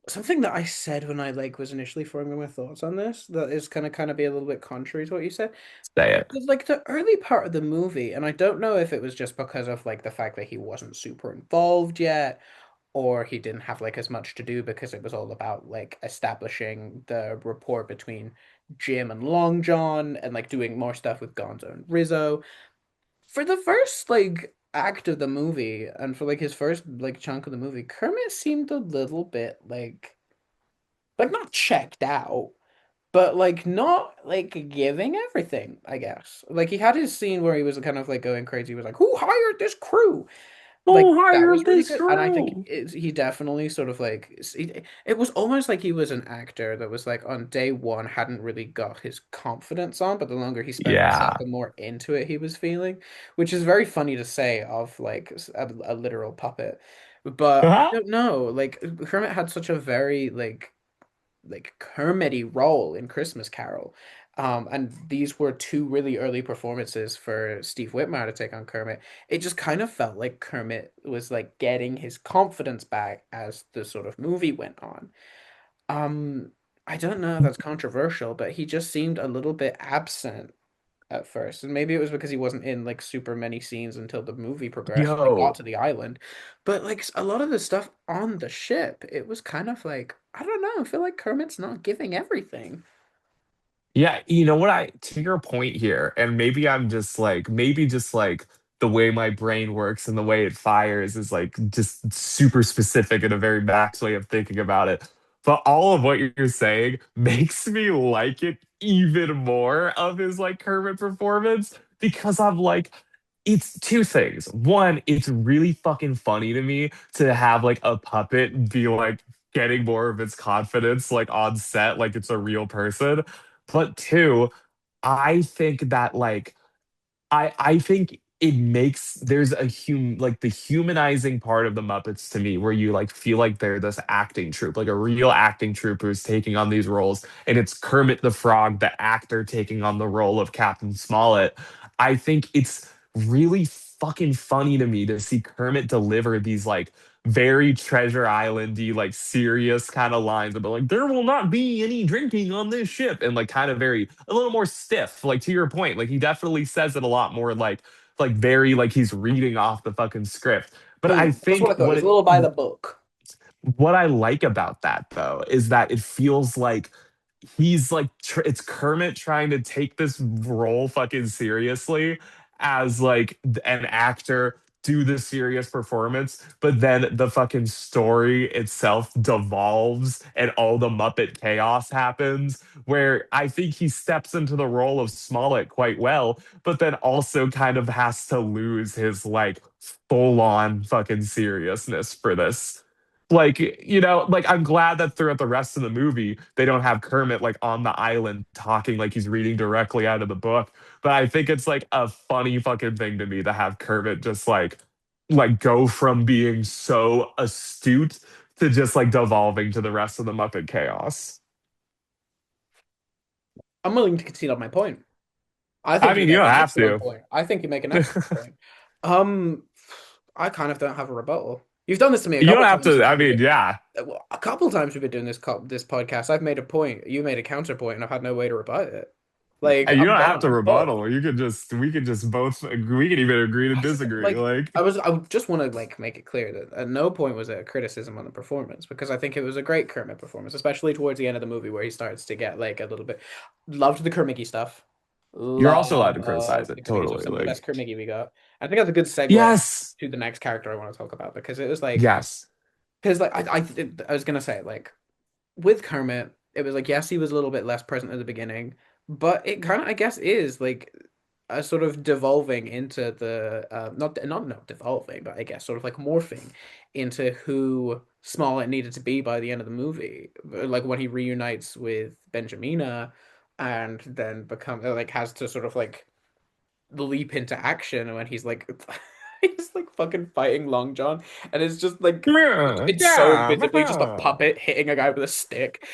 Speaker 4: Something that I said when I like was initially forming my thoughts on this that is gonna kind of be a little bit contrary to what you said.
Speaker 3: Say it.
Speaker 4: Like the early part of the movie, and I don't know if it was just because of like the fact that he wasn't super involved yet, or he didn't have like as much to do because it was all about like establishing the rapport between Jim and Long John and like doing more stuff with Gonzo and Rizzo. For the first like act of the movie and for like his first like chunk of the movie, Kermit seemed a little bit like not checked out, but like not like giving everything, I guess. Like he had his scene where he was kind of like going crazy. He was like, "Who hired this crew?" Like
Speaker 3: Who
Speaker 4: that was
Speaker 3: hired
Speaker 4: really
Speaker 3: this
Speaker 4: good, and I think
Speaker 3: room?
Speaker 4: he definitely sort of like it was almost like he was an actor that was like on day one hadn't really got his confidence on, but the longer he spent on set,
Speaker 3: Yeah.
Speaker 4: the more into it he was feeling, which is very funny to say of like a literal puppet. But I
Speaker 3: Huh?
Speaker 4: don't know, like Kermit had such a very like Kermity role in Christmas Carol. And these were two really early performances for Steve Whitmire to take on Kermit. It just kind of felt like Kermit was like getting his confidence back as the sort of movie went on. Um, I don't know if that's controversial, but he just seemed a little bit absent at first. And maybe it was because he wasn't in like super many scenes until the movie progressed and they got
Speaker 3: Yo.
Speaker 4: to the island. But like a lot of the stuff on the ship, it was kind of like, I don't know, I feel like Kermit's not giving everything.
Speaker 3: Yeah, you know what I to your point here, and maybe I'm just like maybe just like the way my brain works and the way it fires is like just super specific and a very max way of thinking about it. But all of what you're saying makes me like it even more of his like Kermit performance because I'm like, it's two things. One, it's really fucking funny to me to have like a puppet be like getting more of its confidence like on set, like it's a real person. But two, I think that like I think it makes there's a like the humanizing part of the Muppets to me where you like feel like they're this acting troupe, like a real acting troupe who's taking on these roles, and it's Kermit the Frog, the actor, taking on the role of Captain Smollett. I think it's really fucking funny to me to see Kermit deliver these like very Treasure Islandy, like serious kind of lines about like there will not be any drinking on this ship, and like kind of very a little more stiff. Like to your point, like he definitely says it a lot more like very like he's reading off the fucking script. But I
Speaker 4: That's what
Speaker 3: think
Speaker 4: I thought. It was a little by the book.
Speaker 3: what I like about that though is that it feels like he's like it's Kermit trying to take this role fucking seriously as like an actor do the serious performance, but then the fucking story itself devolves and all the Muppet chaos happens. Where I think he steps into the role of Smollett quite well, but then also kind of has to lose his like full on fucking seriousness for this. Like, like I'm glad that throughout the rest of the movie, they don't have Kermit like on the island talking like he's reading directly out of the book. But I think it's like a funny fucking thing to me to have Kermit just like go from being so astute to just like devolving to the rest of the Muppet chaos.
Speaker 4: I'm willing to concede on my point. I
Speaker 3: I
Speaker 4: think you
Speaker 3: mean, you
Speaker 4: make
Speaker 3: don't
Speaker 4: an
Speaker 3: have
Speaker 4: excellent
Speaker 3: to.
Speaker 4: point. I think you make an excellent point. Um, I kind of don't have a rebuttal. You've done this to me a
Speaker 3: You don't
Speaker 4: couple
Speaker 3: have
Speaker 4: times.
Speaker 3: to. I mean, yeah.
Speaker 4: Well, a couple times we've been doing this podcast. I've made a point. You made a counterpoint, and I've had no way to rebut it. Like
Speaker 3: And you
Speaker 4: I'm
Speaker 3: don't have
Speaker 4: done.
Speaker 3: to
Speaker 4: I'm fucked.
Speaker 3: rebuttal. We could just both we can even agree to
Speaker 4: I just
Speaker 3: disagree.
Speaker 4: like
Speaker 3: Like,
Speaker 4: I would just want to like make it clear that at no point was it a criticism on the performance because I think it was a great Kermit performance, especially towards the end of the movie where he starts to get like a little bit loved the Kermit stuff.
Speaker 3: you're also allowed to criticize
Speaker 4: Loved the
Speaker 3: it.
Speaker 4: Kermit. It was
Speaker 3: Totally.
Speaker 4: some of the
Speaker 3: Like,
Speaker 4: best Kermit we got. I think that's a good segue
Speaker 3: yes.
Speaker 4: to the next character I want to talk about because it was like
Speaker 3: Yes.
Speaker 4: because like I was gonna say like with Kermit, it was like yes, he was a little bit less present at the beginning, but it kind of I guess is like a sort of devolving into the not devolving, but I guess sort of like morphing into who Smollett needed to be by the end of the movie, like when he reunites with Benjamina, and then become like has to sort of like leap into action when he's like he's like fucking fighting Long John and it's just like
Speaker 3: Yeah.
Speaker 4: it's so visibly just a
Speaker 3: Yeah.
Speaker 4: puppet hitting a guy with a stick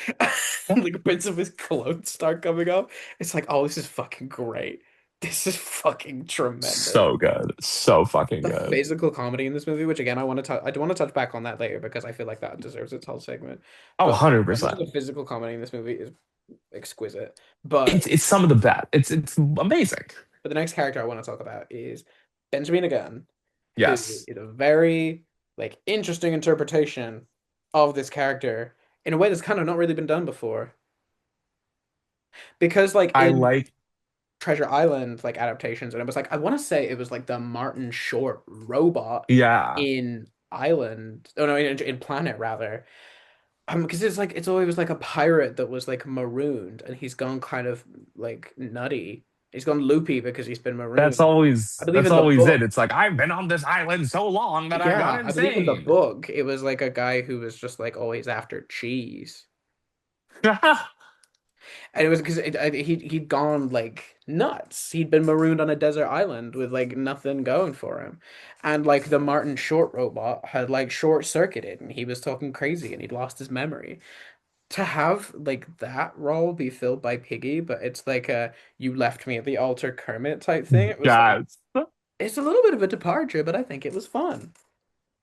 Speaker 4: and like bits of his clothes start coming off. It's like, oh, this is fucking great. This is fucking tremendous.
Speaker 3: So good. So fucking
Speaker 4: The
Speaker 3: good.
Speaker 4: physical comedy in this movie, which again I do want to touch back on that later because I feel like that deserves its whole segment.
Speaker 3: Oh,
Speaker 4: But how much
Speaker 3: 100%.
Speaker 4: of the physical comedy in this movie is exquisite. But
Speaker 3: It's some of the best. It's amazing.
Speaker 4: the next character I want to talk about is Benjamin again, who
Speaker 3: Yes.
Speaker 4: is a very like interesting interpretation of this character in a way that's kind of not really been done before. Because like
Speaker 3: I
Speaker 4: in
Speaker 3: like,
Speaker 4: Treasure Island like adaptations, and it was like I want to say it was like the Martin Short robot
Speaker 3: yeah.
Speaker 4: in Island, oh no, in Planet rather. Because it's like it's always like a pirate that was like marooned, and he's gone kind of like nutty. He's gone loopy because he's been marooned. I believe
Speaker 3: That's
Speaker 4: in the
Speaker 3: always it.
Speaker 4: book,
Speaker 3: It's like I've been on this island so long that I've gone
Speaker 4: yeah, I believe in the
Speaker 3: insane.
Speaker 4: book, it was like a guy who was just like always after cheese. And it was because he'd gone like nuts. He'd been marooned on a desert island with like nothing going for him. And like the Martin Short robot had like short circuited and he was talking crazy and he'd lost his memory. To have like that role be filled by Piggy, but it's like a you left me at the altar Kermit type thing. It was like
Speaker 3: Yes.
Speaker 4: it's a little bit of a departure, but I think it was fun.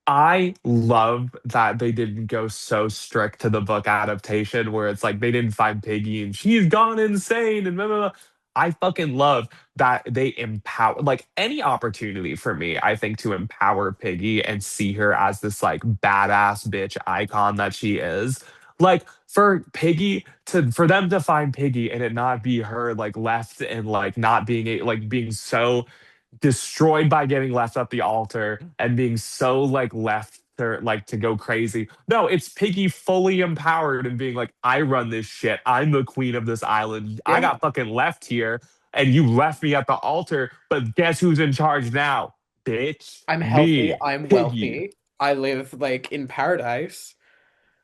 Speaker 3: I love that they didn't go so strict to the book adaptation where it's like they didn't find Piggy and she's gone insane and blah, blah, blah. I fucking love that they empower like any opportunity for me, I think, to empower Piggy and see her as this like badass bitch icon that she is. Like for Piggy to for them to find Piggy and it not be her like left and like not being like being so destroyed by getting left at the altar and being so like left to like to go crazy. No, it's Piggy fully empowered and being like, I run this shit. I'm the queen of this island. I
Speaker 4: Yeah.
Speaker 3: got fucking left here and you left me at the altar, but guess who's in charge now? Bitch.
Speaker 4: I'm healthy,
Speaker 3: Me.
Speaker 4: I'm
Speaker 3: Piggy.
Speaker 4: wealthy, I live like in paradise.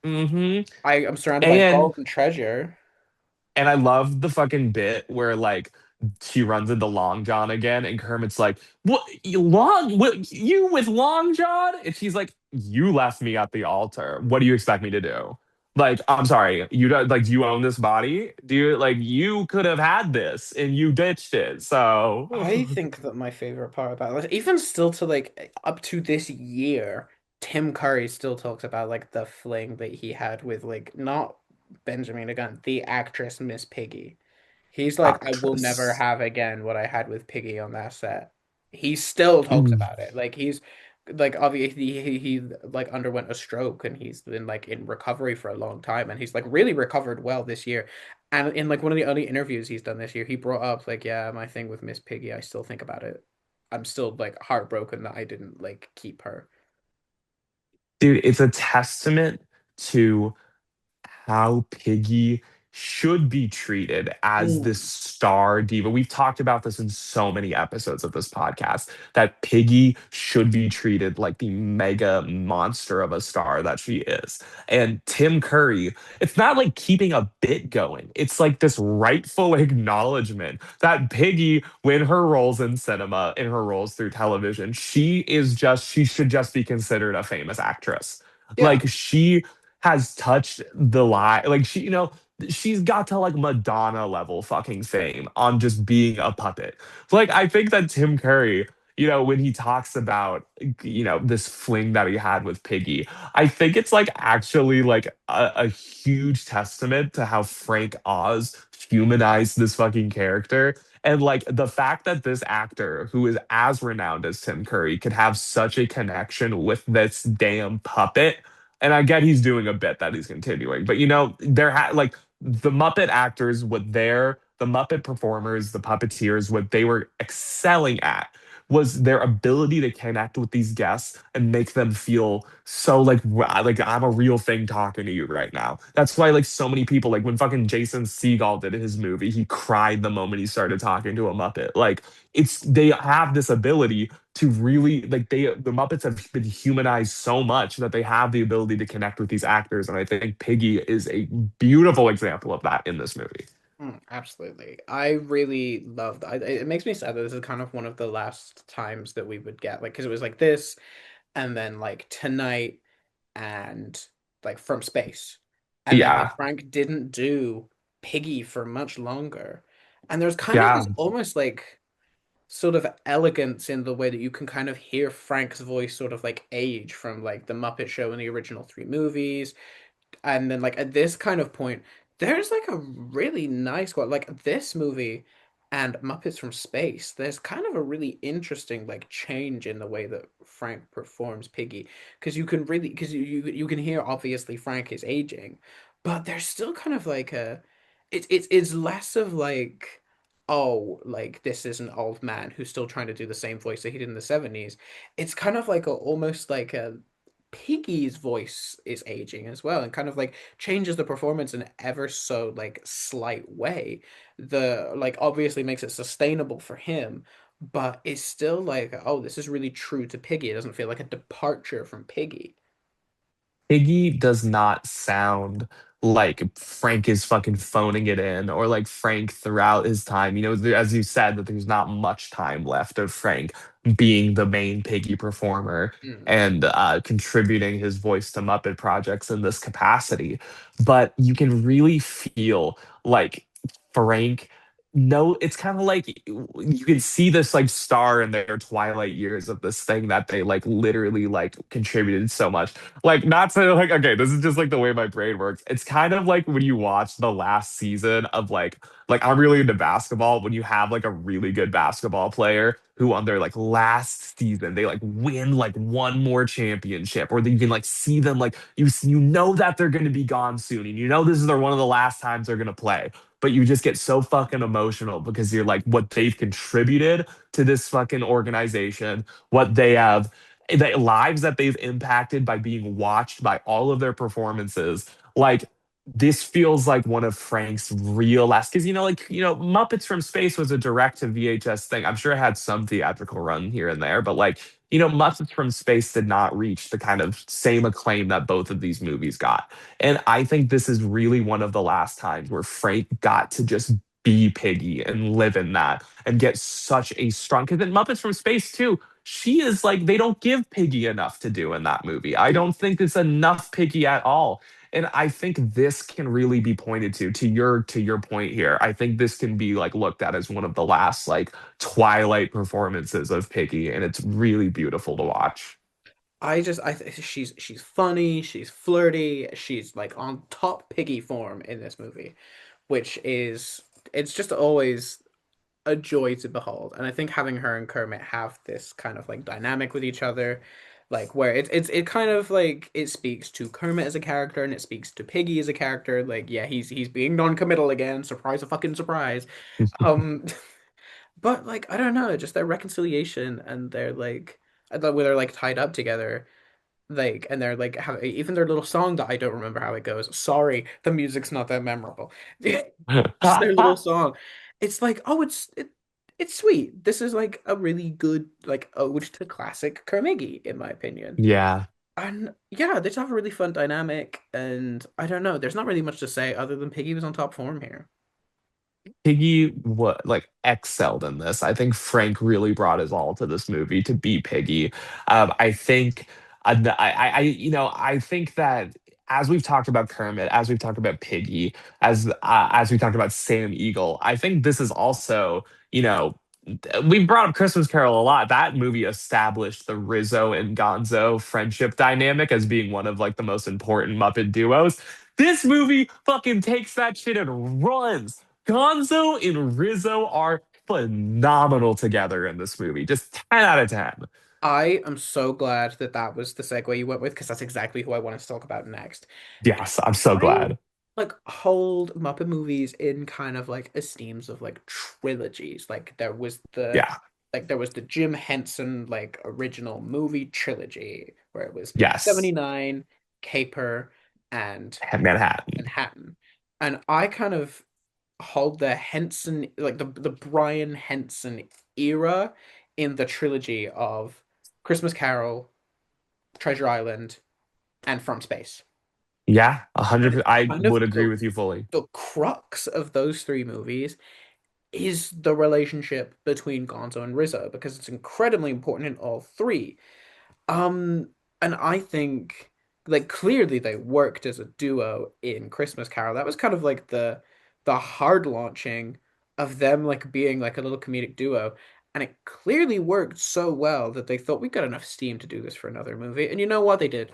Speaker 3: Hmm.
Speaker 4: I'm surrounded by
Speaker 3: And
Speaker 4: golden treasure.
Speaker 3: And I love the fucking bit where like she runs into Long John again, and Kermit's like, "What you with Long John?" And she's like, "You left me at the altar. What do you expect me to do?" Like, I'm sorry, you don't like, do you own this body? Do you like, you could have had this and you ditched it.
Speaker 4: I
Speaker 3: So
Speaker 4: think that my favorite part about like even still to like up to this year, Tim Curry still talks about like the fling that he had with like not Benjamin again, the actress Miss Piggy. He's like, I will never
Speaker 3: actress.
Speaker 4: have again what I had with Piggy on that set. He still talks
Speaker 3: Mm.
Speaker 4: about it. Like he's like obviously he like underwent a stroke and he's been like in recovery for a long time and he's like really recovered well this year. And in like one of the only interviews he's done this year, he brought up like, yeah, my thing with Miss Piggy, I still think about it. I'm still like heartbroken that I didn't like keep her.
Speaker 3: Dude, it's a testament to how Piggy should be treated as this
Speaker 4: Mm.
Speaker 3: star diva. We've talked about this in so many episodes of this podcast that Piggy should be treated like the mega monster of a star that she is. And Tim Curry, it's not like keeping a bit going. It's like this rightful acknowledgement that Piggy, when her roles in cinema, in her roles through television, she should just be considered a famous actress.
Speaker 4: Yeah.
Speaker 3: Like she has touched the lie. Like she, she's got to like Madonna level fucking fame on just being a puppet. Like I think that Tim Curry, when he talks about, this fling that he had with Piggy, I think it's like actually like a huge testament to how Frank Oz humanized this fucking character. And like the fact that this actor, who is as renowned as Tim Curry, could have such a connection with this damn puppet, and I get he's doing a bit that he's continuing, but like the Muppet actors, the Muppet performers, the puppeteers, what they were excelling at was their ability to connect with these guests and make them feel so like, wow, like I'm a real thing talking to you right now. That's why like so many people, like when fucking Jason Segel did his movie, he cried the moment he started talking to a Muppet. Like they have this ability to really like, the Muppets have been humanized so much that they have the ability to connect with these actors, and I think Piggy is a beautiful example of that in this movie.
Speaker 4: Absolutely. I really loved it makes me sad that this is kind of one of the last times that we would get like because it was like this and then like tonight and like from space. And then like
Speaker 3: Yeah,
Speaker 4: Frank didn't do Piggy for much longer. And there's kind of
Speaker 3: yeah,
Speaker 4: this almost like sort of elegance in the way that you can kind of hear Frank's voice sort of like age from like the Muppet Show in the original three movies and then like at this kind of point, there's like a really nice one. Like this movie and Muppets from Space, there's kind of a really interesting like change in the way that Frank performs Piggy. Because you can really because you can hear obviously Frank is aging, but there's still kind of like a it's less of like oh like this is an old man who's still trying to do the same voice that he did in the 70s. It's kind of like a almost like a Piggy's voice is aging as well and kind of like changes the performance in ever so like slight way. The like obviously makes it sustainable for him, but it's still like, oh, this is really true to Piggy. It doesn't feel like a departure from Piggy.
Speaker 3: Piggy does not sound like Frank is fucking phoning it in, or like Frank throughout his time. As you said, that there's not much time left of Frank being the main Piggy performer
Speaker 4: Mm.
Speaker 3: and contributing his voice to Muppet projects in this capacity. But you can really feel like Frank. No, it's kind of like you can see this like star in their twilight years of this thing that they like literally like contributed so much. Like, not to like, okay, this is just like the way my brain works. It's kind of like when you watch the last season of like I'm really into basketball, when you have like a really good basketball player who on their like last season they like win like one more championship, or you can like see them like you know that they're going to be gone soon, and this is one of the last times they're going to play, but you just get so fucking emotional because you're like, what they've contributed to this fucking organization, what they have, the lives that they've impacted by being watched by all of their performances. Like, this feels like one of Frank's real last, because Muppets from Space was a direct to VHS thing. I'm sure it had some theatrical run here and there, but Muppets from Space did not reach the kind of same acclaim that both of these movies got. And I think this is really one of the last times where Frank got to just be Piggy and live in that and get such a strong, because in Muppets from Space too, she is like, they don't give Piggy enough to do in that movie. I don't think it's enough Piggy at all. And I think this can really be pointed to your point here. I think this can be like looked at as one of the last like twilight performances of Piggy, and it's really beautiful to watch.
Speaker 4: She's funny, she's flirty, she's like on top Piggy form in this movie, which is it's just always a joy to behold. And I think having her and Kermit have this kind of like dynamic with each other, like where it kind of like it speaks to Kermit as a character and it speaks to Piggy as a character. Like, yeah, he's being non-committal again. Surprise, a fucking surprise. Um, but like I don't know, just their reconciliation and their like I thought where they're like tied up together like and they're like have even their little song that I don't remember how it goes. Sorry, the music's not that memorable. Just their little song. It's like, oh, it's sweet. This is like a really good like ode to classic Carnegie, in my opinion.
Speaker 3: Yeah.
Speaker 4: And yeah, they just have a really fun dynamic. And I don't know, there's not really much to say other than Piggy was on top form here.
Speaker 3: Piggy what like excelled in this. I think Frank really brought his all to this movie to be Piggy. I think I think that as we've talked about Kermit, as we've talked about Piggy, as we talked about Sam Eagle, I think this is also we brought up Christmas Carol a lot. That movie established the Rizzo and Gonzo friendship dynamic as being one of like the most important Muppet duos. This movie fucking takes that shit and runs. Gonzo and Rizzo are phenomenal together in this movie. Just 10 out of 10.
Speaker 4: I am so glad that that was the segue you went with because that's exactly who I wanted to talk about next.
Speaker 3: Yes, I'm so
Speaker 4: I
Speaker 3: glad.
Speaker 4: like hold Muppet movies in kind of like esteems of like trilogies.
Speaker 3: Yeah.
Speaker 4: Like there was the Jim Henson like original movie trilogy where it was
Speaker 3: Yes.
Speaker 4: 79, Caper, and
Speaker 3: Manhattan.
Speaker 4: Manhattan. And I kind of hold the Henson like the Brian Henson era in the trilogy of Christmas Carol, Treasure Island, and From Space.
Speaker 3: Yeah,
Speaker 4: And
Speaker 3: 100. I
Speaker 4: kind of
Speaker 3: would agree with you fully.
Speaker 4: the crux of those three movies is the relationship between Gonzo and Rizzo because it's incredibly important in all three. Um, and I think like clearly they worked as a duo in Christmas Carol. That was kind of like the hard launching of them like being like a little comedic duo. And it clearly worked so well that they thought we got enough steam to do this for another movie. And you know what they did?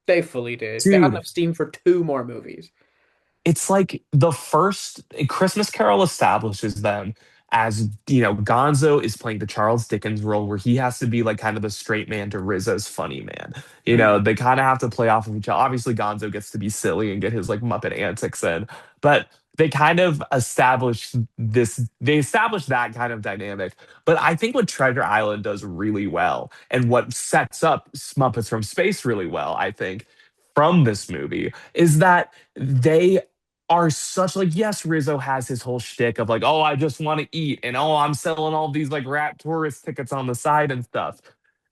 Speaker 4: They fully did. They had
Speaker 3: Dude,
Speaker 4: enough steam for two more movies.
Speaker 3: it's like the first Christmas Carol establishes them as, Gonzo is playing the Charles Dickens role where he has to be like kind of the straight man to Rizzo's funny man.
Speaker 4: Mm.
Speaker 3: They kind of have to play off of each other. Obviously, Gonzo gets to be silly and get his like Muppet antics in, but they kind of they establish that kind of dynamic. But I think what Treasure Island does really well and what sets up Muppets from Space really well, I think, from this movie is that they are such like yes, Rizzo has his whole shtick of like, oh, I just want to eat, and oh, I'm selling all these like rat tourist tickets on the side and stuff.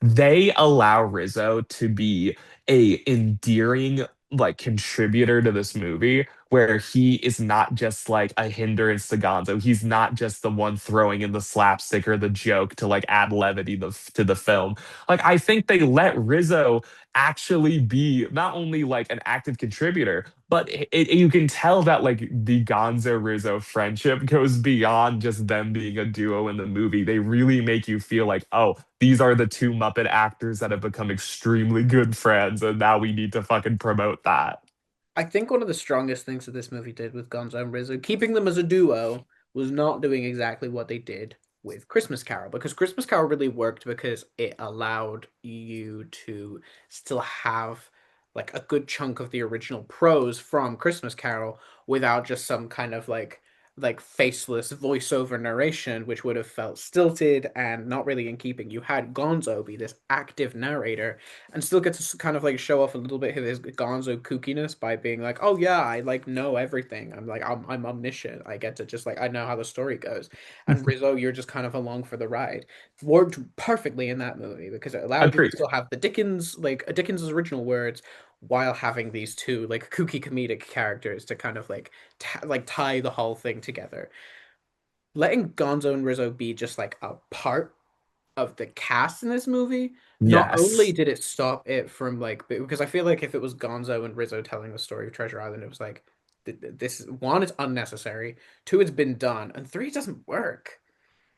Speaker 3: They allow Rizzo to be a endearing like contributor to this movie where he is not just like a hindrance to Gonzo. He's not just the one throwing in the slapstick or the joke to like add levity to the film. Like I think they let Rizzo actually be not only like an active contributor, but you can tell that like the Gonzo Rizzo friendship goes beyond just them being a duo in the movie. They really make you feel like, oh, these are the two Muppet actors that have become extremely good friends, and now we need to fucking promote that.
Speaker 4: I think one of the strongest things that this movie did with Gonzo and Rizzo, keeping them as a duo, was not doing exactly what they did with Christmas Carol. Because Christmas Carol really worked because it allowed you to still have like a good chunk of the original prose from Christmas Carol without just some kind of like like faceless voiceover narration, which would have felt stilted and not really in keeping. You had Gonzo be this active narrator and still get to kind of like show off a little bit of his Gonzo kookiness by being like, "Oh yeah, I like know everything. I'm omniscient. I get to just like I know how the story goes." And Rizzo, you're just kind of along for the ride. Worked perfectly in that movie because it allowed you to
Speaker 3: Agreed.
Speaker 4: still have the Dickens like Dickens's original words while having these two like kooky comedic characters to kind of like tie the whole thing together. Letting Gonzo and Rizzo be just like a part of the cast in this movie, not only
Speaker 3: Yes.
Speaker 4: did it stop it from like because I feel like if it was Gonzo and Rizzo telling the story of Treasure Island, it was like this one, it's unnecessary, two, it's been done, and three, it doesn't work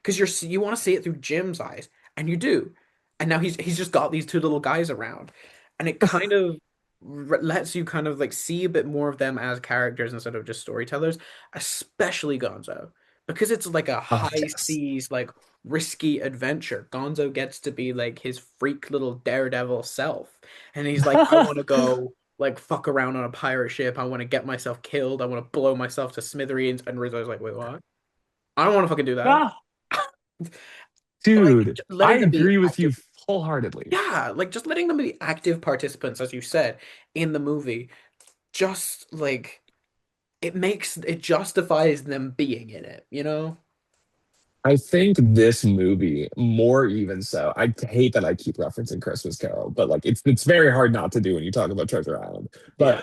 Speaker 4: because you want to see it through Jim's eyes, and you do, and now he's just got these two little guys around, and it kind of lets you kind of like see a bit more of them as characters instead of just storytellers, especially Gonzo, because it's like a
Speaker 3: Oh,
Speaker 4: high
Speaker 3: yes.
Speaker 4: seas like risky adventure. Gonzo gets to be like his freak little daredevil self, and he's like, I want to go like fuck around on a pirate ship. I want to get myself killed. I want to blow myself to smithereens. And Rizzo's like, wait, what? I don't want to fucking do that.
Speaker 3: Ah,
Speaker 4: Like
Speaker 3: dude, I
Speaker 4: letting them be
Speaker 3: agree with you
Speaker 4: active,
Speaker 3: wholeheartedly.
Speaker 4: yeah, like just letting them be active participants, as you said, in the movie, just like it justifies them being in it, you know?
Speaker 3: I think this movie, more even so, I hate that I keep referencing Christmas Carol, but like it's very hard not to do when you talk about Treasure Island.
Speaker 4: Yeah.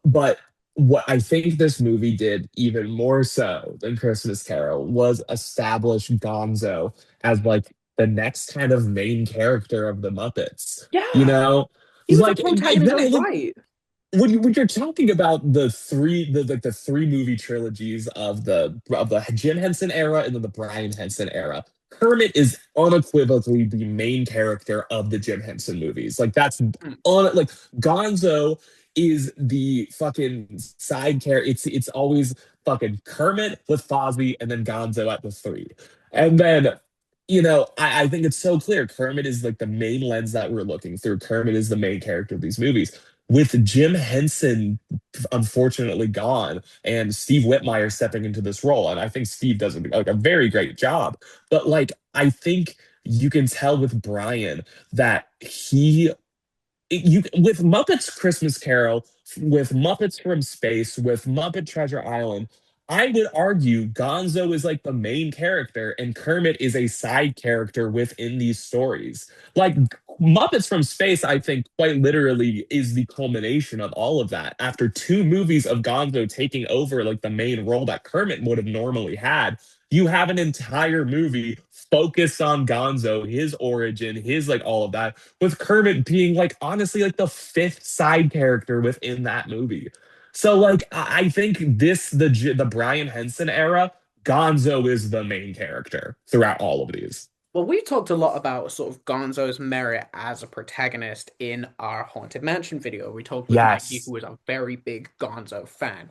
Speaker 3: But what I think this movie did even more so than Christmas Carol was establish Gonzo as like the next kind of main character of the Muppets. You
Speaker 4: Yeah.
Speaker 3: know,
Speaker 4: He was a
Speaker 3: like
Speaker 4: protagonist
Speaker 3: then like
Speaker 4: outright.
Speaker 3: when you're talking about the three movie trilogies of the Jim Henson era and then the Brian Henson era, Kermit is unequivocally the main character of the Jim Henson movies. Like that's
Speaker 4: Mm.
Speaker 3: on like Gonzo is the fucking side character. It's always fucking Kermit with Fozzie and then Gonzo at the three. And then I think it's so clear. Kermit is like the main lens that we're looking through. Kermit is the main character of these movies with Jim Henson unfortunately gone and Steve Whitmire stepping into this role. And I think Steve does like a very great job. But like I think you can tell with Brian that you with Muppets Christmas Carol, with Muppets from Space, with Muppet Treasure Island, I would argue Gonzo is like the main character and Kermit is a side character within these stories. Like Muppets from Space, I think quite literally is the culmination of all of that. After two movies of Gonzo taking over like the main role that Kermit would have normally had, you have an entire movie focused on Gonzo, his origin, his like all of that, with Kermit being like honestly like the fifth side character within that movie. So like I think the Brian Henson era, Gonzo is the main character throughout all of these.
Speaker 4: Well, we talked a lot about sort of Gonzo's merit as a protagonist in our Haunted Mansion video. We talked with Mikey,
Speaker 3: Yes.
Speaker 4: who is a very big Gonzo fan.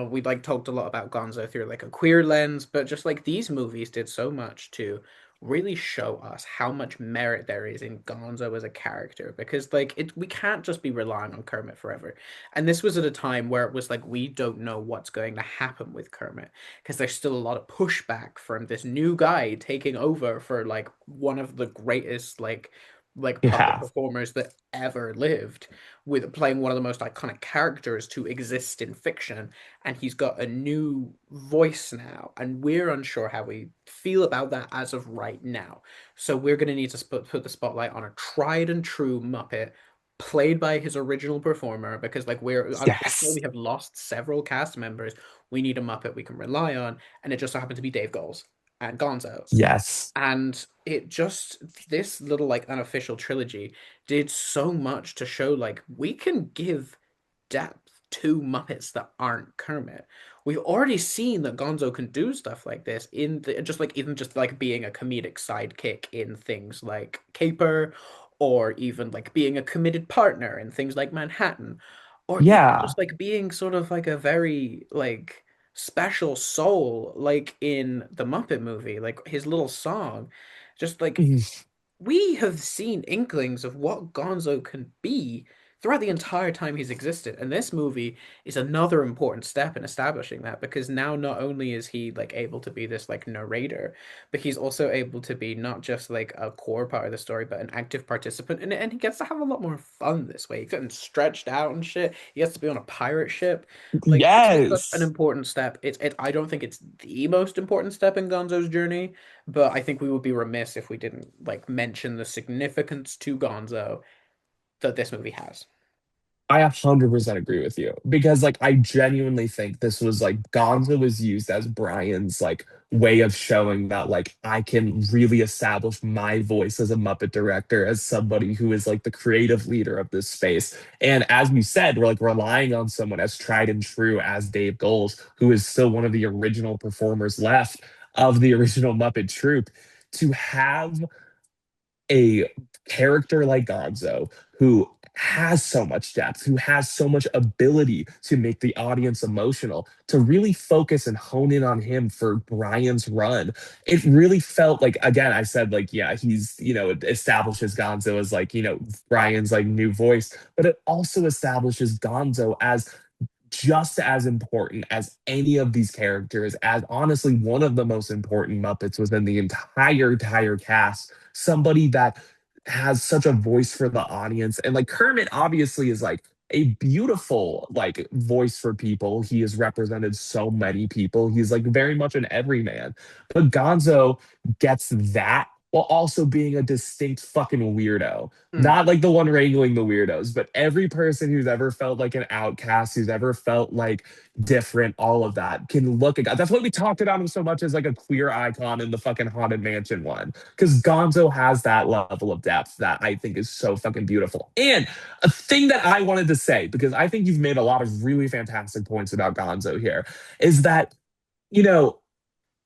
Speaker 4: We like talked a lot about Gonzo through like a queer lens, but just like these movies did so much to really show us how much merit there is in Gonzo as a character because like we can't just be relying on Kermit forever. And this was at a time where it was like we don't know what's going to happen with Kermit because there's still a lot of pushback from this new guy taking over for like one of the greatest like puppet
Speaker 3: Yeah.
Speaker 4: performers that ever lived with playing one of the most iconic characters to exist in fiction, and he's got a new voice now, and we're unsure how we feel about that as of right now. So we're going to need to put the spotlight on a tried and true Muppet played by his original performer because like we're unfortunately
Speaker 3: Yes.
Speaker 4: we have lost several cast members. We need a Muppet we can rely on, and it just so happened to be Dave Goelz and Gonzo.
Speaker 3: Yes.
Speaker 4: And it just this little like unofficial trilogy did so much to show like we can give depth to Muppets that aren't Kermit. We've already seen that Gonzo can do stuff like this in the just like even just like being a comedic sidekick in things like Caper, or even like being a committed partner in things like Manhattan, or even
Speaker 3: Yeah.
Speaker 4: just like being sort of like a very like special soul like in the Muppet movie, like his little song. Just like we have seen inklings of what Gonzo can be throughout the entire time he's existed. And this movie is another important step in establishing that because now not only is he like able to be this like narrator, but he's also able to be not just like a core part of the story, but an active participant in it. And he gets to have a lot more fun this way. He's getting stretched out and shit. He gets to be on a pirate ship. Like this is such an
Speaker 3: Yes.
Speaker 4: important step. I don't think it's the most important step in Gonzo's journey, but I think we would be remiss if we didn't like mention the significance to Gonzo that this movie has.
Speaker 3: I 100% agree with you because like I genuinely think this was like Gonzo was used as Brian's like way of showing that like I can really establish my voice as a Muppet director as somebody who is like the creative leader of this space. And as we said, we're like relying on someone as tried and true as Dave Goelz, who is still one of the original performers left of the original Muppet troupe, to have a character like Gonzo who has so much depth, who has so much ability to make the audience emotional, to really focus and hone in on him for Brian's run. It really felt like, again, I said, like, yeah, he's, it establishes Gonzo as, like, Brian's, like, new voice, but it also establishes Gonzo as just as important as any of these characters, as honestly one of the most important Muppets within the entire cast. Somebody that has such a voice for the audience. And like Kermit obviously is like a beautiful like voice for people. He has represented so many people. He's like very much an everyman. But Gonzo gets that while also being a distinct fucking weirdo.
Speaker 4: Hmm.
Speaker 3: Not like the one wrangling the weirdos, but every person who's ever felt like an outcast, who's ever felt like different, all of that can look at God. That's why we talked about him so much as like a queer icon in the fucking Haunted Mansion one. Because Gonzo has that level of depth that I think is so fucking beautiful. And a thing that I wanted to say, because I think you've made a lot of really fantastic points about Gonzo here, is that, you know,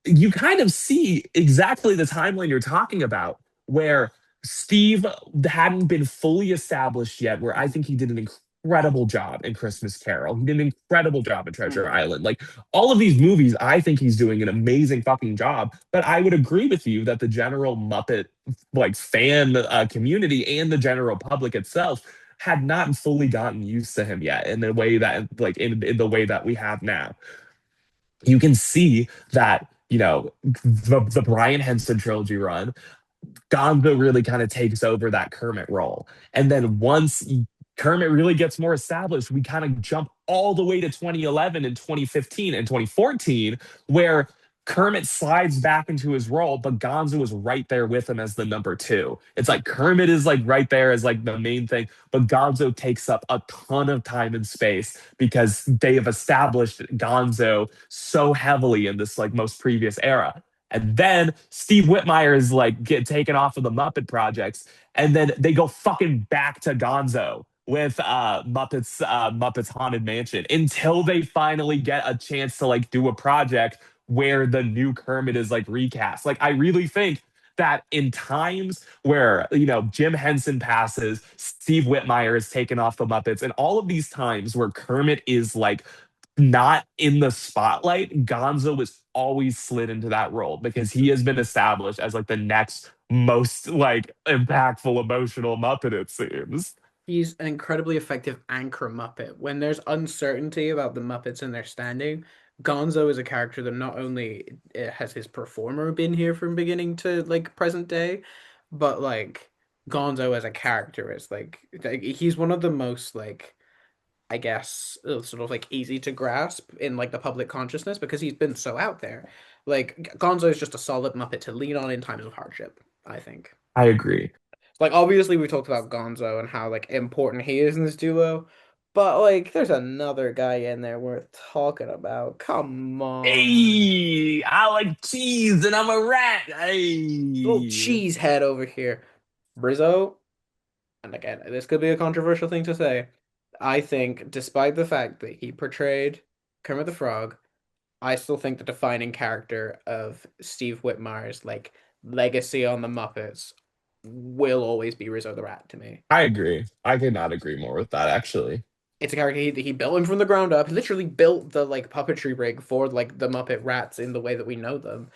Speaker 3: you kind of see exactly the timeline you're talking about where Steve hadn't been fully established yet, where I think he did an incredible job in Christmas Carol. He did an incredible job in Treasure
Speaker 4: Hmm.
Speaker 3: Island. Like all of these movies, I think he's doing an amazing fucking job. But I would agree with you that the general Muppet like fan community and the general public itself had not fully gotten used to him yet in the way that like in the way that we have now. You can see that the Brian Henson trilogy run, Gonzo really kind of takes over that Kermit role. And then once Kermit really gets more established, we kind of jump all the way to 2011 and 2015 and 2014, where Kermit slides back into his role, but Gonzo is right there with him as the number two. It's like Kermit is like right there as like the main thing, but Gonzo takes up a ton of time and space because they have established Gonzo so heavily in this like most previous era. And then Steve Whitmire is like get taken off of the Muppet projects, and then they go fucking back to Gonzo with Muppets Haunted Mansion until they finally get a chance to like do a project where the new Kermit is like recast. Like I really think that in times where Jim Henson passes, Steve Whitmire is taken off the Muppets, and all of these times where Kermit is like not in the spotlight, Gonzo is always slid into that role because he has been established as like the next most like impactful emotional Muppet, it seems.
Speaker 4: He's an incredibly effective anchor Muppet. When there's uncertainty about the Muppets and their standing, Gonzo is a character that not only has his performer been here from beginning to like present day, but like Gonzo as a character is like he's one of the most like I guess sort of like easy to grasp in like the public consciousness because he's been so out there. Like Gonzo is just a solid Muppet to lean on in times of hardship, I think.
Speaker 3: I agree.
Speaker 4: Like obviously we talked about Gonzo and how like important he is in this duo, but like there's another guy in there worth talking about. Come on.
Speaker 3: Hey, I like cheese and I'm a rat.
Speaker 4: Little
Speaker 3: Hey.
Speaker 4: cheese head over here. Rizzo, and again, this could be a controversial thing to say. I think despite the fact that he portrayed Kermit the Frog, I still think the defining character of Steve Whitmire's like legacy on the Muppets will always be Rizzo the Rat to me.
Speaker 3: I agree. I could not agree more with that, actually.
Speaker 4: It's a character he built him from the ground up. He literally built the like puppetry rig for like the Muppet Rats in the way that we know them.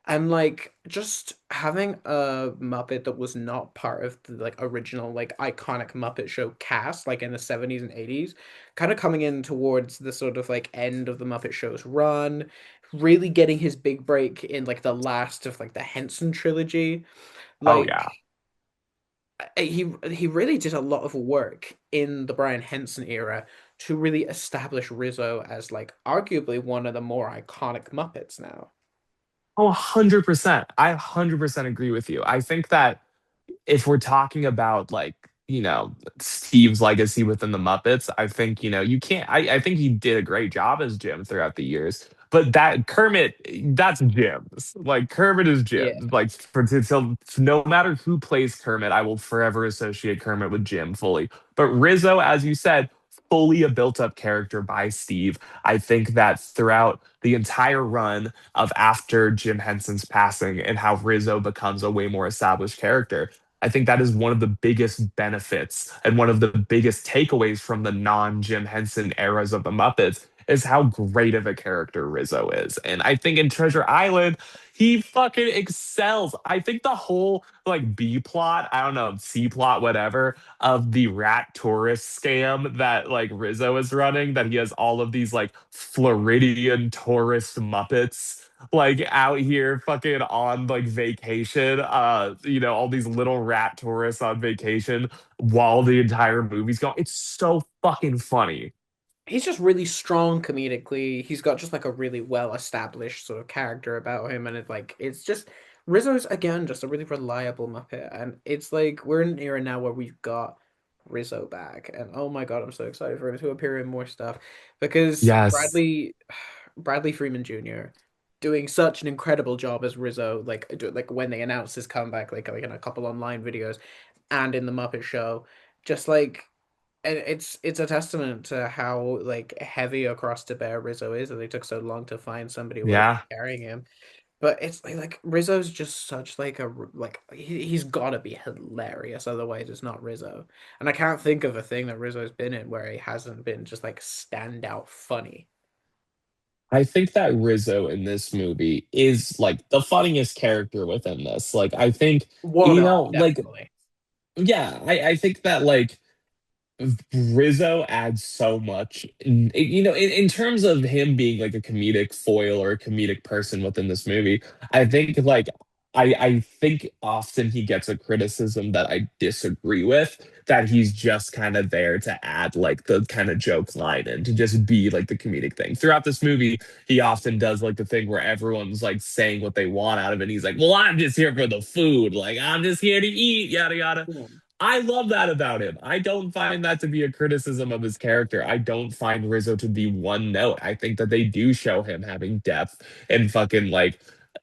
Speaker 4: And like just having a Muppet that was not part of the like original like iconic Muppet Show cast, like in the 70s and 80s, kind of coming in towards the sort of like end of the Muppet Show's run, really getting his big break in like the last of like the Henson trilogy.
Speaker 3: Oh
Speaker 4: Like
Speaker 3: yeah.
Speaker 4: he really did a lot of work in the Brian Henson era to really establish Rizzo as like arguably one of the more iconic Muppets now.
Speaker 3: Oh, 100%. I 100% agree with you. I think that if we're talking about like, Steve's legacy within the Muppets, I think, you can't I think he did a great job as Jim throughout the years. But that Kermit, that's Jim's. Like Kermit is
Speaker 4: Yeah.
Speaker 3: Jim. Like till no matter who plays Kermit, I will forever associate Kermit with Jim fully. But Rizzo, as you said, fully a built-up character by Steve. I think that throughout the entire run of after Jim Henson's passing and how Rizzo becomes a way more established character, I think that is one of the biggest benefits and one of the biggest takeaways from the non Jim Henson eras of the Muppets is how great of a character Rizzo is. And I think in Treasure Island, he fucking excels. I think the whole like B plot, I don't know, C plot, whatever, of the rat tourist scam that like Rizzo is running, that he has all of these like Floridian tourist Muppets like out here fucking on like vacation, all these little rat tourists on vacation while the entire movie's going. It's so fucking funny.
Speaker 4: He's just really strong comedically. He's got just like a really well established sort of character about him, and it's just Rizzo's again just a really reliable Muppet, and it's like we're in an era now where we've got Rizzo back, and oh my God, I'm so excited for him to appear in more stuff because
Speaker 3: Yes.
Speaker 4: Bradley Freeman Jr. doing such an incredible job as Rizzo, like when they announced his comeback, like in a couple online videos and in the Muppet Show, just like and it's a testament to how like heavy across to bear Rizzo is that they took so long to find somebody worthy
Speaker 3: Yeah.
Speaker 4: of carrying him. But it's like Rizzo's just such like he's gotta be hilarious, otherwise it's not Rizzo. And I can't think of a thing that Rizzo's been in where he hasn't been just like standout funny.
Speaker 3: I think that Rizzo in this movie is like the funniest character within this. Like, I think,
Speaker 4: One off,
Speaker 3: like,
Speaker 4: definitely.
Speaker 3: yeah, I think that like Rizzo adds so much, in terms of him being like a comedic foil or a comedic person within this movie. I think like I think often he gets a criticism that I disagree with, that he's just kind of there to add like the kind of joke line and to just be like the comedic thing. Throughout this movie, he often does like the thing where everyone's like saying what they want out of it. And he's like, well, I'm just here for the food. Like, I'm just here to eat, yada, yada.
Speaker 4: Hmm.
Speaker 3: I love that about him. I don't find that to be a criticism of his character. I don't find Rizzo to be one note. I think that they do show him having depth and fucking like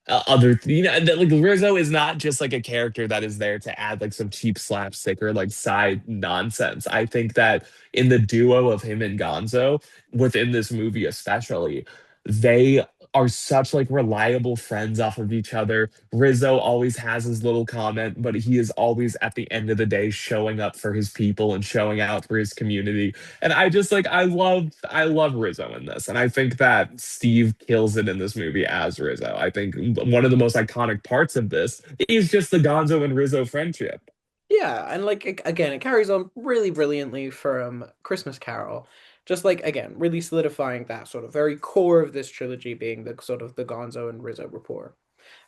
Speaker 3: other, that like Rizzo is not just like a character that is there to add like some cheap slapstick or like side nonsense. I think that in the duo of him and Gonzo within this movie, especially, they are such like reliable friends off of each other. Rizzo always has his little comment, but he is always at the end of the day showing up for his people and showing out for his community. And I just like I love Rizzo in this. And I think that Steve kills it in this movie as Rizzo. I think one of the most iconic parts of this is just the Gonzo and Rizzo friendship.
Speaker 4: Yeah, and like again, it carries on really brilliantly from Christmas Carol. Just like again, really solidifying that sort of very core of this trilogy being the sort of the Gonzo and Rizzo rapport.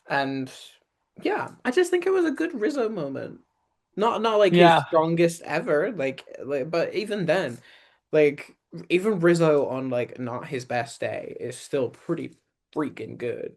Speaker 4: And yeah, I just think it was a good Rizzo moment. Not like his
Speaker 3: Yeah,
Speaker 4: strongest ever, but even then, like even Rizzo on like not his best day is still pretty freaking good.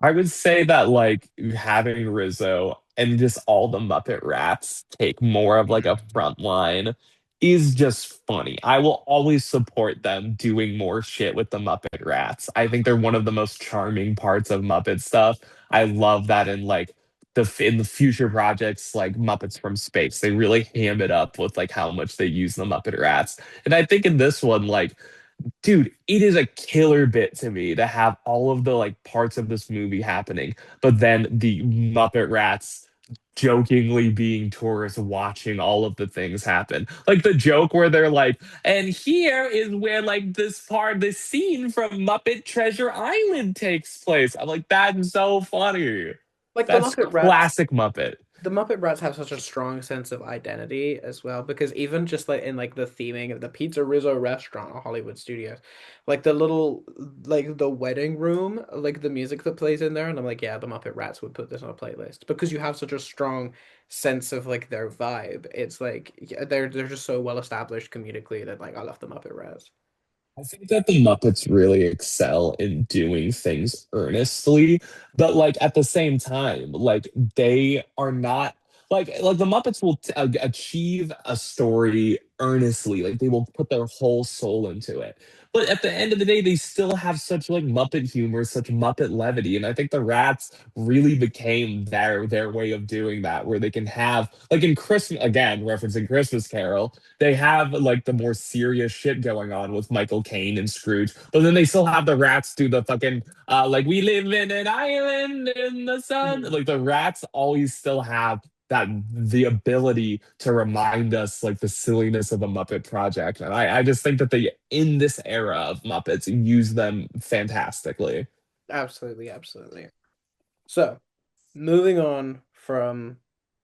Speaker 3: I would say that like having Rizzo and just all the Muppet Rats take more of like a front line is just funny. I will always support them doing more shit with the Muppet Rats. I think they're one of the most charming parts of Muppet stuff. I love that in the future projects like Muppets from Space, they really ham it up with like how much they use the Muppet Rats. And I think in this one, like dude, it is a killer bit to me to have all of the like parts of this movie happening, but then the Muppet Rats jokingly being tourists watching all of the things happen. Like the joke where they're like, and here is where like this scene from Muppet Treasure Island takes place. I'm like, that's so funny.
Speaker 4: Like the
Speaker 3: That's
Speaker 4: Muppet Rats
Speaker 3: classic Muppet.
Speaker 4: the Muppet Rats have such a strong sense of identity as well, because even just like in like the theming of the Pizza Rizzo restaurant at Hollywood Studios, like the little like the wedding room, like the music that plays in there, and I'm like, yeah, the Muppet Rats would put this on a playlist because you have such a strong sense of like their vibe. It's like yeah, they're just so well established comedically that like I love the Muppet Rats.
Speaker 3: I think that the Muppets really excel in doing things earnestly, but like at the same time, like they are not like the Muppets will achieve a story earnestly, like they will put their whole soul into it. But at the end of the day, they still have such like Muppet humor, such Muppet levity, and I think the Rats really became their way of doing that, where they can have like in Christmas again, referencing Christmas Carol, they have like the more serious shit going on with Michael Caine and Scrooge, but then they still have the Rats do the fucking like we live in an island in the sun.
Speaker 4: Mhm.
Speaker 3: Like the Rats always still have that the ability to remind us like the silliness of a Muppet project. And I just think that they in this era of Muppets use them fantastically.
Speaker 4: Absolutely, absolutely. So, moving on from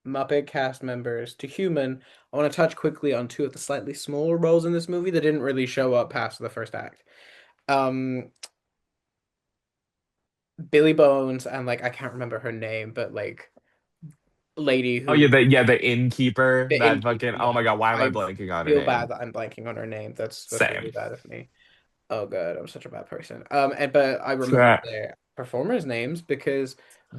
Speaker 4: Muppet cast members to human, I want to touch quickly on two of the slightly smaller roles in this movie that didn't really show up past the first act. Um, Billy Bones and like I can't remember her name, but like lady
Speaker 3: Oh
Speaker 4: who
Speaker 3: yeah, the innkeeper,
Speaker 4: the
Speaker 3: that
Speaker 4: innkeeper.
Speaker 3: fucking oh
Speaker 4: Yeah,
Speaker 3: my god, why am I
Speaker 4: I
Speaker 3: blanking on her
Speaker 4: feel bad
Speaker 3: name?
Speaker 4: that I'm blanking on her name. That's really
Speaker 3: Same.
Speaker 4: bad of me. Oh god, I'm such a bad person. And but I remember
Speaker 3: Yeah,
Speaker 4: their performers' names because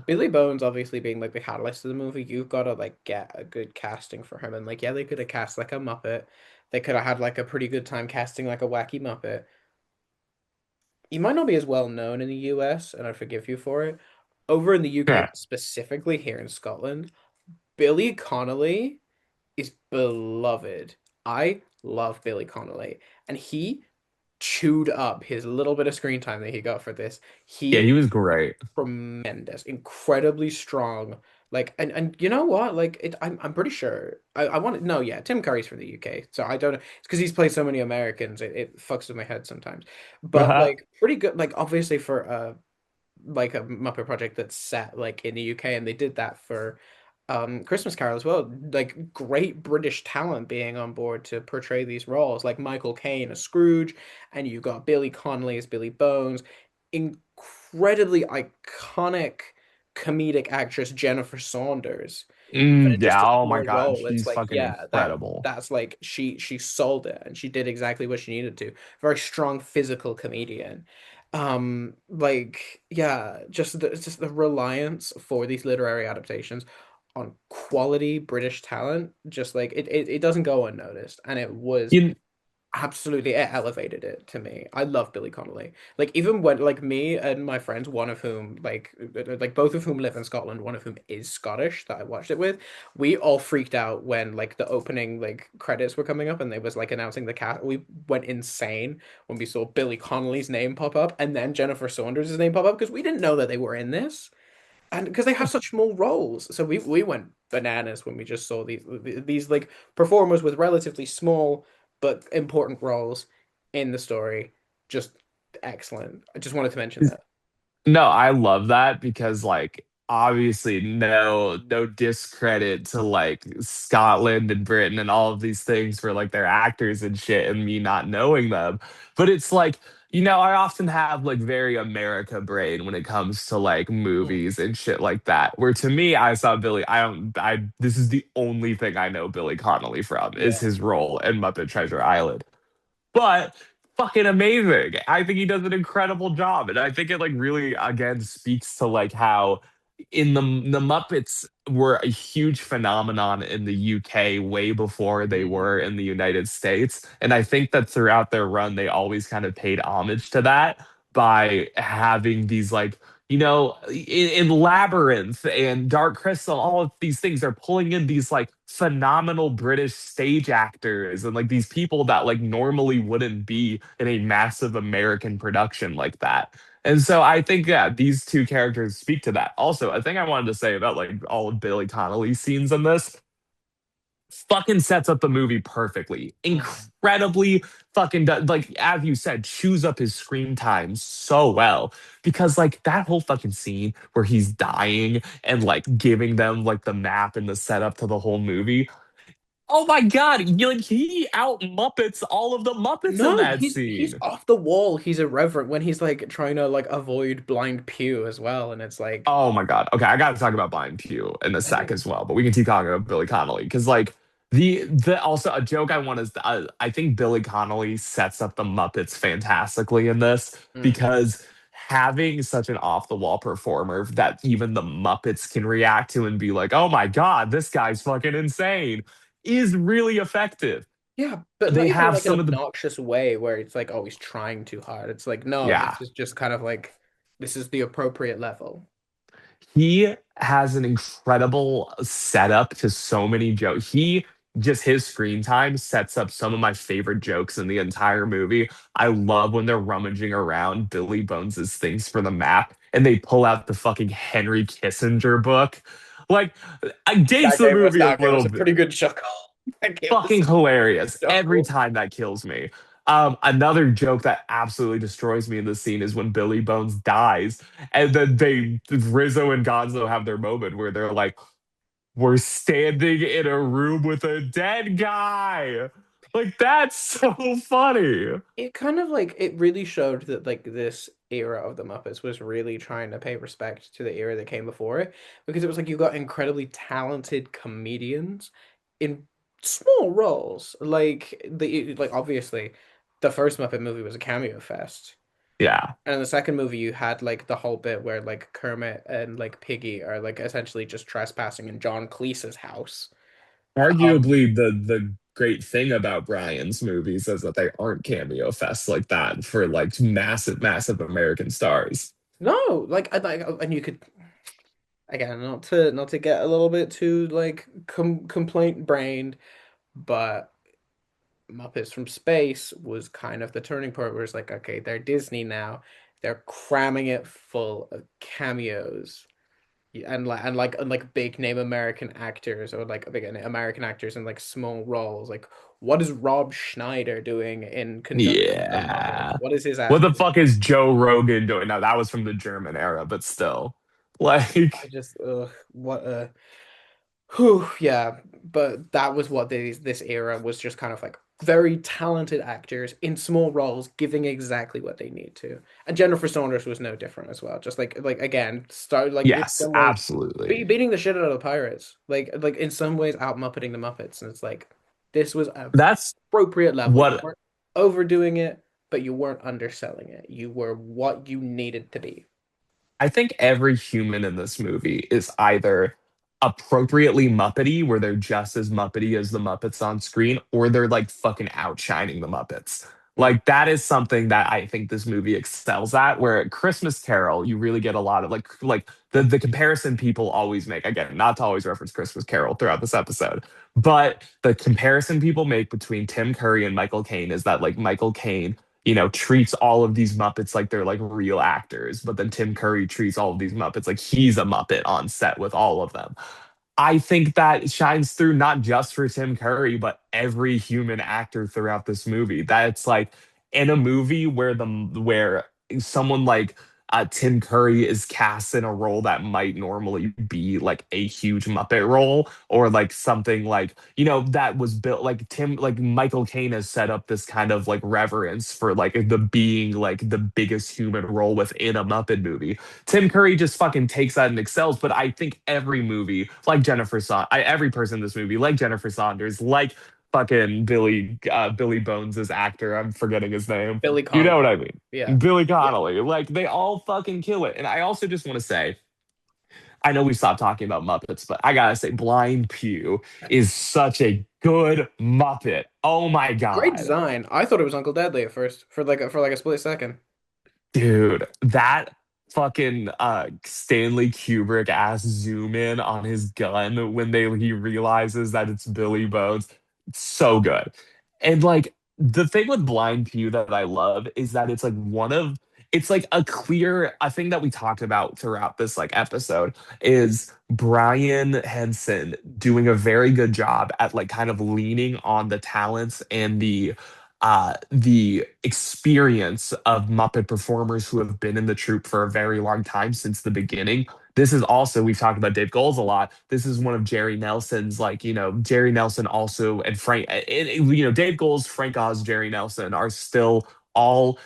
Speaker 4: Billy Bones obviously being like the catalyst of the movie, you've got to like get a good casting for him. And like, yeah, they could have cast like a Muppet. They could have had like a pretty good time casting like a wacky Muppet. He might not be as well known in the US, and I forgive you for it. Over in the UK,
Speaker 3: yeah.
Speaker 4: specifically here in Scotland, Billy Connolly is beloved. I love Billy Connolly, and he chewed up his little bit of screen time that he got for this.
Speaker 3: Yeah,
Speaker 4: He
Speaker 3: he was great.
Speaker 4: tremendous, incredibly strong. Like and you know what? Like I'm pretty sure I want to no yeah Tim Curry's from the UK, so I don't know. It's because he's played so many Americans. It fucks with my head sometimes. But
Speaker 3: Uh-huh.
Speaker 4: like pretty good. Like obviously for like a Muppet project that's set like in the UK, and they did that for Christmas Carol as well. Like great British talent being on board to portray these roles, like Michael Caine as Scrooge, and you got Billy Connolly as Billy Bones, incredibly iconic comedic actress Jennifer Saunders. Even in just a
Speaker 3: Yeah, oh my
Speaker 4: small
Speaker 3: god,
Speaker 4: role, it's
Speaker 3: she's
Speaker 4: like,
Speaker 3: fucking
Speaker 4: yeah,
Speaker 3: incredible.
Speaker 4: that's like she sold it and she did exactly what she needed to. Very strong physical comedian. Like yeah, just the reliance for these literary adaptations on quality British talent, just like it doesn't go unnoticed. And it was
Speaker 3: You,
Speaker 4: absolutely, it elevated it to me. I love Billy Connolly. Like even when like me and my friends, one of whom like both of whom live in Scotland, one of whom is Scottish that I watched it with, we all freaked out when like the opening like credits were coming up and they was like announcing the cast. We went insane when we saw Billy Connolly's name pop up and then Jennifer Saunders' name pop up because we didn't know that they were in this. And because they have such small roles, so we went bananas when we just saw these like performers with relatively small but important roles in the story. Just excellent. I just wanted to mention that.
Speaker 3: no, I love that because like obviously no discredit to like Scotland and Britain and all of these things for like their actors and shit and me not knowing them. But it's like, I often have like very America brain when it comes to like
Speaker 4: Mm,
Speaker 3: movies and shit like that. Where to me, I saw Billy, I don't I this is the only thing I know Billy Connolly from is
Speaker 4: yeah.
Speaker 3: his role in Muppet Treasure Island, but fucking amazing. I think he does an incredible job, and I think it like really again speaks to like how in the Muppets were a huge phenomenon in the UK way before they were
Speaker 4: Mhm.
Speaker 3: in the United States, and I think that throughout their run they always kind of paid homage to that by having these like in Labyrinth and Dark Crystal, all of these things, they're pulling in these like phenomenal British stage actors and like these people that like normally wouldn't be in a massive American production like that. And so I think yeah, these two characters speak to that. Also, a thing I wanted to say about like all of Billy Connolly's scenes in this fucking sets up the movie perfectly.
Speaker 4: Mhm.
Speaker 3: Incredibly fucking like as you said, chews up his screen time so well because like that whole fucking scene where he's dying and like giving them like the map and the setup to the whole movie. Oh my god, like he out Muppets all of the Muppets in
Speaker 4: No,
Speaker 3: that
Speaker 4: he's
Speaker 3: scene.
Speaker 4: off the wall. He's irreverent when he's like trying to like avoid blind Pew as well, and it's like,
Speaker 3: Oh my God. Okay, I got to talk about Brian Pugh in a sec
Speaker 4: dang.
Speaker 3: as well, but we can keep talking about Billy Connolly because like the also a joke I want is I think Billy Connolly sets up the Muppets fantastically in this
Speaker 4: Mm.
Speaker 3: because having such an off the wall performer that even the Muppets can react to and be like, oh my God, this guy's fucking insane is really effective.
Speaker 4: Yeah, but not
Speaker 3: They
Speaker 4: even in
Speaker 3: have
Speaker 4: like an
Speaker 3: some of the
Speaker 4: obnoxious way where it's like, oh, he's trying too hard. It's like, no,
Speaker 3: yeah.
Speaker 4: this is just kind of like, this is the appropriate level.
Speaker 3: He has an incredible setup to so many jokes. He just his screen time sets up some of my favorite jokes in the entire movie. I love when they're rummaging around Billy Bones's things for the map and they pull out the fucking Henry Kissinger book. Like, it dates the movie a
Speaker 4: That gave
Speaker 3: little
Speaker 4: us a
Speaker 3: bit.
Speaker 4: pretty good chuckle. That gave us
Speaker 3: Fucking
Speaker 4: a
Speaker 3: hilarious. Every
Speaker 4: chuckle.
Speaker 3: time that kills me. Another joke that absolutely destroys me in the scene is when Billy Bones dies, and then Rizzo and Gonzo have their moment where they're like, "We're standing in a room with a dead guy." Like that's so funny.
Speaker 4: It kind of like it really showed that like this era of the Muppets was really trying to pay respect to the era that came before it because it was like you got incredibly talented comedians in small roles. Like obviously the first Muppet movie was a cameo fest.
Speaker 3: Yeah,
Speaker 4: And in the second movie you had like the whole bit where like Kermit and like Piggy are like essentially just trespassing in John Cleese's house. Um,
Speaker 3: arguably the great thing about Brian's movies is that they aren't cameo fests like that for like massive American stars.
Speaker 4: no, and you could again, not to get a little bit too like complaint brained, but Muppets from Space was kind of the turning point where it's like, okay, they're Disney now. They're cramming it full of cameos. And like big name American actors or like big American actors in like small roles. Like what is Rob Schneider doing in conjunction with the Muppets?
Speaker 3: Yeah.
Speaker 4: What is his
Speaker 3: What
Speaker 4: ass
Speaker 3: the
Speaker 4: doing?
Speaker 3: fuck is Joe Rogan doing? Now that was from the German era, but still.
Speaker 4: I
Speaker 3: Like,
Speaker 4: just what a whew, yeah, but that was what this era was just kind of like very talented actors in small roles giving exactly what they need to. And Jennifer Saunders was no different as well. Just like again, start like in
Speaker 3: yes,
Speaker 4: some ways
Speaker 3: absolutely.
Speaker 4: beating the shit out of the pirates. Like in some ways out Muppeting the Muppets. And it's like this was a
Speaker 3: That's
Speaker 4: appropriate level. You
Speaker 3: what
Speaker 4: weren't overdoing it, but you weren't underselling it. You were what you needed to be.
Speaker 3: I think every human in this movie is either appropriately Muppety, where they're just as Muppety as the Muppets on screen, or they're like fucking outshining the Muppets.
Speaker 4: Mm.
Speaker 3: Like that is something that I think this movie excels at. Where at Christmas Carol, you really get a lot of like the comparison people always make. Again, not to always reference Christmas Carol throughout this episode, but the comparison people make between Tim Curry and Michael Caine is that like Michael Caine treats all of these Muppets like they're like real actors, but then Tim Curry treats all of these Muppets like he's a Muppet on set with all of them. I think that shines through not just for Tim Curry, but every human actor throughout this movie. That it's like in a movie where someone like Tim Curry is cast in a role that might normally be like a huge Muppet role, or like something like that was built like Michael Caine has set up this kind of like reverence for like the being like the biggest human role within a Muppet movie. Tim Curry just fucking takes that and excels. But I think every movie, like every person in this movie, like Jennifer Saunders, like fucking Billy Bones' actor, I'm forgetting his name.
Speaker 4: Billy
Speaker 3: You know what
Speaker 4: Connolly.
Speaker 3: I mean?
Speaker 4: Yeah.
Speaker 3: Billy
Speaker 4: Yeah.
Speaker 3: Connolly, like they all fucking kill it. And I also just want to say, I know we stopped talking about Muppets, but I gotta say, Blind Pew is such a good Muppet. Oh my
Speaker 4: Great
Speaker 3: god.
Speaker 4: design. I thought it was Uncle Deadly at first for like a split second.
Speaker 3: Dude, that fucking Stanley Kubrick ass zoom in on his gun when he realizes that it's Billy Bones. So good. And like the thing with Blind Pew that I love is that it's like it's like a clear a thing that we talked about throughout this like episode is Brian Henson doing a very good job at like kind of leaning on the talents and the experience of Muppet performers who have been in the troupe for a very long time since the beginning. This is also, we've talked about Dave Goles a lot. This is one of Jerry Nelson's, like, Jerry Nelson also, and Dave Goles, Frank Oz, Jerry Nelson are still all,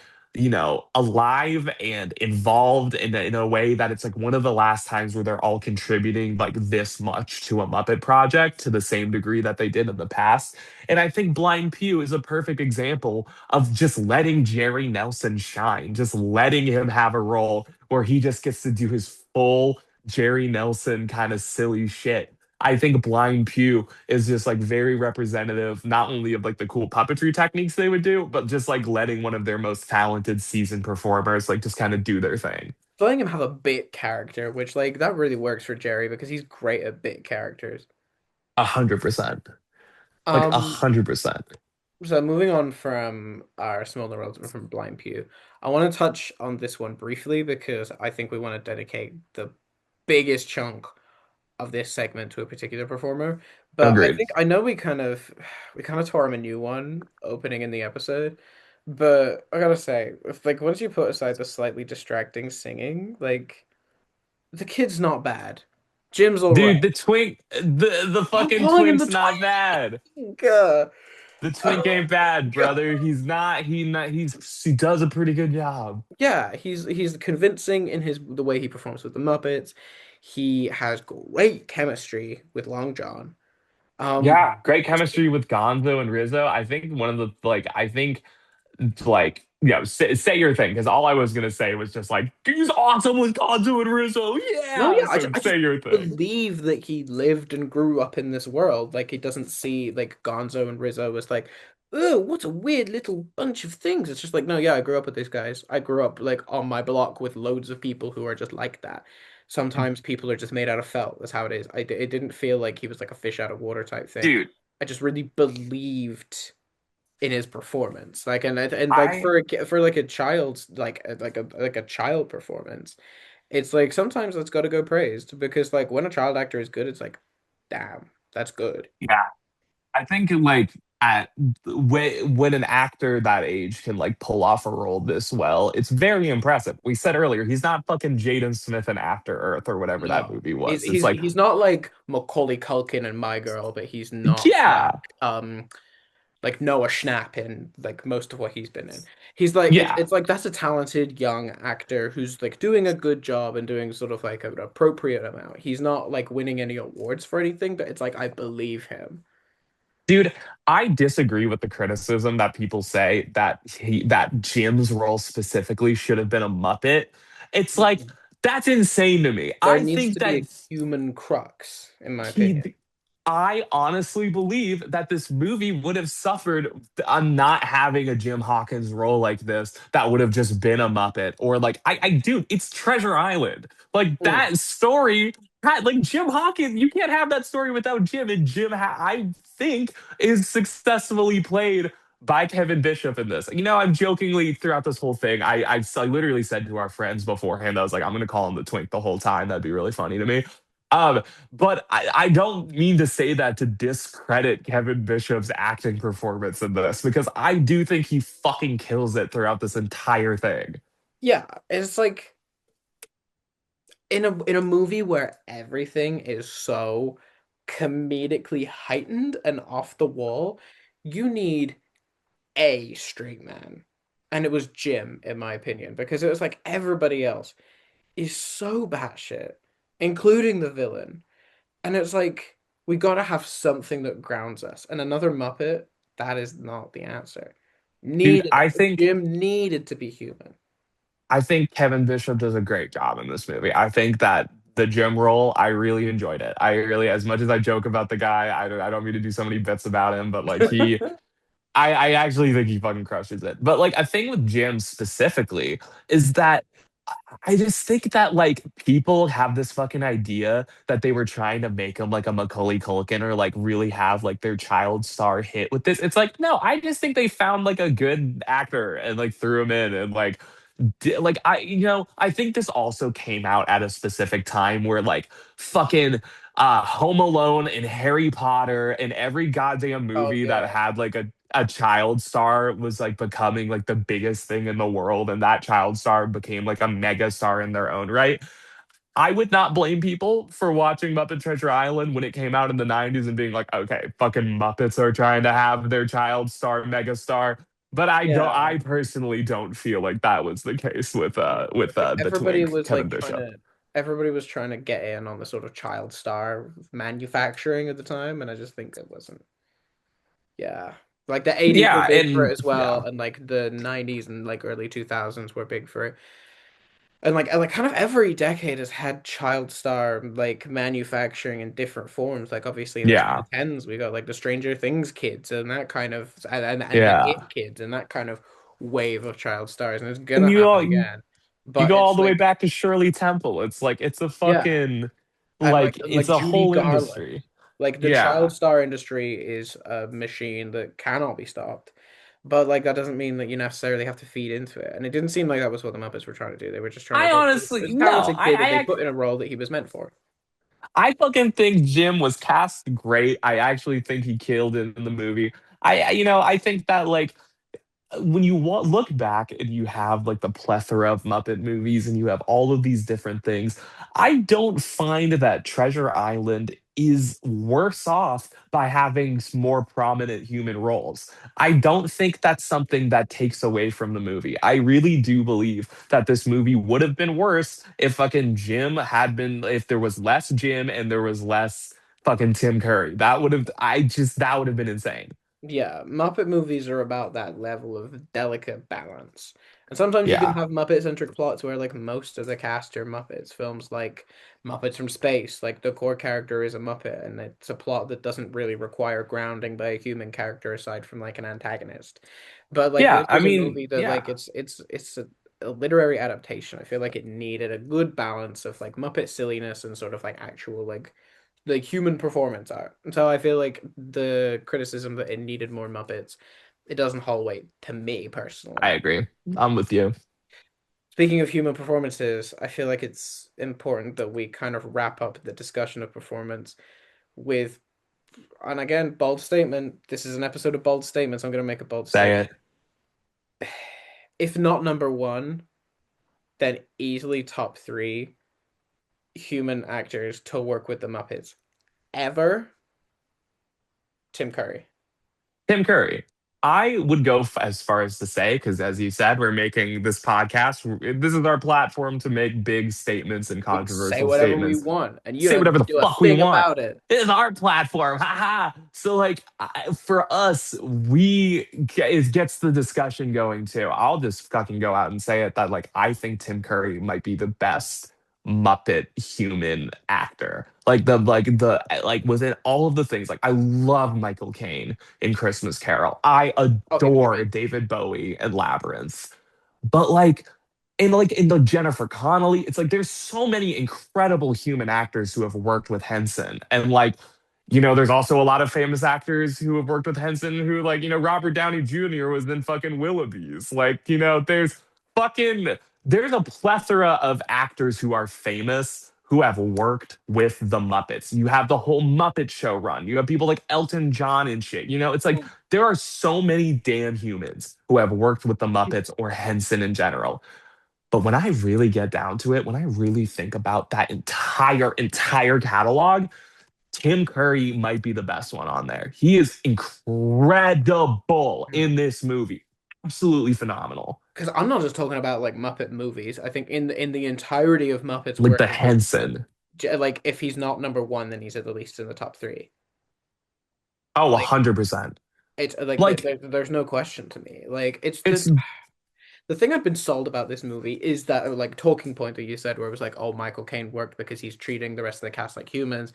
Speaker 3: alive and involved in a way that it's like one of the last times where they're all contributing like this much to a Muppet project to the same degree that they did in the past. And I think Blind Pew is a perfect example of just letting Jerry Nelson shine, just letting him have a role where he just gets to do his full Jerry Nelson kind of silly shit. I think Blind Pew is just like very representative, not only of like the cool puppetry techniques they would do, but just like letting one of their most talented seasoned performers like just kind of do their thing.
Speaker 4: Letting him have a bit character, which like that really works for Jerry because he's great at bit characters.
Speaker 3: 100%. Like a
Speaker 4: Um,
Speaker 3: 100%.
Speaker 4: so moving on from our smaller world from Blind Pew, I want to touch on this one briefly because I think we want to dedicate the biggest chunk of this segment to a particular performer. But I
Speaker 3: Agreed.
Speaker 4: think I know we kind of tore him a new one opening in the episode. But I gotta say, if like once you put aside the slightly distracting singing, like the kid's not bad. Jim's all right.
Speaker 3: Dude, the
Speaker 4: I'm
Speaker 3: fucking
Speaker 4: calling him the
Speaker 3: twink's not bad.
Speaker 4: twink. Uh,
Speaker 3: The twink ain't bad, brother. He's not. He does a pretty good job.
Speaker 4: yeah, he's convincing in his the way he performs with the Muppets. He has great chemistry with Long John. Um,
Speaker 3: Yeah, great chemistry with Gonzo and Rizzo. I think one of the like I think like say your thing because all I was gonna say was just like he's awesome with Gonzo and Rizzo.
Speaker 4: no,
Speaker 3: Yeah,
Speaker 4: yeah,
Speaker 3: so
Speaker 4: I just
Speaker 3: say your thing.
Speaker 4: believe that he lived and grew up in this world. Like he doesn't see like Gonzo and Rizzo as like, oh, what a weird little bunch of things. It's just like, no, yeah, I grew up with these guys. I grew up like on my block with loads of people who are just like that. Sometimes people are just made out of felt. That's how it is. It didn't feel like he was like a fish out of water type thing.
Speaker 3: Dude,
Speaker 4: I just really believed in his performance. Like and like
Speaker 3: I
Speaker 4: for like a child's like a child performance. It's like sometimes that's got to go praised because like when a child actor is good, it's like, damn, that's good.
Speaker 3: yeah, I think like at when an actor that age can like pull off a role this well, it's very impressive. We said earlier he's not fucking Jaden Smith in After Earth or whatever that
Speaker 4: No,
Speaker 3: movie
Speaker 4: he's
Speaker 3: was. It's
Speaker 4: he's
Speaker 3: like
Speaker 4: he's not like Macaulay Culkin and My Girl, but he's not
Speaker 3: yeah,
Speaker 4: like Noah Schnapp in like most of what he's been in. He's like
Speaker 3: yeah.
Speaker 4: it's like that's a talented young actor who's like doing a good job and doing sort of like an appropriate amount. He's not like winning any awards for anything, but it's like I believe him.
Speaker 3: Dude, I disagree with the criticism that people say that Jim's role specifically should have been a Muppet. It's like that's insane to me.
Speaker 4: There
Speaker 3: I
Speaker 4: needs
Speaker 3: think
Speaker 4: to be
Speaker 3: that
Speaker 4: a human crux, in my opinion.
Speaker 3: he I honestly believe that this movie would have suffered on not having a Jim Hawkins role like this that would have just been a Muppet. Or like I do, it's Treasure Island. Like
Speaker 4: Mm.
Speaker 3: that story had like Jim Hawkins, you can't have that story without Jim. And I think is successfully played by Kevin Bishop in this. I'm jokingly throughout this whole thing, I literally said to our friends beforehand, I was like, I'm gonna call him the twink the whole time. That'd be really funny to me. But I don't mean to say that to discredit Kevin Bishop's acting performance in this because I do think he fucking kills it throughout this entire thing.
Speaker 4: Yeah, it's like in a movie where everything is so comedically heightened and off the wall, you need a straight man. And it was Jim, in my opinion, because it was like everybody else is so batshit, including the villain. And it's like we gotta have something that grounds us. And another Muppet, that is not the answer.
Speaker 3: Dude,
Speaker 4: Needed
Speaker 3: I think
Speaker 4: Jim needed to be human.
Speaker 3: I think Kevin Bishop does a great job in this movie. I think that the Jim role, I really enjoyed it. I really, as much as I joke about the guy, I don't mean to do so many bits about him, but like I actually think he fucking crushes it. But like a thing with Jim specifically is that I just think that like people have this fucking idea that they were trying to make him like a Macaulay Culkin or like really have like their child star hit with this. It's like, no, I just think they found like a good actor and like threw him in and like like I think this also came out at a specific time where like fucking Home Alone and Harry Potter and every goddamn
Speaker 4: Oh
Speaker 3: movie that
Speaker 4: yeah.
Speaker 3: had like a child star was like becoming like the biggest thing in the world, and that child star became like a mega star in their own right. I would not blame people for watching Muppet Treasure Island when it came out in the 90s and being like, okay, fucking Muppets are trying to have their child star megastar. But
Speaker 4: Yeah.
Speaker 3: I personally don't feel like that was the case
Speaker 4: I think
Speaker 3: the twink, Kevin Bishop.
Speaker 4: everybody was trying to get in on the sort of child star manufacturing at the time, and I just think it wasn't. Yeah. Like the 80s were
Speaker 3: Yeah,
Speaker 4: big for it
Speaker 3: and
Speaker 4: as well,
Speaker 3: yeah.
Speaker 4: and like the 90s and like early 2000s were big for it. And like kind of every decade has had child star like manufacturing in different forms. Like obviously in the
Speaker 3: Yeah.
Speaker 4: 2010s we got like the Stranger Things kids and that kind of and
Speaker 3: Yeah.
Speaker 4: It kids and that kind of wave of child stars, and it's gonna
Speaker 3: And
Speaker 4: happen again.
Speaker 3: you
Speaker 4: But
Speaker 3: go all
Speaker 4: it's
Speaker 3: the way
Speaker 4: like
Speaker 3: back to Shirley Temple. It's like it's a
Speaker 4: yeah,
Speaker 3: fucking
Speaker 4: and
Speaker 3: it's
Speaker 4: like
Speaker 3: a
Speaker 4: Judy
Speaker 3: whole
Speaker 4: Garland.
Speaker 3: industry.
Speaker 4: Like the child
Speaker 3: Yeah.
Speaker 4: star industry is a machine that cannot be stopped. But like that doesn't mean that you necessarily have to feed into it. And it didn't seem like that was what the Muppets were trying to do. They were just trying to
Speaker 3: I
Speaker 4: like
Speaker 3: honestly
Speaker 4: there's a
Speaker 3: no.
Speaker 4: talented kid that they put in a role that he was meant for.
Speaker 3: I fucking think Jim was cast great. I actually think he killed it in the movie. I think that like when you look back and you have like the plethora of Muppet movies and you have all of these different things, I don't find that Treasure Island is worse off by having more prominent human roles. I don't think that's something that takes away from the movie. I really do believe that this movie would have been worse if fucking if there was less Jim and there was less fucking Tim Curry. That would have been insane.
Speaker 4: Yeah, Muppet movies are about that level of delicate balance. And sometimes you can
Speaker 3: Yeah.
Speaker 4: have Muppet-centric plots where like most of the cast are Muppets. Films like Muppets from Space, like the core character is a Muppet, and it's a plot that doesn't really require grounding by a human character aside from like an antagonist. But like
Speaker 3: Yeah,
Speaker 4: this
Speaker 3: I
Speaker 4: was a
Speaker 3: mean,
Speaker 4: movie that like
Speaker 3: yeah.
Speaker 4: it's a literary adaptation. I feel like it needed a good balance of like Muppet silliness and sort of like actual like human performance art. And so I feel like the criticism that it needed more Muppets, it doesn't hold weight to me
Speaker 3: I
Speaker 4: personally.
Speaker 3: agree. I'm with you.
Speaker 4: Speaking of human performances, I feel like it's important that we kind of wrap up the discussion of performance with, and again, bold statement. This is an episode of bold statements. I'm going to make a bold
Speaker 3: Say
Speaker 4: statement.
Speaker 3: it.
Speaker 4: If not number one, then easily top three human actors to work with the Muppets ever. Tim Curry.
Speaker 3: Tim Curry. I would go as far as to say, because as you said, we're making this podcast. This is our platform to make big statements and
Speaker 4: We can say
Speaker 3: controversial
Speaker 4: whatever we
Speaker 3: statements.
Speaker 4: want, and you
Speaker 3: Say
Speaker 4: don't
Speaker 3: whatever
Speaker 4: get to
Speaker 3: the
Speaker 4: do a
Speaker 3: fuck we
Speaker 4: thing
Speaker 3: want.
Speaker 4: about it.
Speaker 3: It is our platform. Ha ha. So, like, for us, it gets the discussion going too. I'll just fucking go out and say it that, like, I think Tim Curry might be the best Muppet human actor. Like was it all of the things? Like, I love Michael Caine in Christmas Carol. I
Speaker 4: Oh, he's
Speaker 3: adore
Speaker 4: amazing.
Speaker 3: David Bowie and Labyrinth. But like in the Jennifer Connelly, it's like there's so many incredible human actors who have worked with Henson. And like, there's also a lot of famous actors who have worked with Henson who like, Robert Downey Jr. was in fucking Willoughby's. Like, fucking there's a plethora of actors who are famous who have worked with the Muppets. You have the whole Muppet Show run. You have people like Elton John and shit. It's like there are so many damn humans who have worked with the Muppets or Henson in general. But when I really get down to it, when I really think about that entire catalog, Tim Curry might be the best one on there. He is incredible in this movie. Absolutely phenomenal.
Speaker 4: Because I'm not just talking about like Muppet movies. I think in the entirety of Muppets
Speaker 3: Like
Speaker 4: work
Speaker 3: the
Speaker 4: as a whole,
Speaker 3: Henson.
Speaker 4: like if he's not number one, then he's at least in the top three.
Speaker 3: Oh,
Speaker 4: Like
Speaker 3: 100%.
Speaker 4: it's like
Speaker 3: Like
Speaker 4: there's no question to me. Like it's
Speaker 3: it's
Speaker 4: the thing I've been sold about this movie is that like talking point that you said where it was like, oh, Michael Caine worked because he's treating the rest of the cast like humans,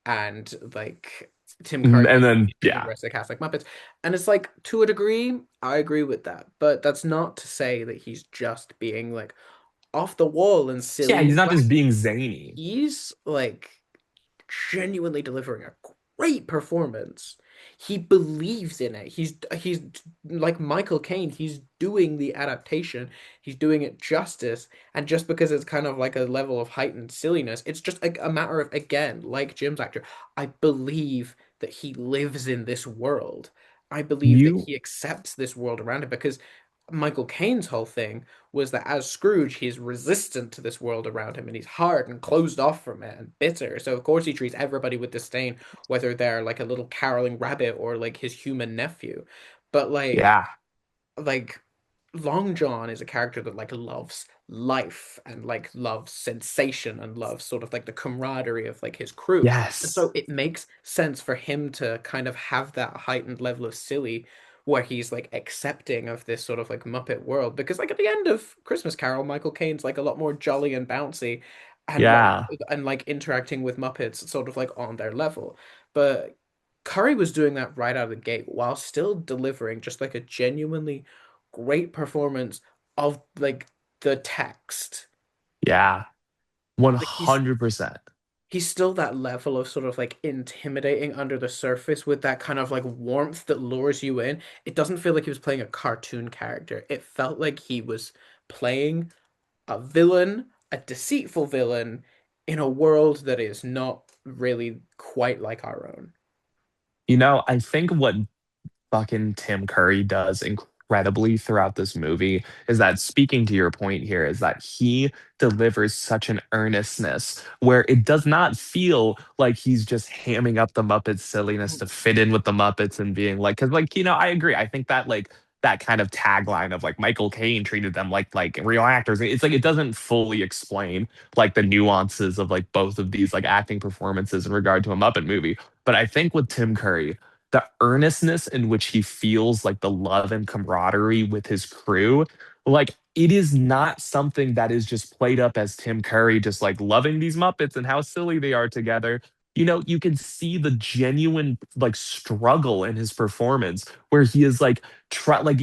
Speaker 4: and like Tim Curry
Speaker 3: and
Speaker 4: worked because
Speaker 3: then
Speaker 4: he's treating the
Speaker 3: yeah.
Speaker 4: rest of the cast like Muppets. And it's like to a degree, I agree with that, but that's not to say that he's just being like off the wall and
Speaker 3: Yeah,
Speaker 4: silly
Speaker 3: he's
Speaker 4: and
Speaker 3: not just
Speaker 4: wacky.
Speaker 3: being zany.
Speaker 4: He's like genuinely delivering a great performance. He believes in it. He's like Michael Caine. He's doing the adaptation. He's doing it justice. And just because it's kind of like a level of heightened silliness, it's just a matter of, again, like Jim's actor, I believe that he lives in this world. I believe that
Speaker 3: You
Speaker 4: he accepts this world around him because Michael Caine's whole thing was that as Scrooge, he's resistant to this world around him and he's hard and closed off from it and bitter. So of course he treats everybody with disdain, whether they're like a little caroling rabbit or like his human nephew. But
Speaker 3: yeah.
Speaker 4: like Long John is a character that like loves life and like loves sensation and loves sort of like the camaraderie of like his crew. And
Speaker 3: Yes.
Speaker 4: so it makes sense for him to kind of have that heightened level of silly where he's like accepting of this sort of like Muppet world. Because like at the end of Christmas Carol, Michael Caine's like a lot more jolly and bouncy
Speaker 3: Yeah.
Speaker 4: and like interacting with Muppets sort of like on their level. But Curry was doing that right out of the gate while still delivering just like a genuinely great performance of like the text.
Speaker 3: Yeah.
Speaker 4: Like he's
Speaker 3: 100%.
Speaker 4: he's still that level of sort of like intimidating under the surface with that kind of like warmth that lures you in. It doesn't feel like he was playing a cartoon character. It felt like he was playing a villain, a deceitful villain in a world that is not really quite like our own.
Speaker 3: I think what fucking Tim Curry does incredibly throughout this movie is that, speaking to your point here, is that he delivers such an earnestness where it does not feel like he's just hamming up the Muppets silliness to fit in with the Muppets and being like, because like, I agree. I think that like that kind of tagline of like Michael Caine treated them like real actors. It's like it doesn't fully explain like the nuances of like both of these like acting performances in regard to a Muppet movie. But I think with Tim Curry, the earnestness in which he feels like the love and camaraderie with his crew, like it is not something that is just played up as Tim Curry just like loving these Muppets and how silly they are together. You can see the genuine like struggle in his performance where he is like try like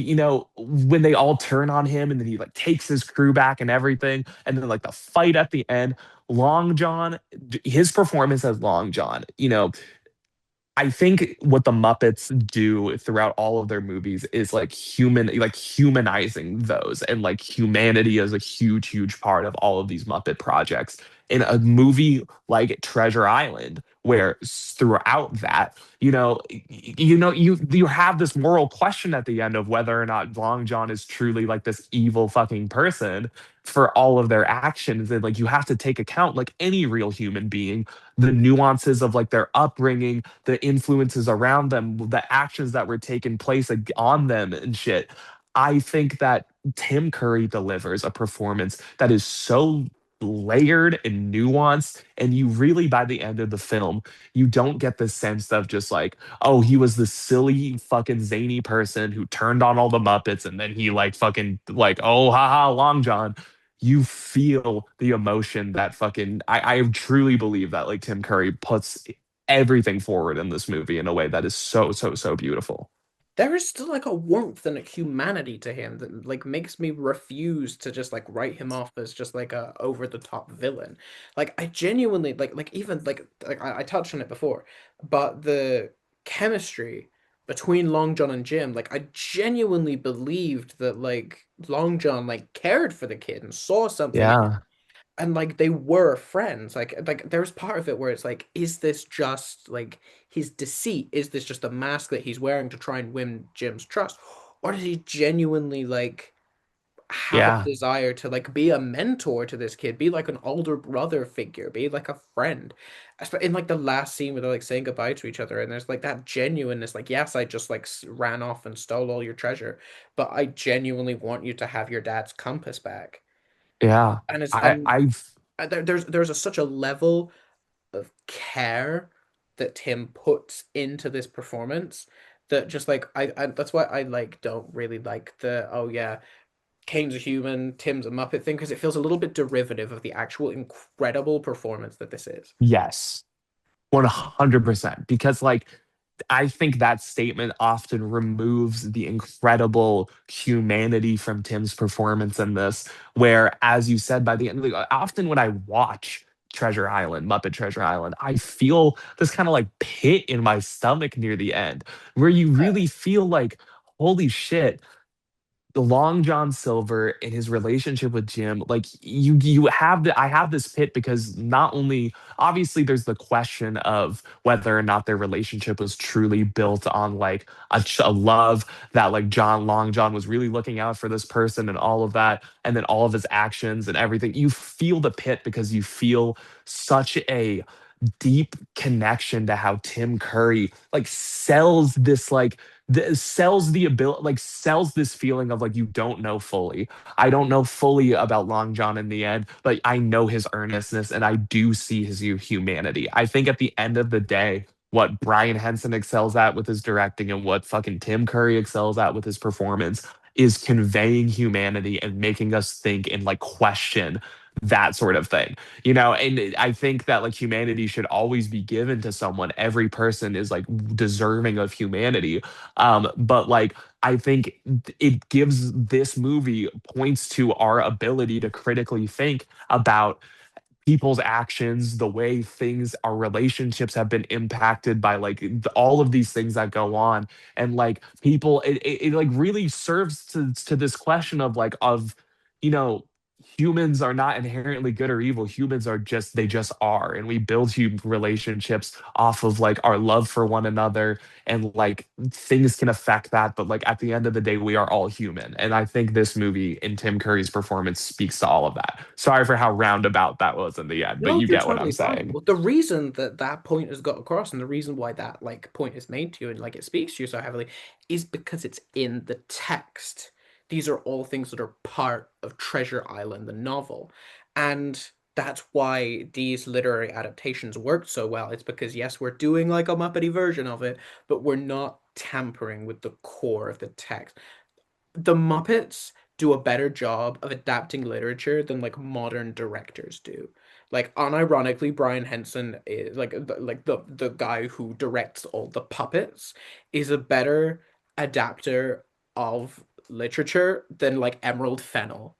Speaker 3: when they all turn on him and then he like takes his crew back and everything and then like the fight at the end. Long John, his performance as Long John, I think what the Muppets do throughout all of their movies is like humanizing those, and like humanity is a huge, huge part of all of these Muppet projects. In a movie like Treasure Island, where throughout that, you have this moral question at the end of whether or not Long John is truly like this evil fucking person for all of their actions, and like you have to take account, like any real human being, the nuances of like their upbringing, the influences around them, the actions that were taking place on them and shit. I think that Tim Curry delivers a performance that is so layered and nuanced, and you really, by the end of the film, you don't get the sense of just like, oh, he was the silly fucking zany person who turned on all the Muppets and then he like fucking like, oh haha, Long John. You feel the emotion that fucking I truly believe that like Tim Curry puts everything forward in this movie in a way that is so, so, so beautiful.
Speaker 4: There is still like a warmth and a humanity to him that like makes me refuse to just like write him off as just like a over the top villain. Like I genuinely like even like I touched on it before, but the chemistry between Long John and Jim, like I genuinely believed that like Long John like cared for the kid and saw something
Speaker 3: Yeah.
Speaker 4: and like they were friends. Like there's part of it where it's like, is this just like his deceit? Is this just a mask that he's wearing to try and win Jim's trust? Or does he genuinely like have a
Speaker 3: Yeah.
Speaker 4: desire to like be a mentor to this kid, be like an older brother figure, be like a friend? In like the last scene where they're like saying goodbye to each other, and there's like that genuineness, like, yes, I just like ran off and stole all your treasure, but I genuinely want you to have your dad's compass back.
Speaker 3: Yeah.
Speaker 4: And it's
Speaker 3: I I've
Speaker 4: there's such a level of care that Tim puts into this performance that just like I that's why I like don't really like the oh yeah, Kane's a human, Tim's a Muppet thing, because it feels a little bit derivative of the actual incredible performance that this is.
Speaker 3: Yes. 100%. Because like I think that statement often removes the incredible humanity from Tim's performance in this, where, as you said, by the end, like, often when I watch Treasure Island, Muppet Treasure Island, I feel this kind of like pit in my stomach near the end where you really feel like, holy shit, the Long John Silver and his relationship with Jim, like you have I have this pit because not only obviously there's the question of whether or not their relationship was truly built on like a love that like John Long John was really looking out for this person and all of that, and then all of his actions and everything. You feel the pit because you feel such a deep connection to how Tim Curry like sells this like sells the ability like sells this feeling of like you don't know fully. I don't know fully about Long John in the end, but I know his earnestness and I do see his humanity. I think at the end of the day, what Brian Henson excels at with his directing and what fucking Tim Curry excels at with his performance is conveying humanity and making us think and like question that sort of thing, and I think that like humanity should always be given to someone. Every person is like deserving of humanity, but like I think it gives this movie points to our ability to critically think about people's actions, the way things, our relationships have been impacted by like all of these things that go on, and like people, it like really serves to this question of like of you know humans are not inherently good or evil. Humans are just they just are, and we build human relationships off of like our love for one another, and like things can affect that, but like at the end of the day we are all human, and I think this movie and Tim Curry's performance speaks to all of that. Sorry for how roundabout that was in the end, but
Speaker 4: No,
Speaker 3: you
Speaker 4: you're
Speaker 3: get what I'm
Speaker 4: totally fine.
Speaker 3: saying.
Speaker 4: Well, the reason that that point has got across and the reason why that like point is made to you and like it speaks to you so heavily is because it's in the text. These are all things that are part of Treasure Island, the novel. And that's why these literary adaptations worked so well. It's because yes, we're doing like a Muppety version of it, but we're not tampering with the core of the text. The Muppets do a better job of adapting literature than like modern directors do. Like unironically, Brian Henson is like the guy who directs all the puppets is a better adapter of literature than like Emerald Fennell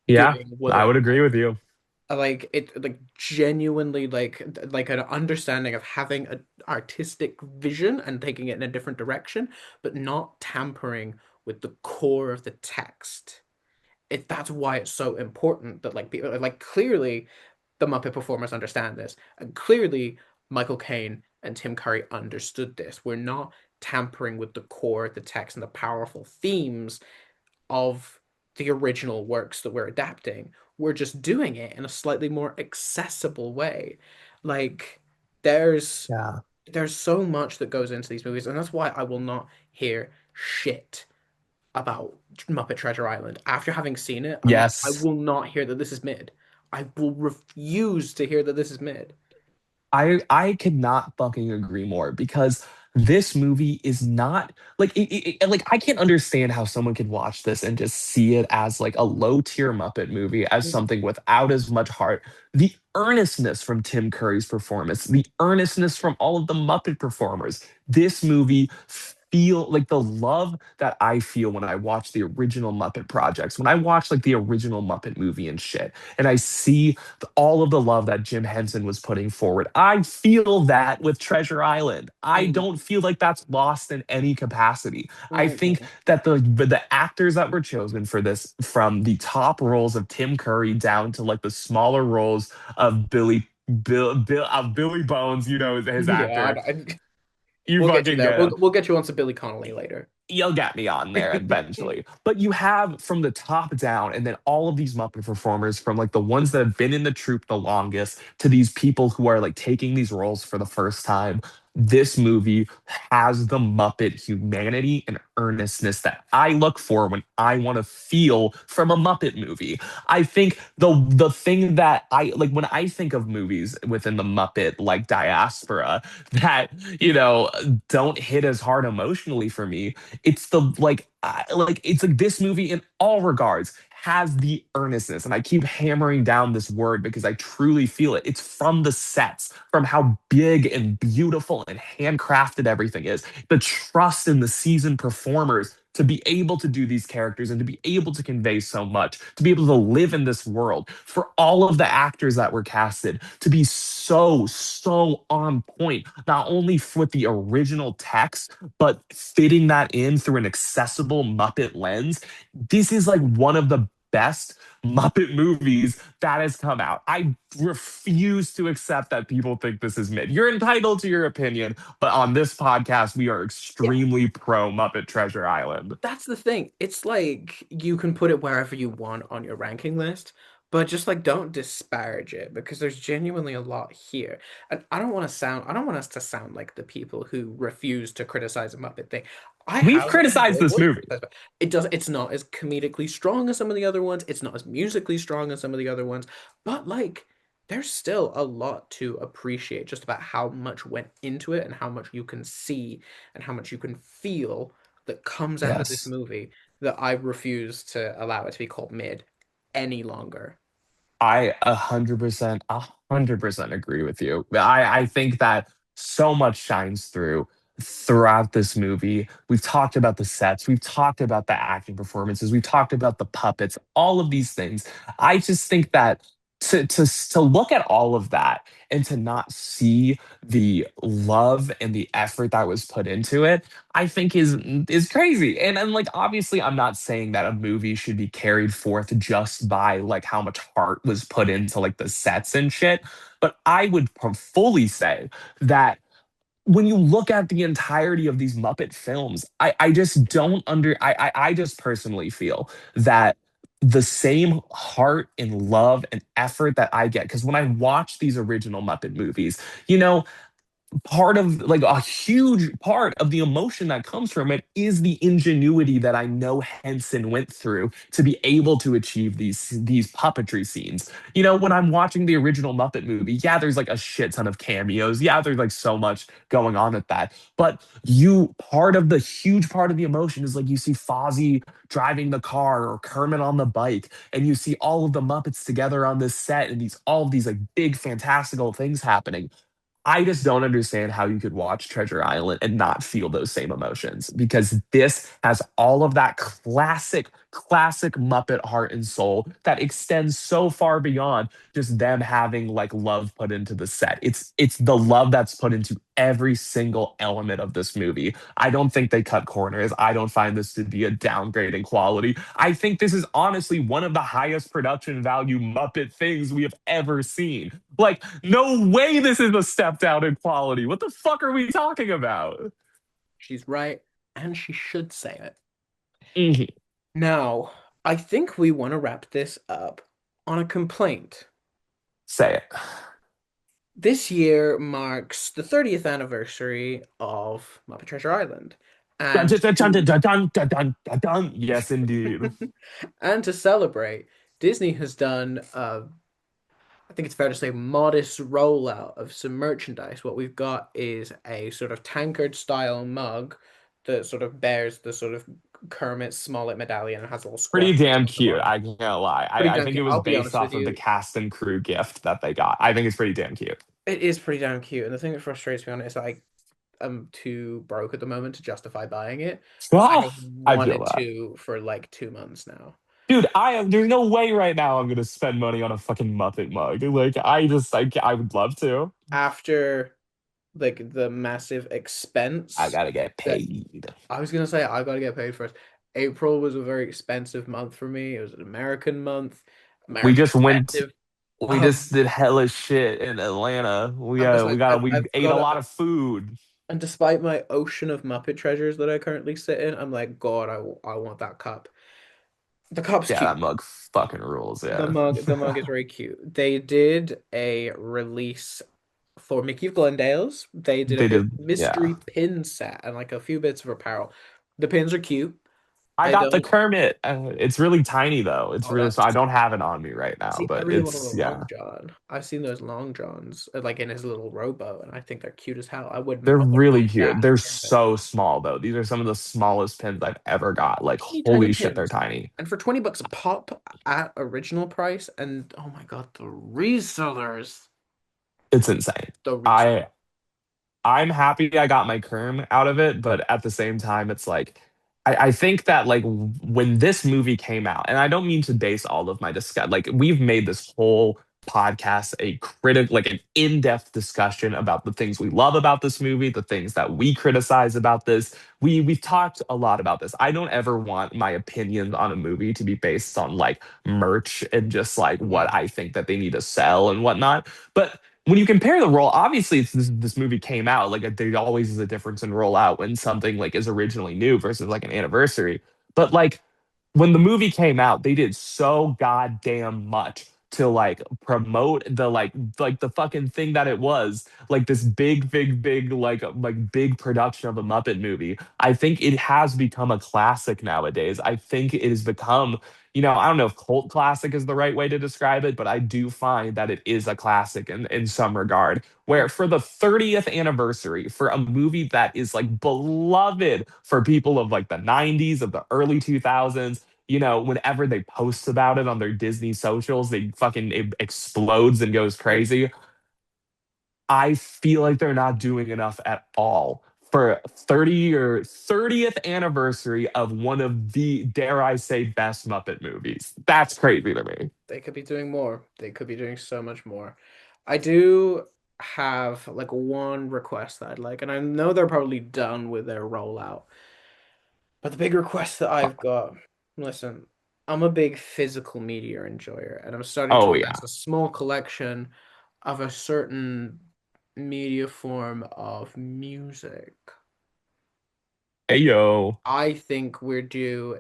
Speaker 3: Yeah,
Speaker 4: doing
Speaker 3: I would
Speaker 4: Wuthering
Speaker 3: agree with
Speaker 4: Heights.
Speaker 3: you.
Speaker 4: Like it like genuinely like an understanding of having an artistic vision and taking it in a different direction, but not tampering with the core of the text. That's why it's so important that like people like clearly the Muppet performers understand this, and clearly Michael Caine and Tim Curry understood this. We're not tampering with the core of the text and the powerful themes of the original works that we're adapting. We're just doing it in a slightly more accessible way. Like there's
Speaker 3: Yeah.
Speaker 4: there's so much that goes into these movies, and that's why I will not hear shit about Muppet Treasure Island. After having seen it, I
Speaker 3: Yes.
Speaker 4: will not hear that this is mid. I will refuse to hear that this is mid.
Speaker 3: I could not fucking agree more because this movie is not like like I can't understand how someone could watch this and just see it as like a low tier Muppet movie as something without as much heart. The earnestness from Tim Curry's performance, the earnestness from all of the Muppet performers. This movie feel like the love that I feel when I watch the original Muppet projects, when I watch like the original Muppet movie and shit, and I see all of the love that Jim Henson was putting forward. I feel that with Treasure Island. I
Speaker 4: Mm,
Speaker 3: don't feel like that's lost in any capacity. I think
Speaker 4: mm,
Speaker 3: that the actors that were chosen for this, from the top roles of Tim Curry down to like the smaller roles of Billy Bones, his
Speaker 4: yeah,
Speaker 3: actor. You
Speaker 4: we'll get you
Speaker 3: fucking
Speaker 4: there.
Speaker 3: get him.
Speaker 4: We'll get you on to Billy Connolly later.
Speaker 3: You'll get me on there eventually. But you have from the top down, and then all of these Muppet performers, from like the ones that have been in the troupe the longest to these people who are like taking these roles for the first time. This movie has the Muppet humanity and earnestness that I look for when I want to feel from a Muppet movie. I think the thing that I like when I think of movies within the Muppet like diaspora that, don't hit as hard emotionally for me, it's the it's like this movie in all regards has the earnestness, and I keep hammering down this word because I truly feel it. It's from the sets, from how big and beautiful and handcrafted everything is, the trust in the seasoned performers to be able to do these characters and to be able to convey so much, to be able to live in this world, for all of the actors that were casted to be so on point, not only with the original text, but fitting that in through an accessible Muppet lens. This is like one of the best Muppet movies that has come out. I refuse to accept that people think this is mid. You're entitled to your opinion, but on this podcast, we are
Speaker 4: Yeah,
Speaker 3: extremely pro Muppet Treasure Island.
Speaker 4: that's the thing. It's like you can put it wherever you want on your ranking list, but just like don't disparage it because there's genuinely a lot here. And I don't want us to sound like the people who refuse to criticize a Muppet thing. I
Speaker 3: We've
Speaker 4: have
Speaker 3: criticized
Speaker 4: enjoyed
Speaker 3: this
Speaker 4: what
Speaker 3: movie.
Speaker 4: it's not as comedically strong as some of the other ones. It's not as musically strong as some of the other ones, but like there's still a lot to appreciate just about how much went into it and how much you can see and how much you can feel that comes out of this
Speaker 3: Yes.
Speaker 4: movie that I refuse to allow it to be called mid any longer.
Speaker 3: I 100% agree with you. I think that so much shines throughout this movie. We've talked about the sets, we've talked about the acting performances, we've talked about the puppets, all of these things. I just think that to look at all of that and to not see the love and the effort that was put into it, I think is crazy. And like obviously I'm not saying that a movie should be carried forth just by like how much heart was put into like the sets and shit, but I would fully say that when you look at the entirety of these Muppet films, I just don't I just personally feel that the same heart and love and effort that I get, because when I watch these original Muppet movies, you know, part of like a huge part of the emotion that comes from it is the ingenuity that I know Henson went through to be able to achieve these puppetry scenes. You know, when I'm watching the original Muppet movie, yeah, there's like a shit ton of cameos. Yeah, there's like so much going on at that. But you part of the huge part of the emotion is like you see Fozzie driving the car or Kermit on the bike, and you see all of the Muppets together on this set and these all of these like big fantastical things happening. I just don't understand how you could watch Treasure Island and not feel those same emotions, because this has all of that classic Muppet heart and soul that extends so far beyond just them having like love put into the set. It's the love that's put into every single element of this movie. I don't think they cut corners. I don't find this to be a downgrade in quality. I think this is honestly one of the highest production value Muppet things we have ever seen. Like, no way this is a step down in quality. What the fuck are we talking about?
Speaker 4: She's right, and she should say it.
Speaker 3: Mhm.
Speaker 4: Now, I think we want to wrap this up on a complaint.
Speaker 3: Say it.
Speaker 4: This year marks the 30th anniversary of Muppet Treasure Island.
Speaker 3: Dun,
Speaker 4: And
Speaker 3: dun, dun, dun,
Speaker 4: to,
Speaker 3: dun, dun, dun, dun, dun, dun. Yes, indeed.
Speaker 4: and to celebrate, Disney has done I think it's fair to say, modest rollout of some merchandise. What we've got is a sort of tankard style mug that sort of bears the sort of Kermit Smollett medallion and has a little
Speaker 3: Pretty
Speaker 4: squash
Speaker 3: damn
Speaker 4: on the
Speaker 3: cute.
Speaker 4: bottom.
Speaker 3: I can't lie.
Speaker 4: Pretty
Speaker 3: I
Speaker 4: damn
Speaker 3: think
Speaker 4: cute.
Speaker 3: it was
Speaker 4: I'll be
Speaker 3: based
Speaker 4: honest with
Speaker 3: off of the
Speaker 4: you.
Speaker 3: cast and crew gift that they got. I think it's pretty damn cute.
Speaker 4: It is pretty damn cute. And the thing that frustrates me on it is I'm too broke at the moment to justify buying it, but I have
Speaker 3: Oh, I feel
Speaker 4: wanted
Speaker 3: that.
Speaker 4: to for like 2 months now.
Speaker 3: Dude, there's no way right now I'm gonna spend money on a fucking Muppet mug. Like, I would love to.
Speaker 4: After like the massive
Speaker 3: I
Speaker 4: expense
Speaker 3: gotta get
Speaker 4: that
Speaker 3: paid.
Speaker 4: I was gonna say I gotta get paid first. April was a very expensive month for me. It was an American month,
Speaker 3: We
Speaker 4: American
Speaker 3: just went,
Speaker 4: expensive.
Speaker 3: we just
Speaker 4: Um,
Speaker 3: did hella shit in Atlanta.
Speaker 4: I'm just like
Speaker 3: We
Speaker 4: I've
Speaker 3: ate a
Speaker 4: got
Speaker 3: lot
Speaker 4: to,
Speaker 3: of food.
Speaker 4: and despite my ocean of Muppet treasures that I currently sit in, I'm like, God, I want that cup. The cup's
Speaker 3: Yeah, that
Speaker 4: cute.
Speaker 3: mug fucking rules. Yeah,
Speaker 4: The mug is very cute. They did a release for Mickey of Glendale's. They did a
Speaker 3: they
Speaker 4: big
Speaker 3: did. Yeah,
Speaker 4: mystery pin set and like a few bits of apparel. The pins are cute.
Speaker 3: I
Speaker 4: I
Speaker 3: got the
Speaker 4: don't.
Speaker 3: Kermit. It's really tiny though. It's
Speaker 4: Oh,
Speaker 3: really so
Speaker 4: that's
Speaker 3: I don't have it on me right now,
Speaker 4: see. I
Speaker 3: but
Speaker 4: really want a
Speaker 3: it's
Speaker 4: little
Speaker 3: yeah.
Speaker 4: long john. I've seen those long johns like in his little rowboat, and I think they're cute as hell.
Speaker 3: They're
Speaker 4: I wouldn't
Speaker 3: really
Speaker 4: mind
Speaker 3: cute.
Speaker 4: that as
Speaker 3: They're
Speaker 4: a pin pin.
Speaker 3: so small though. These are some of the smallest pins I've ever got. Like
Speaker 4: Teeny tiny
Speaker 3: holy shit, they're
Speaker 4: pins,
Speaker 3: tiny.
Speaker 4: and for 20 bucks a pop at original price, and oh my god,
Speaker 3: It's insane.
Speaker 4: the resellers.
Speaker 3: I'm happy I got my Kerm out of it, but at the same time, it's like I think that like when this movie came out, and I don't mean to base all of my discuss like we've made this whole podcast a like an in-depth discussion about the things we love about this movie, the things that we criticize about this. We've talked a lot about this. I don't ever want my opinions on a movie to be based on like merch and just like what
Speaker 4: Mhm.
Speaker 3: I think that they need to sell and whatnot. But when you compare the role, obviously this movie came out like there always is a difference in rollout when something like is originally new versus like an anniversary. But like when the movie came out, they did so goddamn much to like promote the like the fucking thing that it was like this big like big production of a Muppet movie. I think it has become a classic nowadays. I think it has become, I don't know if cult classic is the right way to describe it, but I do find that it is a classic in some regard. Where for the 30th anniversary, for a movie that is like beloved for people of like the 90s, of the early 2000s, whenever they post about it on their Disney socials, they fucking it explodes and goes crazy. I feel like they're not doing enough at all for 30th anniversary of one of the, dare I say, best Muppet movies. That's crazy to me.
Speaker 4: They could be doing more. They could be doing so much more. I do have like one request that I'd like, and I know they're probably done with their rollout. But the big request that I've got, listen, I'm a big physical media enjoyer, and I'm starting to
Speaker 3: Oh
Speaker 4: amass
Speaker 3: yeah.
Speaker 4: a small collection of a certain media form of music.
Speaker 3: Hey yo.
Speaker 4: I think we're due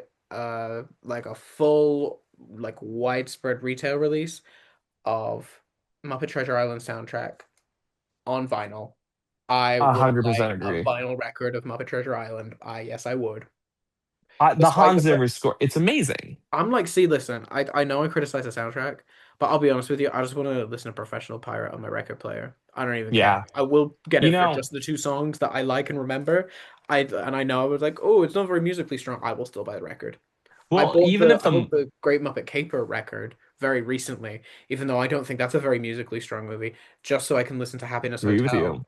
Speaker 4: like a full like widespread retail release of Muppet Treasure Island soundtrack on vinyl. I
Speaker 3: A
Speaker 4: would
Speaker 3: hundred
Speaker 4: like
Speaker 3: percent
Speaker 4: a
Speaker 3: agree.
Speaker 4: vinyl record of Muppet Treasure Island. Yes, I would.
Speaker 3: The
Speaker 4: Despite the
Speaker 3: Hans
Speaker 4: fact
Speaker 3: Zimmer score, it's amazing.
Speaker 4: I'm like, see, listen, I know I criticize the soundtrack, but I'll be honest with you, I just want to listen to Professional Pirate on my record player. I don't even care.
Speaker 3: Yeah.
Speaker 4: I will get
Speaker 3: You
Speaker 4: it for
Speaker 3: know,
Speaker 4: just the two songs that I like and remember. I know I was like, oh, it's not very musically strong. I will still buy the record.
Speaker 3: well, even if
Speaker 4: I
Speaker 3: the
Speaker 4: bought the Great Muppet Caper record very recently, even though I don't think that's a very musically strong movie, just so I can listen to Happiness
Speaker 3: agree with
Speaker 4: Hotel.
Speaker 3: you.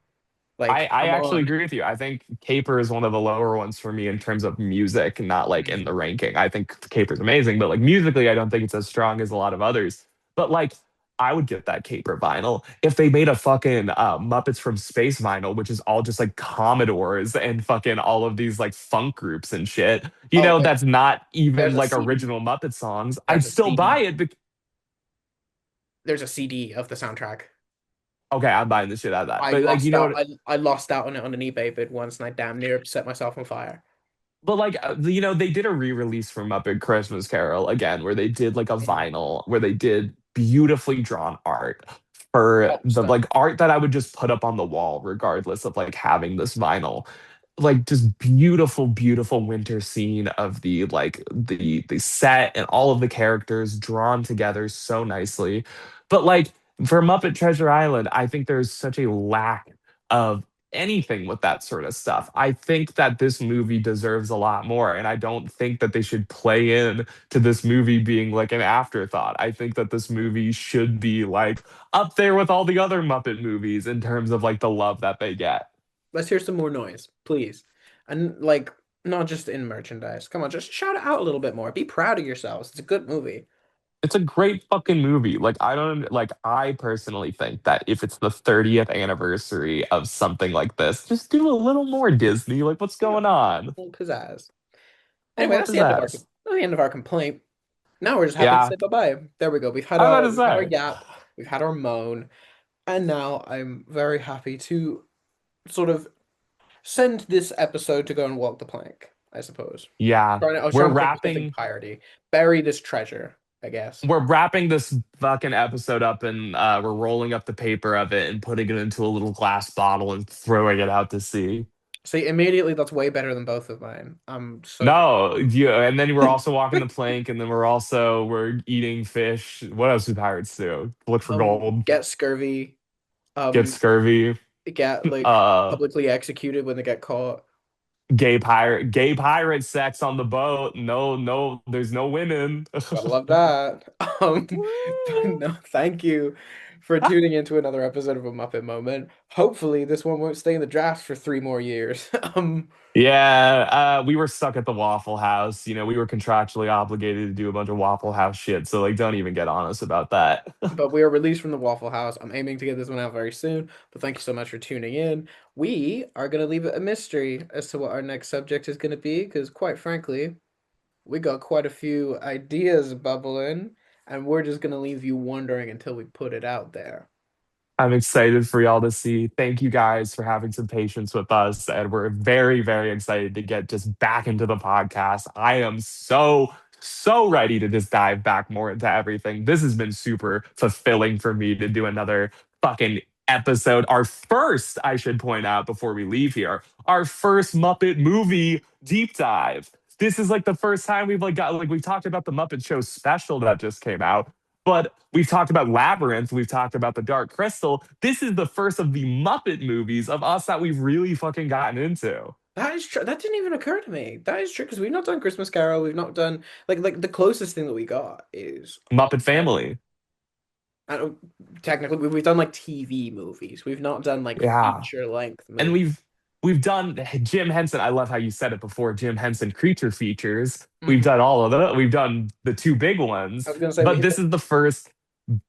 Speaker 3: I,
Speaker 4: Like,
Speaker 3: I
Speaker 4: come
Speaker 3: actually
Speaker 4: on.
Speaker 3: agree with you. I think Caper is one of the lower ones for me in terms of music, not like in the
Speaker 4: Mhm.
Speaker 3: ranking. I think Caper's amazing, but like musically, I don't think it's as strong as a lot of others. But like, I would get that Caper vinyl if they made a fucking Muppets from Space vinyl, which is all just like Commodores and fucking all of these like funk groups and shit.
Speaker 4: Oh,
Speaker 3: That's not even
Speaker 4: there's a
Speaker 3: like
Speaker 4: CD.
Speaker 3: original Muppet songs. I'd
Speaker 4: There's a
Speaker 3: still buy
Speaker 4: CD.
Speaker 3: it.
Speaker 4: There's a CD of the soundtrack.
Speaker 3: Okay, I'm buying the shit out of that.
Speaker 4: I
Speaker 3: But like,
Speaker 4: lost out.
Speaker 3: what?
Speaker 4: I lost out on it on an eBay bid once, and I damn near set myself on fire.
Speaker 3: But like they did a re-release for Muppet Christmas Carol again, where they did like a
Speaker 4: Mhm.
Speaker 3: vinyl, where they did beautifully drawn art for
Speaker 4: Oh,
Speaker 3: the like
Speaker 4: stunning.
Speaker 3: art that I would just put up on the wall, regardless of like having this vinyl. Like just beautiful, beautiful winter scene of the set and all of the characters drawn together so nicely. But like for Muppet Treasure Island, I think there's such a lack of anything with that sort of stuff. I think that this movie deserves a lot more, and I don't think that they should play in to this movie being like an afterthought. I think that this movie should be like up there with all the other Muppet movies in terms of like the love that they get.
Speaker 4: Let's hear some more noise, please. And like, not just in merchandise. Come on, just shout it out a little bit more. Be proud of yourselves. It's a good movie.
Speaker 3: It's a great fucking movie. Like I don't like I personally think that if it's the 30th anniversary of something like this, just do a little more Disney. Like what's
Speaker 4: Yeah,
Speaker 3: going on?
Speaker 4: little pizzazz.
Speaker 3: A little
Speaker 4: Anyway,
Speaker 3: more
Speaker 4: that's the end of our
Speaker 3: pizzazz.
Speaker 4: that's the end of our complaint. Now we're just happy to
Speaker 3: Yeah,
Speaker 4: say bye-bye. There we go.
Speaker 3: I was about
Speaker 4: We've had our
Speaker 3: to say.
Speaker 4: yap, we've had our moan, and now I'm very happy to sort of send this episode to go and walk the plank, I suppose.
Speaker 3: Yeah,
Speaker 4: I was
Speaker 3: we're
Speaker 4: trying to think of something
Speaker 3: wrapping
Speaker 4: piratey. Bury this treasure, I guess.
Speaker 3: we're wrapping this fucking episode up and we're rolling up the paper of it and putting it into a little glass bottle and throwing it out to sea.
Speaker 4: See, immediately that's way better than both of mine. I'm so
Speaker 3: No, yeah, and then we're also walking the plank, and then we're eating fish. What else do pirates do? Look for gold,
Speaker 4: get scurvy,
Speaker 3: get
Speaker 4: um
Speaker 3: scurvy,
Speaker 4: get like
Speaker 3: uh,
Speaker 4: publicly executed when they get caught.
Speaker 3: gay pirate sex on the boat. No, no, there's no women.
Speaker 4: Gotta love that. But no, thank you for tuning into another episode of A Muppet Moment. Hopefully, this one won't stay in the draft for 3 more years.
Speaker 3: Yeah, we were stuck at the Waffle House. We were contractually obligated to do a bunch of Waffle House shit. So like, don't even get on us about that.
Speaker 4: But we are released from the Waffle House. I'm aiming to get this one out very soon. But thank you so much for tuning in. We are going to leave it a mystery as to what our next subject is going to be, because quite frankly, we got quite a few ideas bubbling, and we're just going to leave you wondering until we put it out there.
Speaker 3: I'm excited for y'all to see. Thank you guys for having some patience with us. And we're very, very excited to get just back into the podcast. I am so ready to just dive back more into everything. This has been super fulfilling for me to do another fucking episode. Our first, I should point out before we leave here, our first Muppet movie deep dive. This is like the first time we've talked about the Muppet Show special that just came out. But we've talked about Labyrinth, we've talked about The Dark Crystal. This is the first of the Muppet movies of us that we've really fucking gotten into.
Speaker 4: That is true. That didn't even occur to me. That is true because we've not done Christmas Carol. We've not done like the closest thing that we got is
Speaker 3: Muppet Family.
Speaker 4: I don't, technically we've done like TV movies. We've not done like
Speaker 3: Yeah.
Speaker 4: feature length
Speaker 3: And
Speaker 4: movies.
Speaker 3: we've done Jim Henson. I love how you said it before, Jim Henson creature features. We've
Speaker 4: Mhm.
Speaker 3: done all of them. We've done the two big
Speaker 4: I
Speaker 3: ones.
Speaker 4: was gonna say we
Speaker 3: But
Speaker 4: hit
Speaker 3: this
Speaker 4: the
Speaker 3: is the first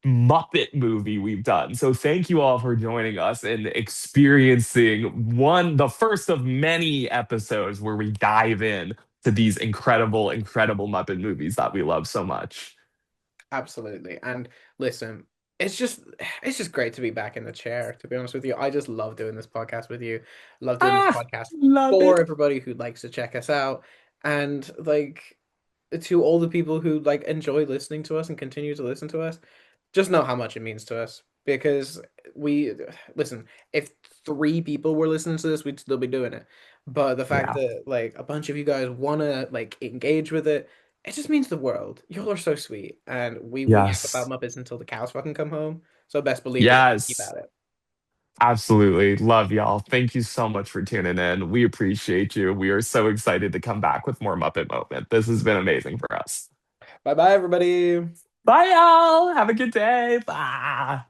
Speaker 3: Muppet movie we've done. So thank you all for joining us and experiencing the first of many episodes where we dive in to these incredible, incredible Muppet movies that we love so much.
Speaker 4: absolutely. And listen, it's just great to be back in the chair, to be honest with you. I just love doing this podcast with you. Love doing this
Speaker 3: Ah,
Speaker 4: podcast
Speaker 3: love
Speaker 4: for
Speaker 3: it.
Speaker 4: everybody who likes to check us out. And like to all the people who like enjoy listening to us and continue to listen to us, just know how much it means to us because we listen, if 3 people were listening to this, we'd still be doing it. But the fact
Speaker 3: Yeah.
Speaker 4: that like a bunch of you guys want to like engage with it, it just means the world. Y'all are so sweet, and we will yap about
Speaker 3: Yes.
Speaker 4: Muppets until the cows fucking come home. So best believe we're gonna keep
Speaker 3: Yes.
Speaker 4: at it.
Speaker 3: Absolutely. Love y'all. Thank you so much for tuning in. We appreciate you. We are so excited to come back with more Muppet Moment. This has been amazing for us.
Speaker 4: Bye bye, everybody.
Speaker 3: Bye, y'all. Have a good day. Bye.